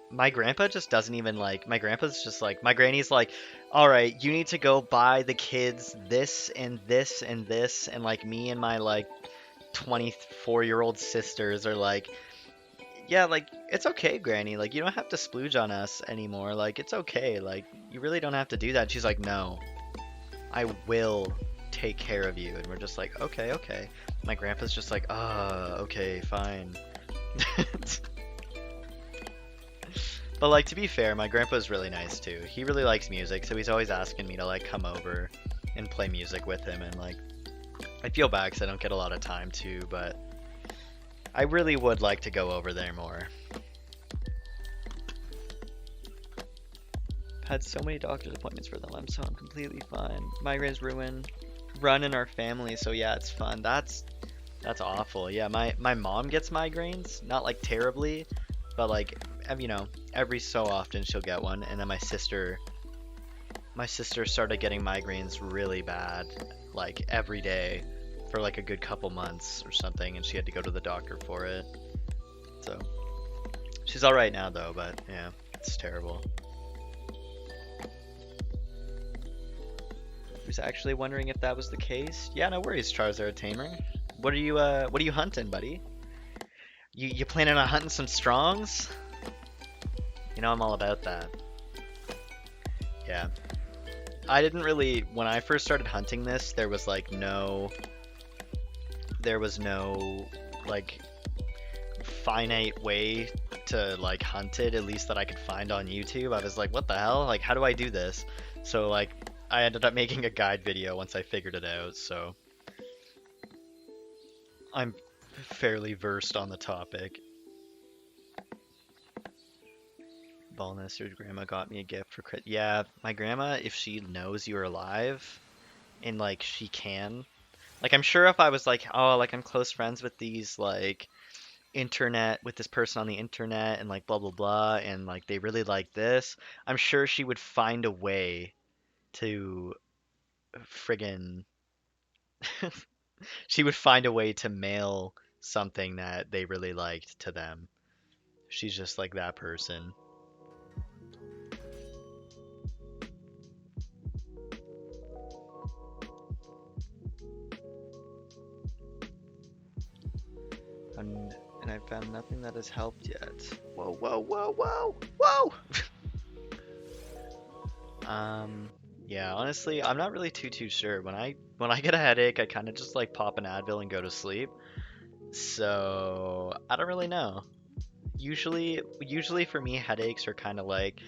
my grandpa just doesn't even like, my grandpa's just like, my granny's like, all right, you need to go buy the kids this and this and this. And like me and my like 24-year-old sisters are like, yeah, like, it's okay, Granny. Like, you don't have to splooge on us anymore. Like, it's okay. Like, you really don't have to do that. And she's like, no, I will take care of you. And we're just like, okay, okay. My grandpa's just like, okay, fine. But like, to be fair, my grandpa's really nice too. He really likes music, so he's always asking me to like come over and play music with him. And like, I feel bad because I don't get a lot of time to, but I really would like to go over there more. I've had so many doctor's appointments for them. I'm completely fine. Migraine's ruined. run in our family, so yeah, it's fun. That's awful. Yeah, my mom gets migraines, not like terribly, but like every so often she'll get one, and then my sister started getting migraines really bad, like every day for like a good couple months or something, and she had to go to the doctor for it. So she's all right now though, but yeah, it's terrible. I was actually wondering if that was the case. Yeah, no worries, Charizard Tamer. What are you hunting, buddy? You planning on hunting some strongs? You know I'm all about that. Yeah. I didn't really when I first started hunting this, there was no like finite way to like hunt it, at least that I could find on YouTube. I was like, what the hell? Like how do I do this? So like I ended up making a guide video once I figured it out, so I'm fairly versed on the topic. Ballness, your grandma got me a gift for Chris. Yeah, my grandma, if she knows you're alive, and like she can, like I'm sure if I was like, oh, like I'm close friends with these like internet with this person on the internet and like blah blah blah, and like they really like this, I'm sure she would find a way to friggin' she would find a way to mail something that they really liked to them. She's just like that person. And I found nothing that has helped yet. Whoa, whoa, whoa, whoa, whoa! Yeah, honestly, I'm not really too sure. When I get a headache, I kind of just like pop an Advil and go to sleep. So I don't really know. Usually for me, headaches are kind of like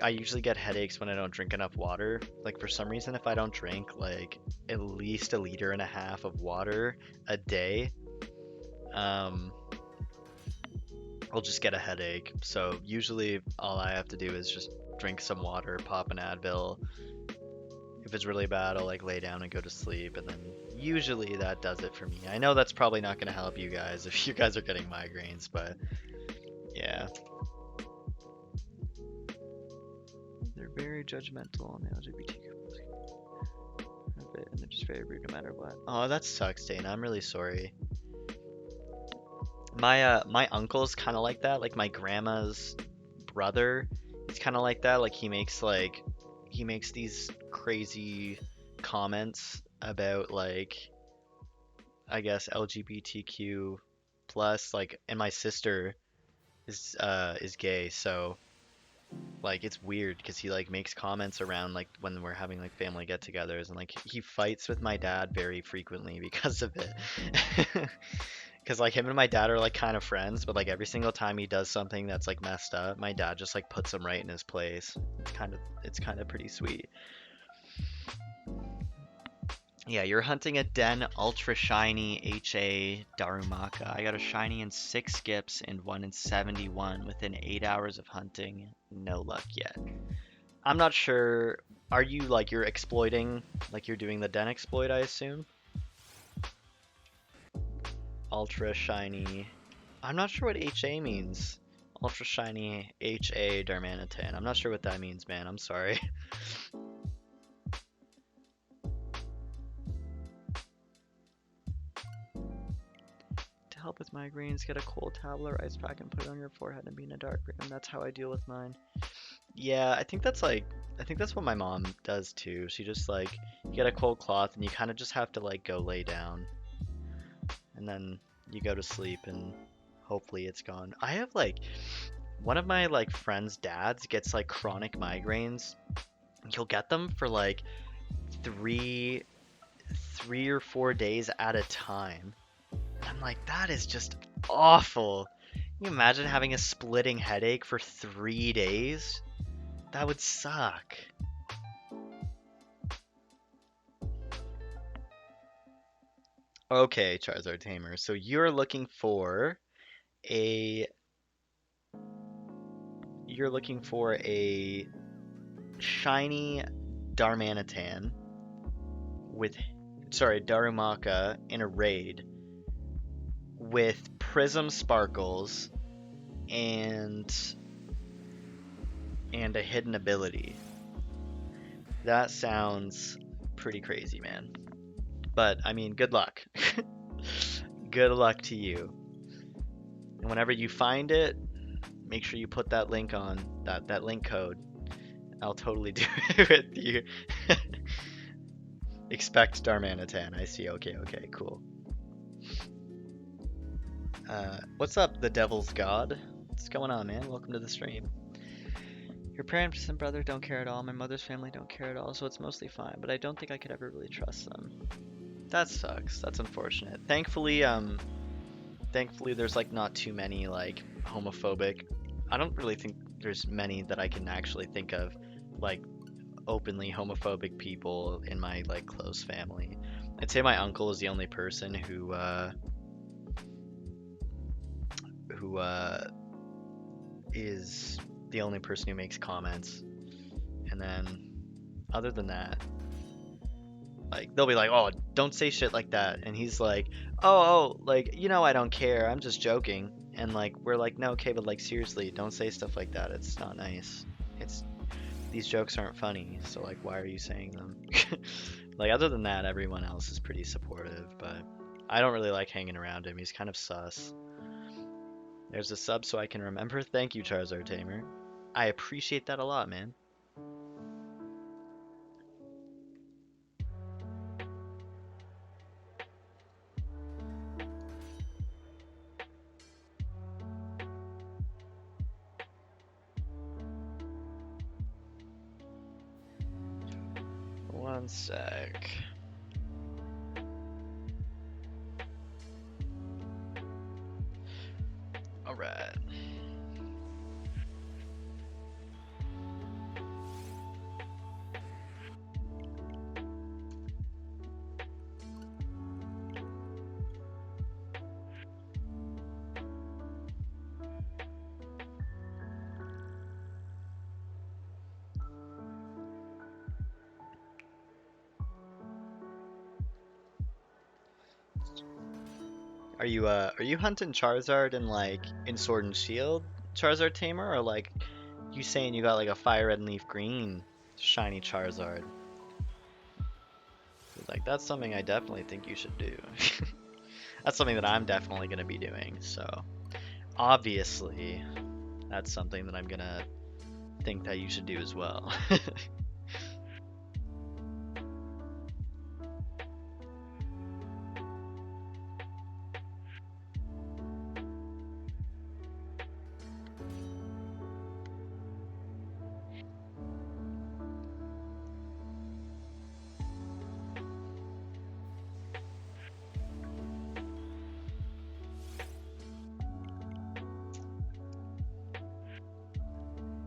I usually get headaches when I don't drink enough water. Like for some reason, if I don't drink like at least 1.5 liters of water a day, um, I'll just get a headache. So usually all I have to do is just drink some water, pop an Advil. If it's really bad, I'll like lay down and go to sleep, and then usually that does it for me. I know that's probably not going to help you guys if you guys are getting migraines, but yeah. They're very judgmental on the LGBTQ and they're just very rude no matter what. Oh, that sucks, Dana. I'm really sorry. My uncle's kind of like that. Like my grandma's brother is kind of like that. Like he makes these crazy comments about like I guess LGBTQ plus like, and my sister is gay, so like it's weird because he like makes comments around like when we're having like family get-togethers, and like he fights with my dad very frequently because of it. Because like him and my dad are like kind of friends, but like every single time he does something that's like messed up, my dad just like puts him right in his place. It's kind of pretty sweet. Yeah, you're hunting a Den Ultra Shiny HA Darumaka. I got a shiny in 6 skips and one in 71 within 8 hours of hunting. No luck yet. I'm not sure. Are you like you're exploiting, like you're doing the Den exploit, I assume? Ultra Shiny. I'm not sure what HA means. Ultra Shiny HA Darmanitan. I'm not sure what that means, man. I'm sorry. To help with migraines, get a cold tablet or ice pack and put it on your forehead and be in a dark room. That's how I deal with mine. Yeah, I think that's what my mom does too. She just like you get a cold cloth and you kind of just have to like go lay down, and then you go to sleep and hopefully it's gone. I have like one of my like friends' dads gets like chronic migraines. He'll get them for like three three or 4 days at a time. And I'm like, that is just awful. Can you imagine having a splitting headache for 3 days? That would suck. Okay, Charizard Tamer. So a you're looking for a shiny Darmanitan with, sorry, Darumaka in a raid with Prism Sparkles and a hidden ability. That sounds pretty crazy, man. But I mean, good luck. Good luck to you. And whenever you find it, make sure you put that link on that link code. I'll totally do it with you. Expect Darmanitan. I see. Okay, cool. What's up, the Devil's God? What's going on, man? Welcome to the stream. Your parents and brother don't care at all. My mother's family don't care at all, so it's mostly fine. But I don't think I could ever really trust them. That sucks. That's unfortunate. Thankfully, there's like not too many like homophobic. I don't really think there's many that I can actually think of, like openly homophobic people in my like close family. I'd say my uncle is the only person who is the only person who makes comments, and then other than that, like they'll be like, "Oh, don't say shit like that," and he's like, "Oh, like I don't care. I'm just joking." And like we're like, "No, okay, but like seriously, don't say stuff like that. It's not nice. These jokes aren't funny. So like, why are you saying them?" Like other than that, everyone else is pretty supportive, but I don't really like hanging around him. He's kind of sus. There's a sub so I can remember. Thank you, Charizard Tamer. I appreciate that a lot, man. One sec. All right. Are you hunting Charizard in Sword and Shield, Charizard Tamer, or like you saying you got like a Fire Red and Leaf Green shiny Charizard? Like that's something I definitely think you should do. That's something that I'm definitely gonna be doing. So obviously, that's something that I'm gonna think that you should do as well.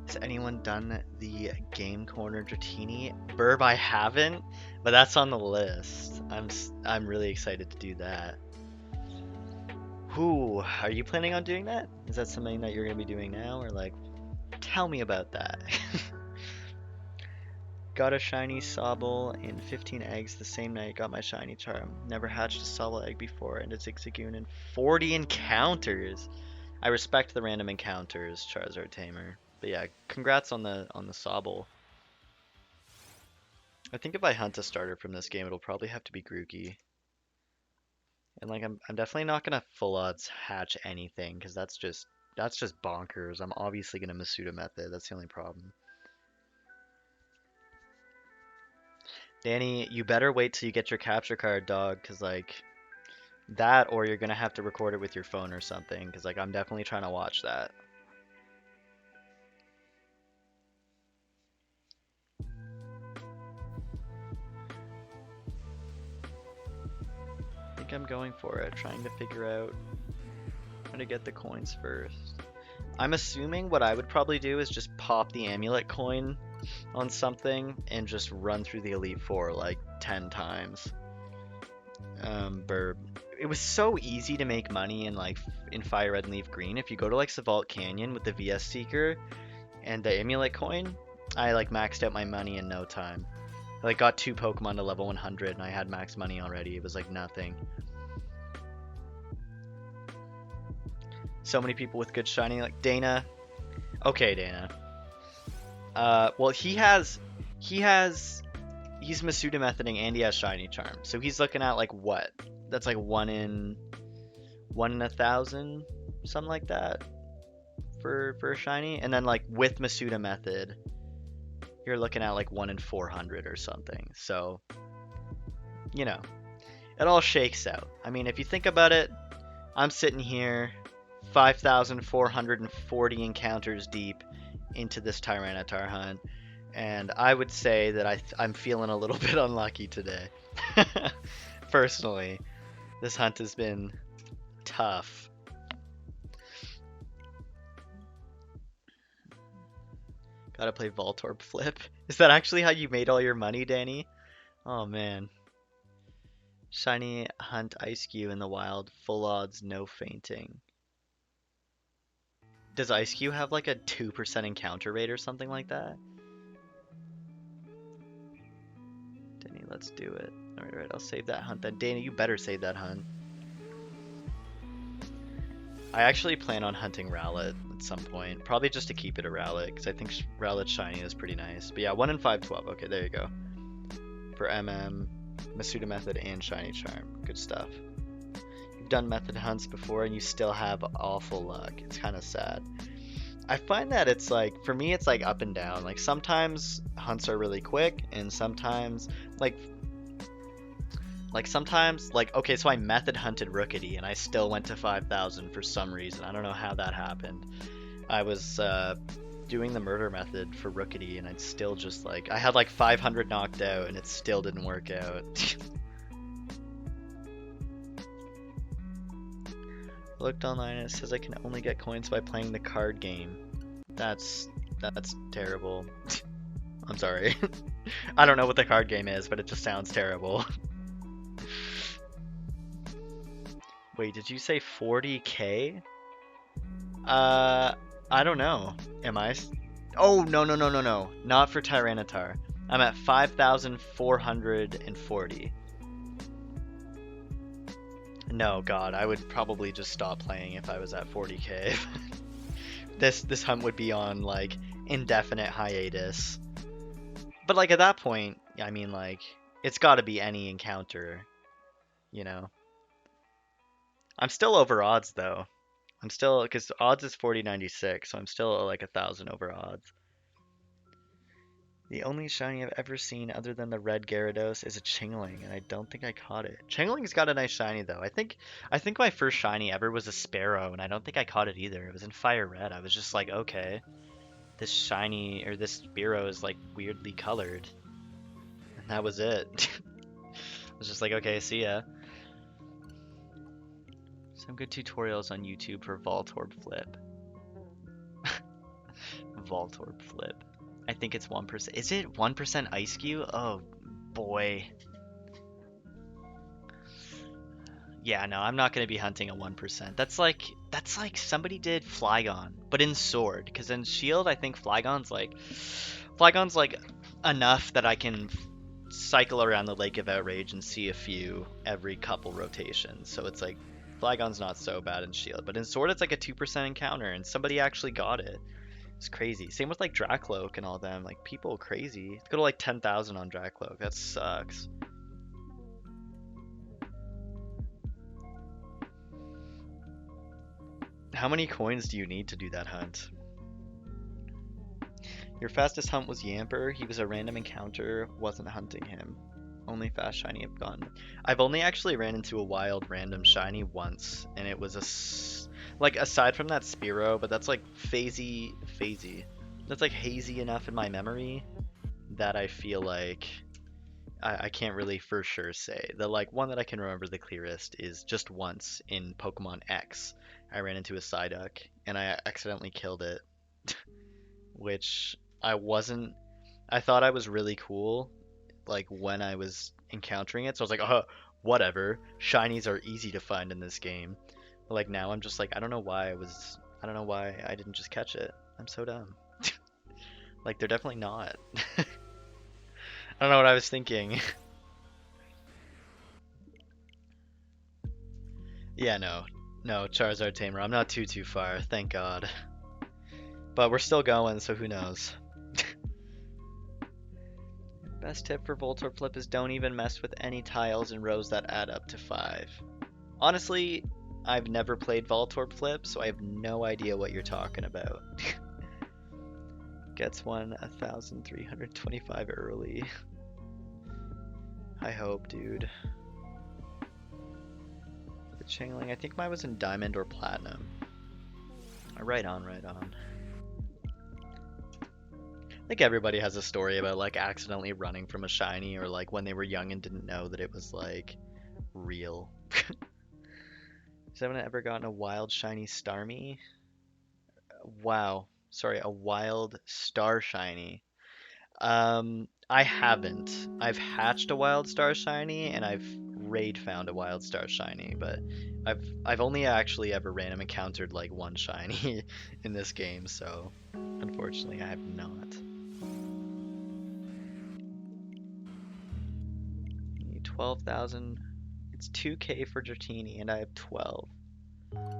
Has anyone done the Game Corner Dratini? Burb, I haven't, but that's on the list. I'm really excited to do that. Who are you planning on doing that? Is that something that you're gonna be doing now, or like, tell me about that? Got a shiny Sobble and 15 eggs the same night got my shiny charm. Never hatched a Sobble egg before and a Zigzagoon in 40 encounters. I respect the random encounters, Charizard Tamer. But yeah, congrats on the Sobble. I think if I hunt a starter from this game, it'll probably have to be Grookey. And like I'm definitely not gonna full odds hatch anything because that's just bonkers. I'm obviously gonna Masuda method. That's the only problem. Danny, you better wait till you get your capture card, dog, because like that, or you're gonna have to record it with your phone or something. Because like I'm definitely trying to watch that. I think I'm going for it, trying to figure out how to get the coins first. I'm assuming what I would probably do is just pop the amulet coin on something and just run through the Elite Four like 10 times. Burb. It was so easy to make money in Fire Red and Leaf Green. If you go to like Savalt Canyon with the VS Seeker and the amulet coin, I like maxed out my money in no time. I like got 2 Pokemon to level 100 and I had max money already. It was like nothing. So many people with good shiny, like Dana. Okay, Dana. Well, he's Masuda methoding and he has shiny charm. So he's looking at like what? That's like one in 1,000, something like that for a shiny. And then like with Masuda method, you're looking at like 1 in 400 or something. So, you know, it all shakes out. I mean, if you think about it, I'm sitting here 5,440 encounters deep into this Tyranitar hunt, and I would say that I'm feeling a little bit unlucky today. Personally, this hunt has been tough. Gotta play Voltorb Flip. Is that actually how you made all your money, Danny? Oh man. Shiny hunt Ice-Q in the wild, full odds, no fainting. Does Ice-Q have like a 2% encounter rate or something like that? Danny, let's do it. Alright, I'll save that hunt then. Danny, you better save that hunt. I actually plan on hunting Rowlet at some point. Probably just to keep it a Rowlet, because I think Rowlet shiny is pretty nice. But yeah, 1 in 512. Okay, there you go. For MM, Masuda method, and shiny charm. Good stuff. You've done method hunts before and you still have awful luck. It's kind of sad. I find that it's like, for me, it's like up and down. Like sometimes hunts are really quick, and sometimes sometimes, okay, so I method hunted Rookity and I still went to 5,000 for some reason. I don't know how that happened. I was doing the murder method for Rookity and I'd still just I had like 500 knocked out and it still didn't work out. Looked online and it says I can only get coins by playing the card game. That's terrible. I'm sorry. I don't know what the card game is, but it just sounds terrible. Wait, did you say 40k? I don't know. Am I? Oh, no. Not for Tyranitar. I'm at 5,440. No, God, I would probably just stop playing if I was at 40k. This hunt would be on indefinite hiatus. But at that point, I mean it's got to be any encounter, you know. I'm still over odds though. I'm still, because odds is 4096, so I'm still 1,000 over odds. The only shiny I've ever seen other than the red Gyarados is a Chingling, and I don't think I caught it. Chingling's got a nice shiny though. I think my first shiny ever was a Sparrow, and I don't think I caught it either. It was in Fire Red. I was just like, okay, this shiny, or this Sparrow is weirdly colored. And that was it. I was just like, okay, see ya. Some good tutorials on YouTube for Voltorb Flip. Voltorb Flip. I think it's 1%. Is it 1% Ice-Q? Oh boy. Yeah, no, I'm not gonna be hunting a 1%. That's like somebody did Flygon, but in Sword. Because in Shield, I think Flygon's enough that I can cycle around the Lake of Outrage and see a few every couple rotations. So it's Flygon's not so bad in Shield, but in Sword it's a 2% encounter, and somebody actually got it. It's crazy. Same with Dracloak and all them. People crazy. Go to 10,000 on Dracloak. That sucks. How many coins do you need to do that hunt? Your fastest hunt was Yamper. He was a random encounter. Wasn't hunting him. Only fast shiny I've gotten. I've only actually ran into a wild random shiny once, and it was aside from that Spearow, but that's phasey. That's hazy enough in my memory that I feel I can't really for sure say. The one that I can remember the clearest is just once in Pokemon X. I ran into a Psyduck and I accidentally killed it, which I thought I was really cool when I was encountering it, so I was like, whatever, shinies are easy to find in this game. But now I'm just I don't know why I didn't just catch it. I'm so dumb. They're definitely not. don't know what I was thinking. Yeah, no. No, Charizard Tamer. I'm not too far, thank God. But we're still going, so who knows. Best tip for Voltorb Flip is don't even mess with any tiles and rows that add up to 5. Honestly, I've never played Voltorb Flip, so I have no idea what you're talking about. Gets 1,325 early. I hope, dude. The Chingling, I think mine was in Diamond or Platinum. Right on, right on. I think everybody has a story about like accidentally running from a shiny or like when they were young and didn't know that it was like real. Has anyone ever gotten a wild shiny Starmie? Wow. Sorry, a wild star shiny. I haven't. I've hatched a wild star shiny and I've raid found a wild star shiny, but I've only actually ever random encountered like one shiny in this game, so unfortunately I have not. Need 12,000. It's 2k for Dratini and I have 12.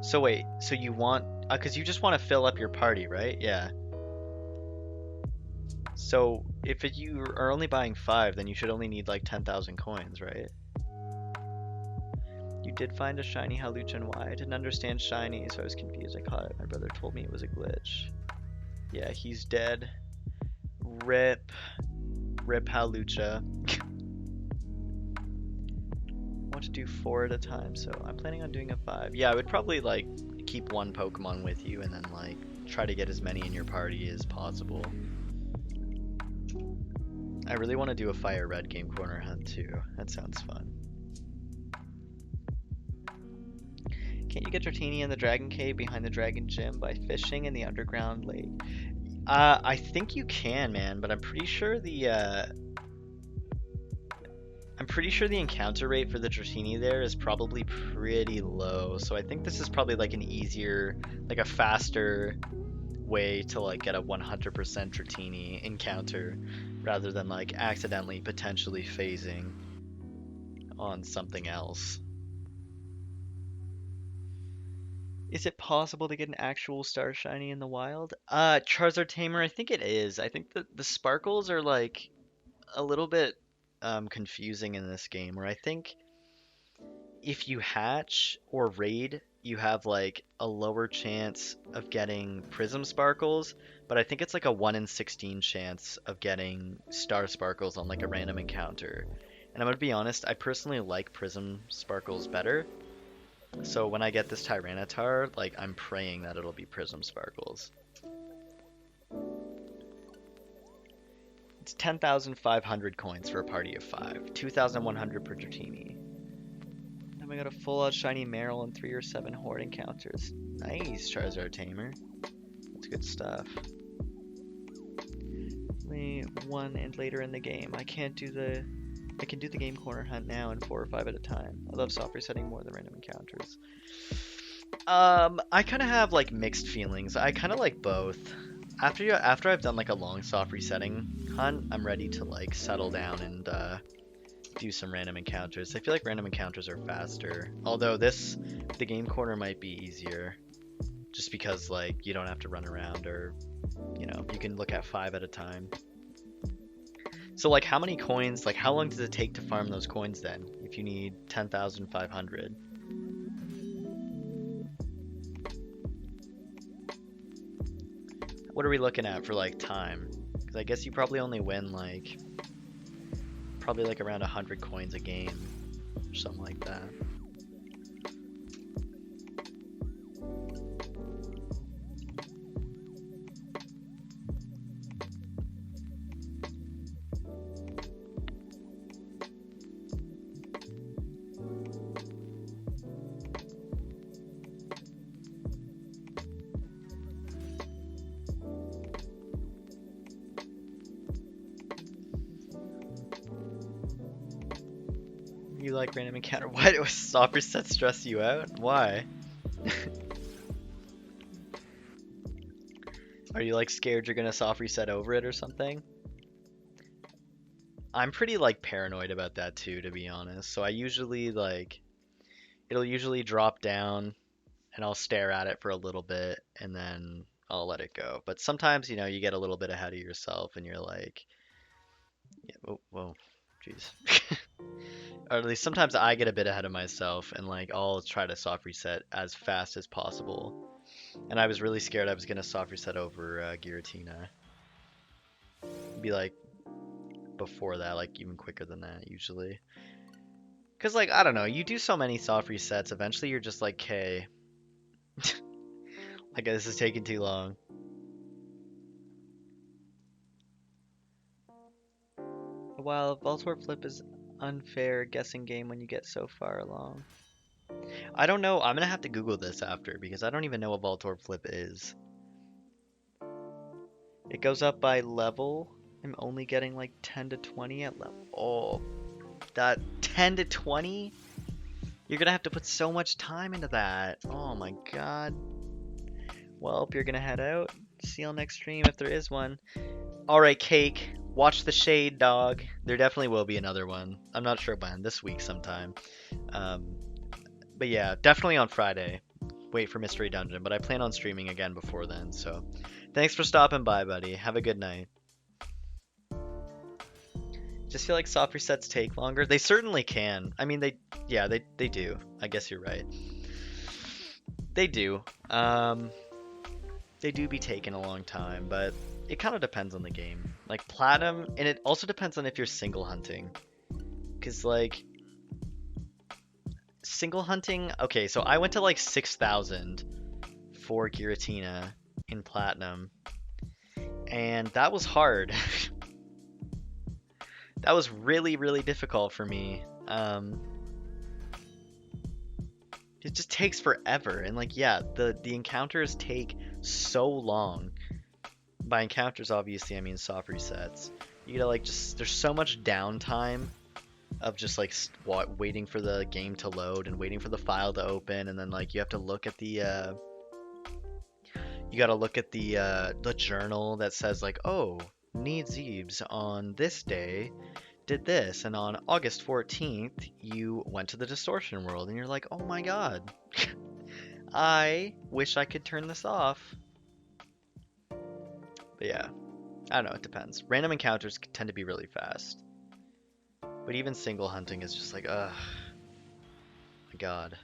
So wait, so you want, cause you just want to fill up your party, right? Yeah. So if you are only buying 5, then you should only need like 10,000 coins, right? You did find a shiny Hawlucha and why? I didn't understand shiny, so I was confused. I caught it. My brother told me it was a glitch. Yeah, he's dead. Rip. Rip Hawlucha. I want to do 4 at a time, so I'm planning on doing a 5. Yeah, I would probably like keep one Pokemon with you and then like try to get as many in your party as possible. I really want to do a Fire Red Game Corner hunt too. That sounds fun. Can't you get Dratini in the Dragon Cave behind the Dragon Gym by fishing in the underground lake? I think you can, man, but I'm pretty sure the encounter rate for the Dratini there is probably pretty low. So I think this is probably like an easier, like a faster way to like get a 100% Dratini encounter rather than like accidentally potentially phasing on something else. Is it possible to get an actual star shiny in the wild? Charizard Tamer, I think it is. I think that the sparkles are like a little bit confusing in this game, where I think if you hatch or raid, you have like a lower chance of getting prism sparkles, but I think it's like a 1 in 16 chance of getting star sparkles on like a random encounter. And I'm gonna be honest, I personally like prism sparkles better. So when I get this Tyranitar, like I'm praying that it'll be prism sparkles. It's 10,500 coins for a party of 5, 2,100 per Dratini. Then we got a full out shiny Meryl and 3 or 7 horde encounters. Nice, Charizard Tamer. That's good stuff. Only 1 and later in the game. I can do the game corner hunt now in 4 or 5 at a time. I love soft resetting more than random encounters. I kind of have like mixed feelings. I kind of like both. After I've done like a long soft resetting hunt, I'm ready to like settle down and do some random encounters. I feel like random encounters are faster. Although the game corner might be easier, just because like you don't have to run around, or you know, you can look at 5 at a time. So like how many coins, like how long does it take to farm those coins then, if you need 10,500? What are we looking at for like time? Because I guess you probably only win like, probably like around 100 coins a game, or something like that. You like random encounter? What? Was soft reset stress you out? Why? Are you like scared you're gonna soft reset over it or something? I'm pretty like paranoid about that too, to be honest. So I usually like it'll usually drop down and I'll stare at it for a little bit and then I'll let it go. But sometimes, you get a little bit ahead of yourself and you're like, yeah, oh, whoa, jeez. Or at least sometimes I get a bit ahead of myself and like I'll try to soft reset as fast as possible. And I was really scared I was gonna soft reset over Giratina. Be like before that, like even quicker than that usually. Cause like I don't know, you do so many soft resets, eventually you're just like, okay, I guess this is taking too long. While Voltorb Flip is unfair guessing game when you get so far along. I don't know. I'm gonna have to Google this after because I don't even know what Voltorb Flip is. It goes up by level. I'm only getting like 10 to 20 at level. Oh, that 10 to 20? You're gonna have to put so much time into that. Oh my god. Well, you're gonna head out. See you next stream if there is one. Alright, Cake. Watch the shade, dog. There definitely will be another one. I'm not sure when. This week sometime. But yeah, definitely on Friday. Wait for Mystery Dungeon. But I plan on streaming again before then. So thanks for stopping by, buddy. Have a good night. Just feel like soft resets take longer. They certainly can. I mean, they do. I guess you're right. They do. They do be taking a long time, but it kind of depends on the game. Like Platinum, and it also depends on if you're single hunting. Because, like, single hunting, okay, so I went to like 6,000 for Giratina in Platinum, and that was hard. That was really, really difficult for me. It just takes forever, and like, yeah, the encounters take so long. By encounters, obviously, I mean soft resets. You gotta like there's so much downtime of just like waiting for the game to load and waiting for the file to open, and then like you have to look at the you gotta look at the journal that says like, oh, Needzebs on this day did this, and on August 14th you went to the distortion world, and you're like, oh my god, I wish I could turn this off. But yeah, I don't know, it depends. Random encounters tend to be really fast. But even single hunting is just like, ugh, my god.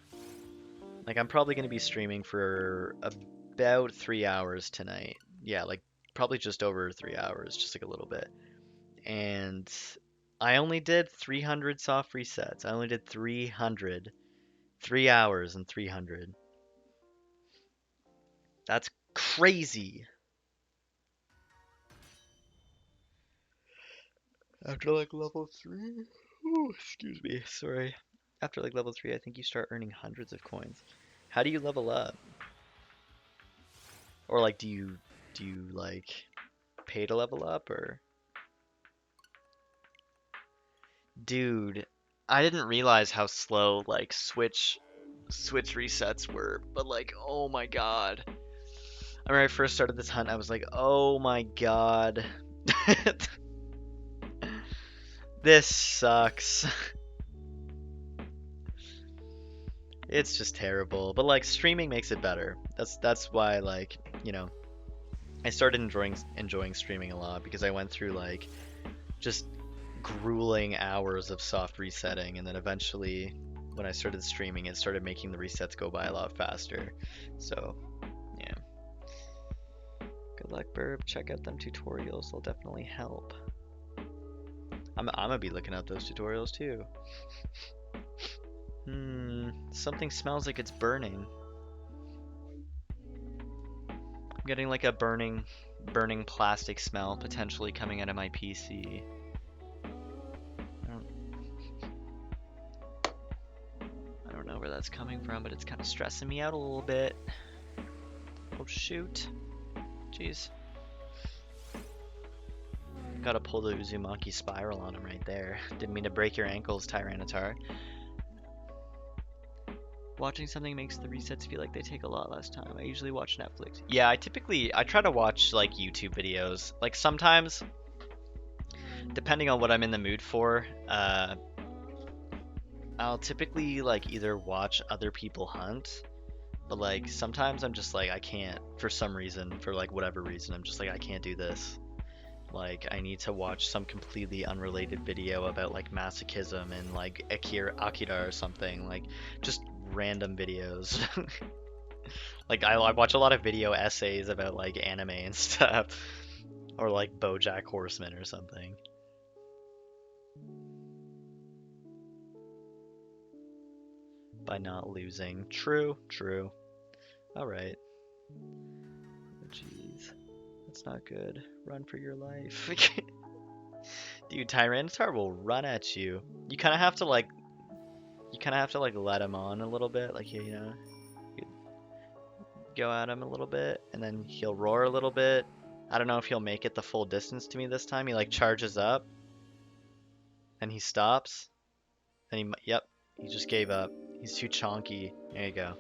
Like, I'm probably going to be streaming for about 3 hours tonight. Yeah, like, probably just over 3 hours, just like a little bit. And I only did 300 soft resets. I only did 300. 3 hours and 300. That's crazy. After like level 3? Ooh, excuse me, sorry. After like level 3, I think you start earning hundreds of coins. How do you level up? Or like, do you like pay to level up, or? Dude, I didn't realize how slow like Switch resets were, but like, oh my god. I remember I first started this hunt, I was like, oh my god. This sucks. It's just terrible. But like streaming makes it better. That's why, like, I started enjoying streaming a lot, because I went through like just grueling hours of soft resetting, and then eventually when I started streaming it started making the resets go by a lot faster. So yeah. Good luck, Burb. Check out them tutorials, they'll definitely help. I'm gonna be looking at those tutorials too. Something smells like it's burning. I'm getting like a burning plastic smell potentially coming out of my PC. I don't know where that's coming from, but it's kind of stressing me out a little bit. Oh shoot. Jeez. Gotta pull the Uzumaki spiral on him right there. Didn't mean to break your ankles, Tyranitar. Watching something makes the resets feel like they take a lot less time. I usually watch Netflix. Yeah, I try to watch like YouTube videos. Like sometimes depending on what I'm in the mood for, I'll typically like either watch other people hunt, but like sometimes I'm just like I can't for some reason, for like whatever reason, I'm just like I can't do this. Like I need to watch some completely unrelated video about like masochism and like Akira or something, like just random videos. Like I watch a lot of video essays about like anime and stuff, or like BoJack Horseman or something. By not losing. True, true. All right. Jeez, that's not good. Run for your life. Dude, Tyranitar will run at you. You kind of have to like let him on a little bit, like you know, you go at him a little bit, and then he'll roar a little bit. I don't know if he'll make it the full distance to me this time. He like charges up, and he stops, and yep, he just gave up. He's too chonky. There you go.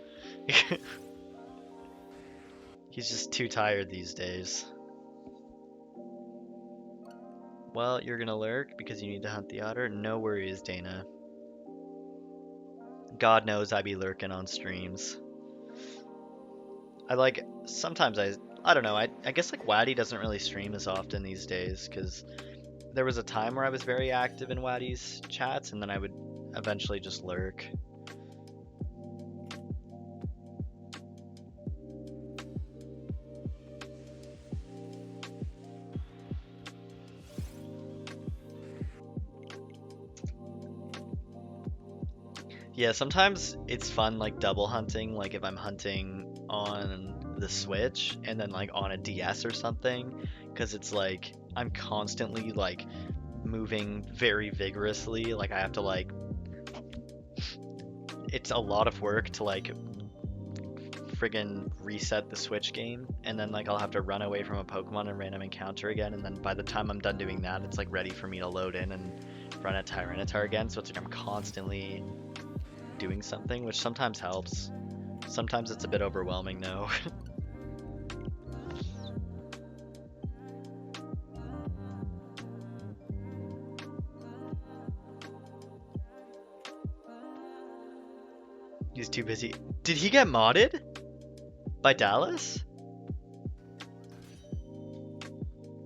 He's just too tired these days. Well, you're gonna lurk because you need to hunt the otter. No worries, Dana. God knows I be lurking on streams. I like sometimes I don't know. I guess like Waddy doesn't really stream as often these days because there was a time where I was very active in Waddy's chats and then I would eventually just lurk. Yeah, sometimes it's fun like double hunting, like if I'm hunting on the Switch and then like on a DS or something, because it's like I'm constantly like moving very vigorously, like I have to like it's a lot of work to like friggin' reset the Switch game, and then like I'll have to run away from a Pokemon and random encounter again, and then by the time I'm done doing that, it's like ready for me to load in and run at Tyranitar again, so it's like I'm constantly doing something, which sometimes helps. Sometimes it's a bit overwhelming though. He's too busy. Did he get modded by Dallas?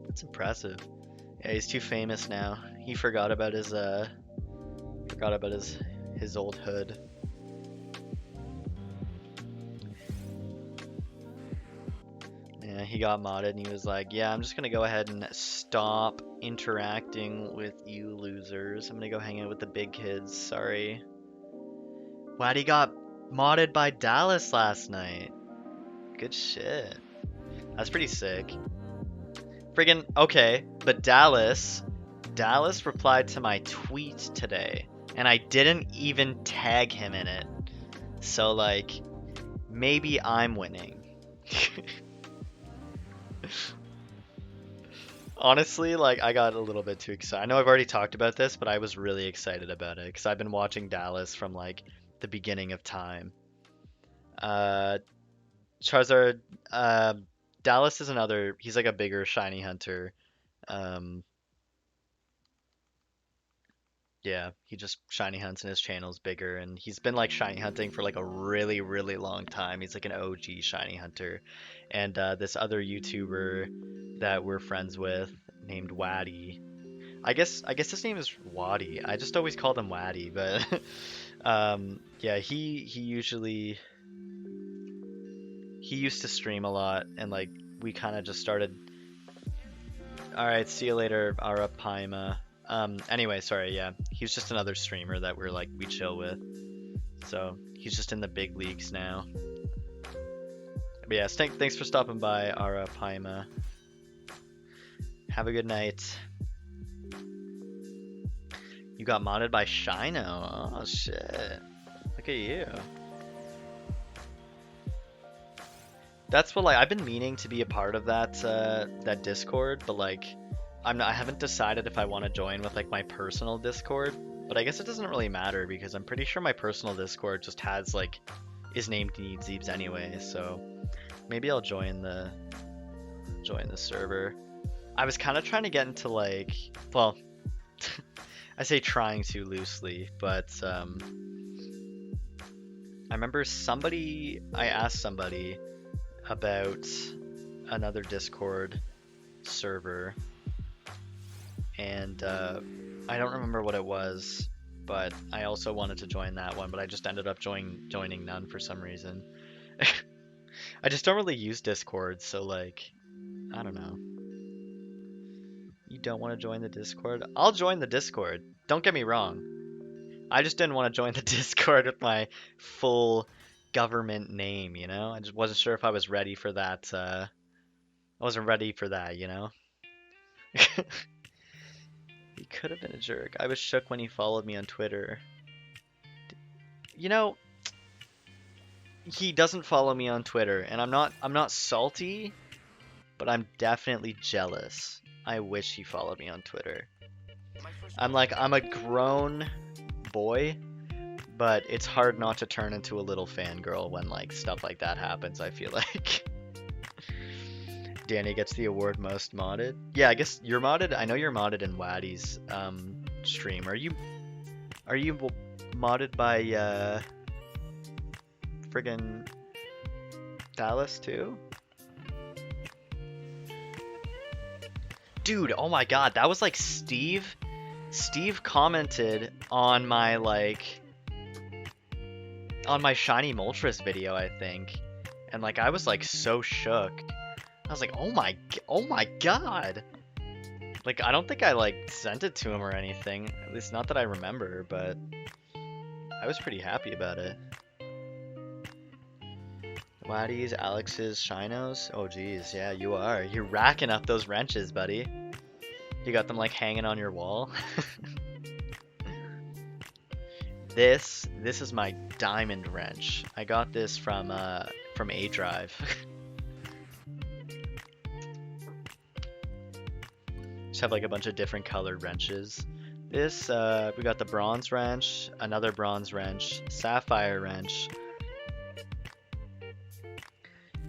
That's impressive. Yeah, he's too famous now. He forgot about his old hood. Yeah, he got modded and he was like, yeah, I'm just gonna go ahead and stop interacting with you losers. I'm gonna go hang out with the big kids, sorry. Waddy got modded by Dallas last night. Good shit. That's pretty sick. Friggin' okay, but Dallas replied to my tweet today, and I didn't even tag him in it. So like, maybe I'm winning. Honestly, like I got a little bit too excited. I know I've already talked about this, but I was really excited about it because I've been watching Dallas from like the beginning of time. Uh, Charizard, Dallas is another. He's like a bigger shiny hunter. Um, yeah, he just shiny hunts and his channel's bigger, and he's been like shiny hunting for like a really, really long time. He's like an OG shiny hunter, and this other YouTuber that we're friends with named Waddy. I guess his name is Waddy. I just always called him Waddy, but yeah, he used to stream a lot, and like we kind of just started. All right, see you later, Arapaima. Anyway, sorry, yeah, he's just another streamer that we chill with. So he's just in the big leagues now. But yeah, thanks for stopping by, Arapaima. Have a good night. You got modded by Shino. Oh shit. Look at you. That's what I've been meaning to be a part of that Discord, but like I haven't decided if I want to join with like my personal Discord, but I guess it doesn't really matter because I'm pretty sure my personal Discord just has like is named Needzeebs anyway, so maybe I'll join the server. I was kind of trying to get into well, I say trying to loosely, but I remember I asked somebody about another Discord server, and I don't remember what it was, but I also wanted to join that one, but I just ended up joining none for some reason. I just don't really use Discord, so like, I don't know. You don't want to join the Discord? I'll join the Discord. Don't get me wrong. I just didn't want to join the Discord with my full government name, you know? I just wasn't sure if I was ready for that. I wasn't ready for that, you know? He could have been a jerk. I was shook when he followed me on Twitter. You know, he doesn't follow me on Twitter, and I'm not salty, but I'm definitely jealous. I wish he followed me on Twitter. I'm a grown boy, but it's hard not to turn into a little fangirl when like stuff like that happens, I feel like. Danny gets the award most modded. Yeah, I guess you're modded. I know you're modded in Waddy's stream. Are you modded by friggin' Dallas too? Dude, oh my god, that was like Steve commented on my Shiny Moltres video, I think. And like I was like so shook. I was like, oh my god. Like I don't think I like sent it to him or anything. At least not that I remember, but I was pretty happy about it. Waddy's, Alex's, Shinos. Oh geez, yeah, you are. You're racking up those wrenches, buddy. You got them like hanging on your wall. This is my diamond wrench. I got this from A Drive. Just have like a bunch of different colored wrenches. This we got the bronze wrench, another bronze wrench, sapphire wrench.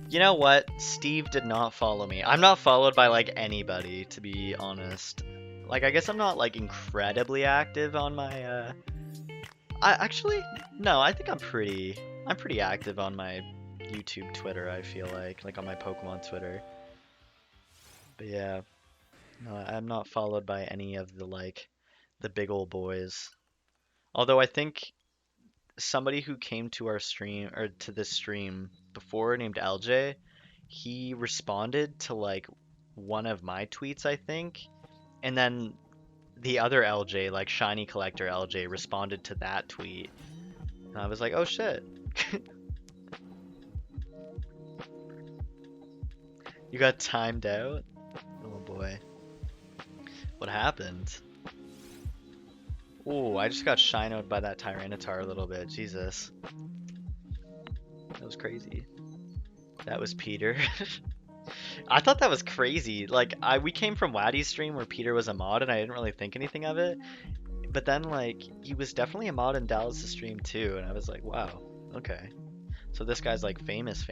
You know what? Steve did not follow me. I'm not followed by like anybody, to be honest. Like I guess I'm not like incredibly active on my no, I think I'm pretty active on my YouTube Twitter, I feel like on my Pokemon Twitter. But yeah. No, I'm not followed by any of the big old boys. Although I think somebody who came to our stream or to this stream before named LJ, he responded to like one of my tweets, I think, and then the other LJ, like Shiny Collector LJ, responded to that tweet, and I was like, oh shit. You got timed out? Oh boy. What happened? Ooh, I just got shinoed by that Tyranitar a little bit. Jesus. That was crazy. That was Peter. I thought that was crazy. Like, we came from Waddy's stream where Peter was a mod and I didn't really think anything of it. But then, like, he was definitely a mod in Dallas' stream too. And I was like, wow, okay. So this guy's like famous.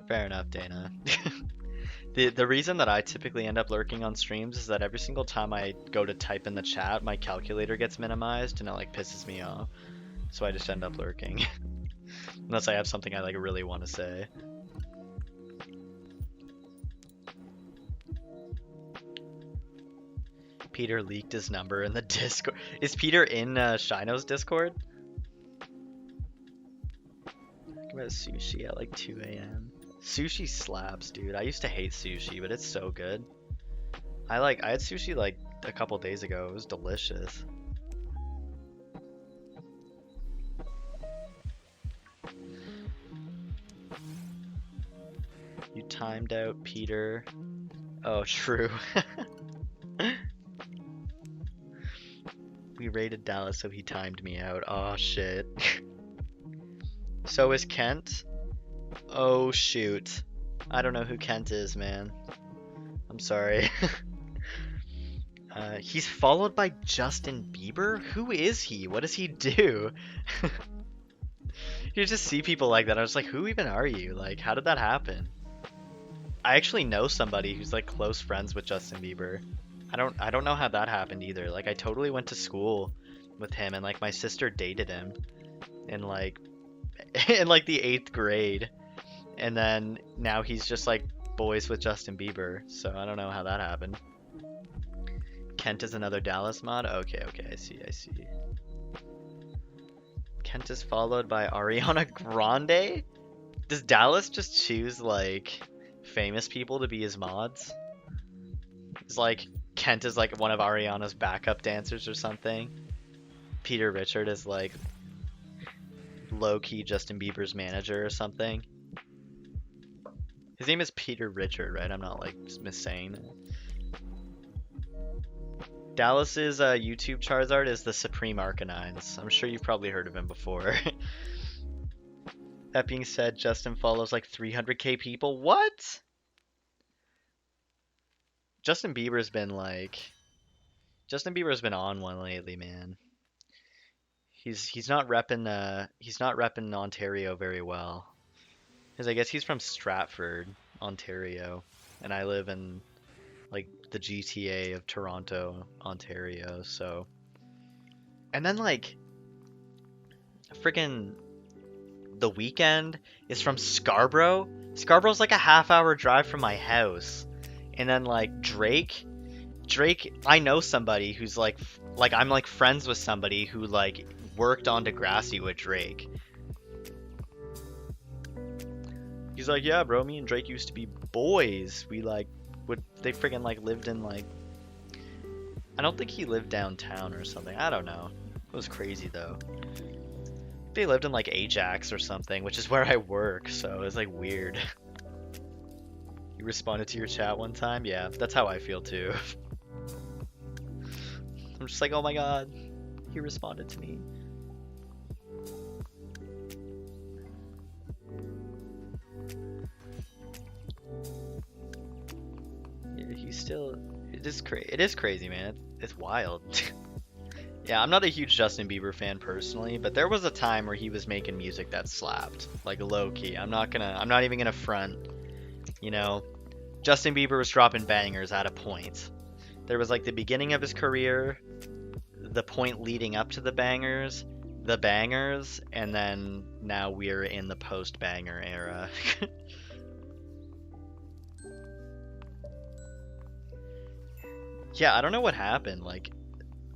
Fair enough, Dana. The reason that I typically end up lurking on streams is that every single time I go to type in the chat, my calculator gets minimized and it like pisses me off. So I just end up lurking. Unless I have something I like really want to say. Peter leaked his number in the Discord. Is Peter in Shino's Discord? Talk about sushi at like 2 a.m. Sushi slaps, dude. I used to hate sushi, but it's so good. I had sushi like a couple days ago. It was delicious. You timed out Peter. Oh, true. We raided Dallas, so he timed me out. Oh, shit. So is Kent. Oh, shoot. I don't know who Kent is, man. I'm sorry. He's followed by Justin Bieber? Who is he? What does he do? You just see people like that. I was like, who even are you? Like, how did that happen? I actually know somebody who's like close friends with Justin Bieber. I don't know how that happened either. Like I totally went to school with him and like my sister dated him in like in like the 8th grade. And then now he's just like boys with Justin Bieber. So I don't know how that happened. Kent is another Dallas mod? Okay, okay, I see, I see. Kent is followed by Ariana Grande? Does Dallas just choose like famous people to be his mods? It's like Kent is like one of Ariana's backup dancers or something. Peter Richard is like low-key Justin Bieber's manager or something. His name is Peter Richard, right? I'm not like just missaying it. Dallas's YouTube Charizard is the Supreme Arcanines. I'm sure you've probably heard of him before. That being said, Justin follows like 300k people. What? Justin Bieber's been on one lately, man. He's not repping Ontario very well. Because I guess he's from Stratford, Ontario, and I live in like the GTA of Toronto, Ontario, so. And then like freaking The Weeknd is from Scarborough. Scarborough's like a half-hour drive from my house. And then like Drake, I know somebody who's like I'm like friends with somebody who like worked on Degrassi with Drake. He's like, yeah, bro, me and Drake used to be boys. We like they freaking like lived in like, I don't think he lived downtown or something. I don't know. It was crazy though. They lived in like Ajax or something, which is where I work, so it was like weird. You responded to your chat one time? Yeah, that's how I feel too. I'm just like, oh my god, he responded to me. It is crazy, man. It's wild. Yeah, I'm not a huge Justin Bieber fan personally, but there was a time where he was making music that slapped, like low key. I'm not even gonna front. You know, Justin Bieber was dropping bangers at a point. There was like the beginning of his career, the point leading up to the bangers, and then now we're in the post-banger era. Yeah, I don't know what happened. Like,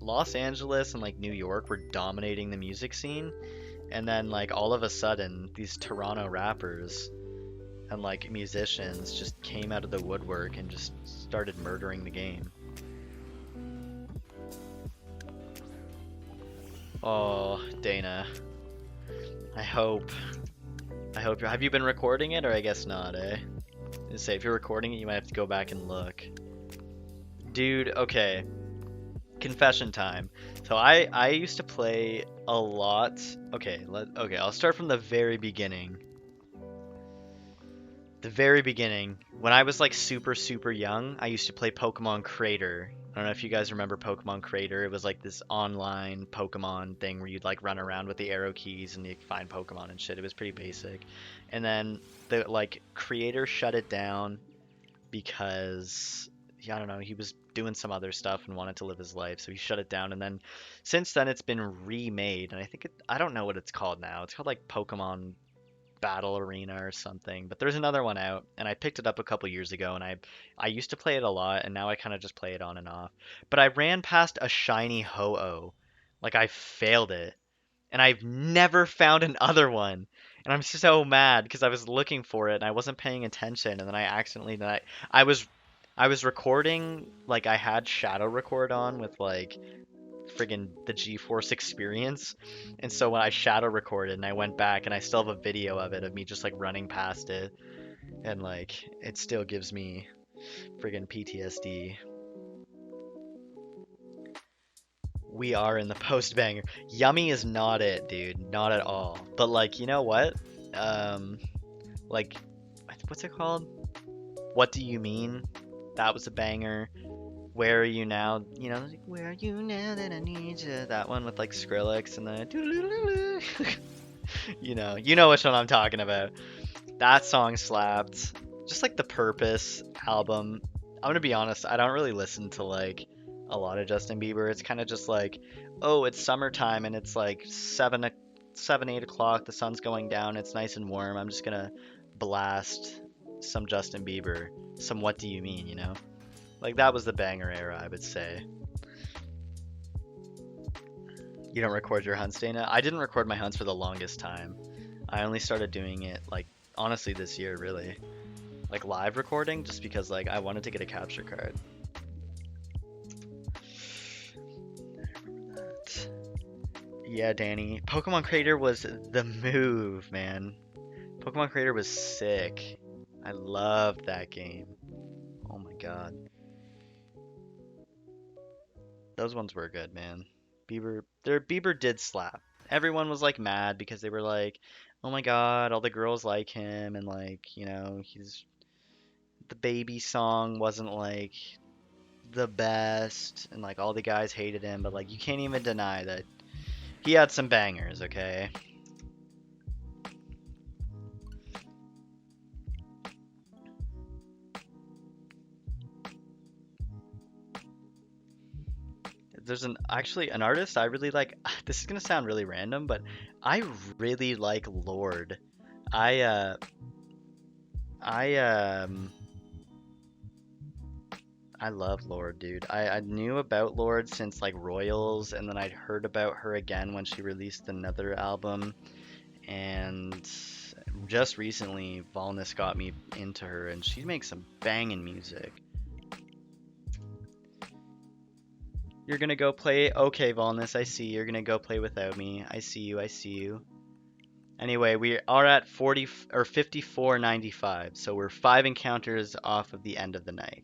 Los Angeles and like New York were dominating the music scene, and then like all of a sudden these Toronto rappers and like musicians just came out of the woodwork and just started murdering the game. Oh, Dana. I hope have you been recording it, or I guess not, eh? Just say if you're recording it, you might have to go back and look. Dude, okay. Confession time. So I used to play a lot. Okay, I'll start from the very beginning. The very beginning, when I was like super young, I used to play Pokemon Crater. I don't know if you guys remember Pokemon Crater. It was like this online Pokemon thing where you'd like run around with the arrow keys and you'd find Pokemon and shit. It was pretty basic. And then the like creator shut it down because I don't know, he was doing some other stuff and wanted to live his life, so he shut it down. And then since then it's been remade, and I don't know what it's called now. It's called like Pokemon Battle Arena or something, but there's another one out, and I picked it up a couple years ago, and I used to play it a lot, and now I kind of just play it on and off. But I ran past a shiny Ho-Oh, like I failed it, and I've never found another one. And I'm so mad because I was looking for it and I wasn't paying attention, and then I accidentally I was recording, like I had shadow record on with like friggin' the GeForce Experience, and so when I shadow recorded and I went back and I still have a video of it, of me just like running past it, and like it still gives me friggin' PTSD. We are in the post banger. Yummy is not it, dude, not at all. But like, you know what? Like, what's it called? What Do You Mean? That was a banger. Where Are You Now? You know, like, where are you now that I need you? That one with like Skrillex and the you know which one I'm talking about. That song slapped. just like the Purpose album. I'm gonna be honest, I don't really listen to like a lot of Justin Bieber. It's kind of just like, oh, it's summertime and it's like 8 o'clock, the sun's going down, it's nice and warm. I'm just gonna blast some Justin Bieber, some What Do You Mean, you know? Like that was the banger era, I would say. You don't record your hunts, Dana? I didn't record my hunts for the longest time. I only started doing it like honestly this year, really. Like live recording, just because like I wanted to get a capture card. Yeah, Danny. Pokemon Creator was the move, man. Pokemon Creator was sick. I loved that game. Oh my god. Those ones were good, man. Bieber did slap. Everyone was like mad because they were like, "Oh my god, all the girls like him," and like, he's the baby song wasn't like the best, and like all the guys hated him, but like you can't even deny that he had some bangers, okay? There's an artist I really like. This is gonna sound really random, but I really like Lord. I uh I I love Lord, dude. I knew about Lord since like Royals, and then I'd heard about her again when she released another album, and just recently Volnus got me into her, and she makes some banging music. You're gonna go play? Okay, Volnus, I see. You're gonna go play without me. I see you, I see you. Anyway, we are at 40 or 54.95, so we're 5 encounters off of the end of the night.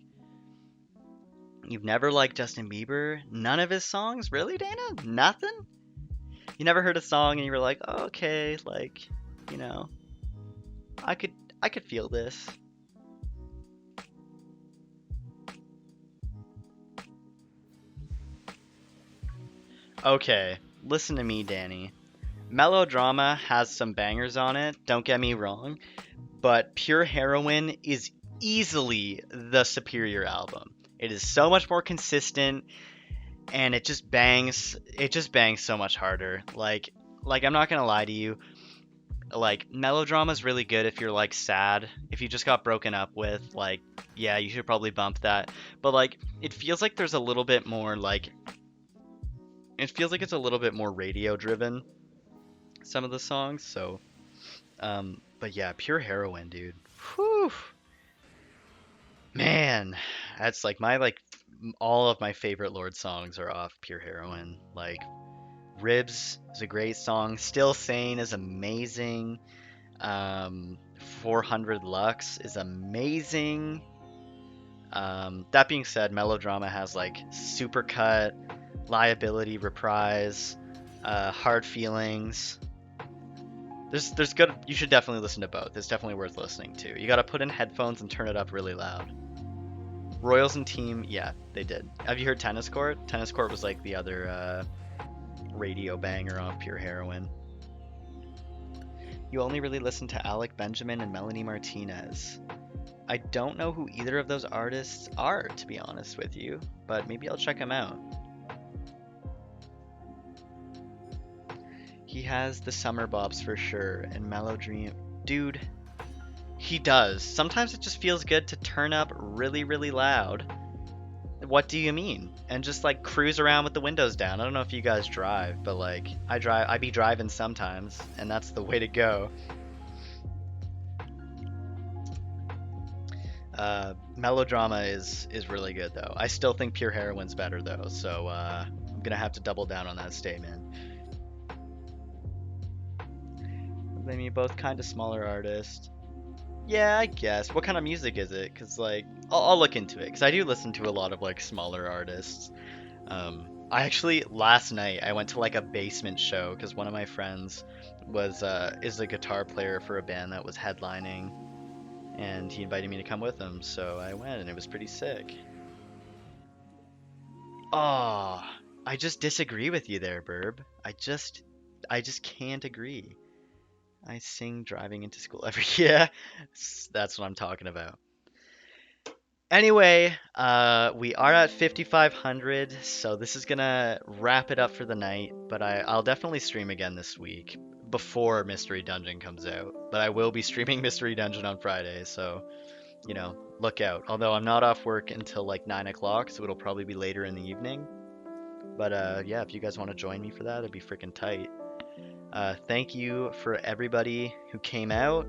You've never liked Justin Bieber? None of his songs? Really, Dana? Nothing? You never heard a song and you were like, oh, okay, like, you know, I could I could feel this. Okay, listen to me, Danny. Melodrama has some bangers on it, don't get me wrong, but Pure Heroine is easily the superior album. It is so much more consistent, and it just bangs so much harder. Like I'm not gonna lie to you, like Melodrama is really good if you're like sad, if you just got broken up with, like yeah, you should probably bump that. But like it feels like there's a little bit more like it feels like it's a little bit more radio driven, some of the songs. So but yeah, Pure Heroine, dude. Whew. Man, that's like my like all of my favorite Lord songs are off Pure Heroine. Like Ribs is a great song. Still Sane is amazing. 400 Lux is amazing. That being said, Melodrama has like Supercut, Liability Reprise, Hard Feelings. There's good. You should definitely listen to both. It's definitely worth listening to. You gotta put in headphones and turn it up really loud. Royals and Team, yeah, they did. Have you heard Tennis Court? Tennis Court was like the other radio banger off Pure Heroine. You only really listen to Alec Benjamin and Melanie Martinez. I don't know who either of those artists are, to be honest with you, but maybe I'll check them out. He has the summer bobs for sure, and Mellow Dream. Dude, he does. Sometimes it just feels good to turn up really, really loud. What do you mean? And just like cruise around with the windows down. I don't know if you guys drive, but like I be driving sometimes, and that's the way to go. Melodrama is really good though. I still think Pure Heroine's better though, so I'm gonna have to double down on that statement. They mean both kind of smaller artists. Yeah, I guess. What kind of music is it? Cause like I'll look into it, cause I do listen to a lot of like smaller artists. I actually last night I went to like a basement show because one of my friends was is a guitar player for a band that was headlining, and he invited me to come with him, so I went and it was pretty sick. Oh, I just disagree with you there, Burb. I just can't agree. I sing driving into school every yeah. That's what I'm talking about. Anyway, we are at 5,500, so this is gonna wrap it up for the night. But I'll definitely stream again this week before Mystery Dungeon comes out. But I will be streaming Mystery Dungeon on Friday, so look out. Although I'm not off work until like 9 o'clock, so it'll probably be later in the evening. But yeah, if you guys want to join me for that, it'd be freaking tight. Thank you for everybody who came out.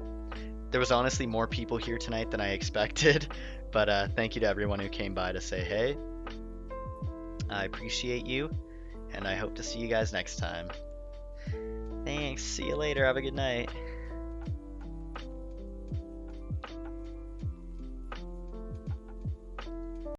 There was honestly more people here tonight than I expected, but thank you to everyone who came by to say hey. I appreciate you, and I hope to see you guys next time. Thanks. See you later. Have a good night.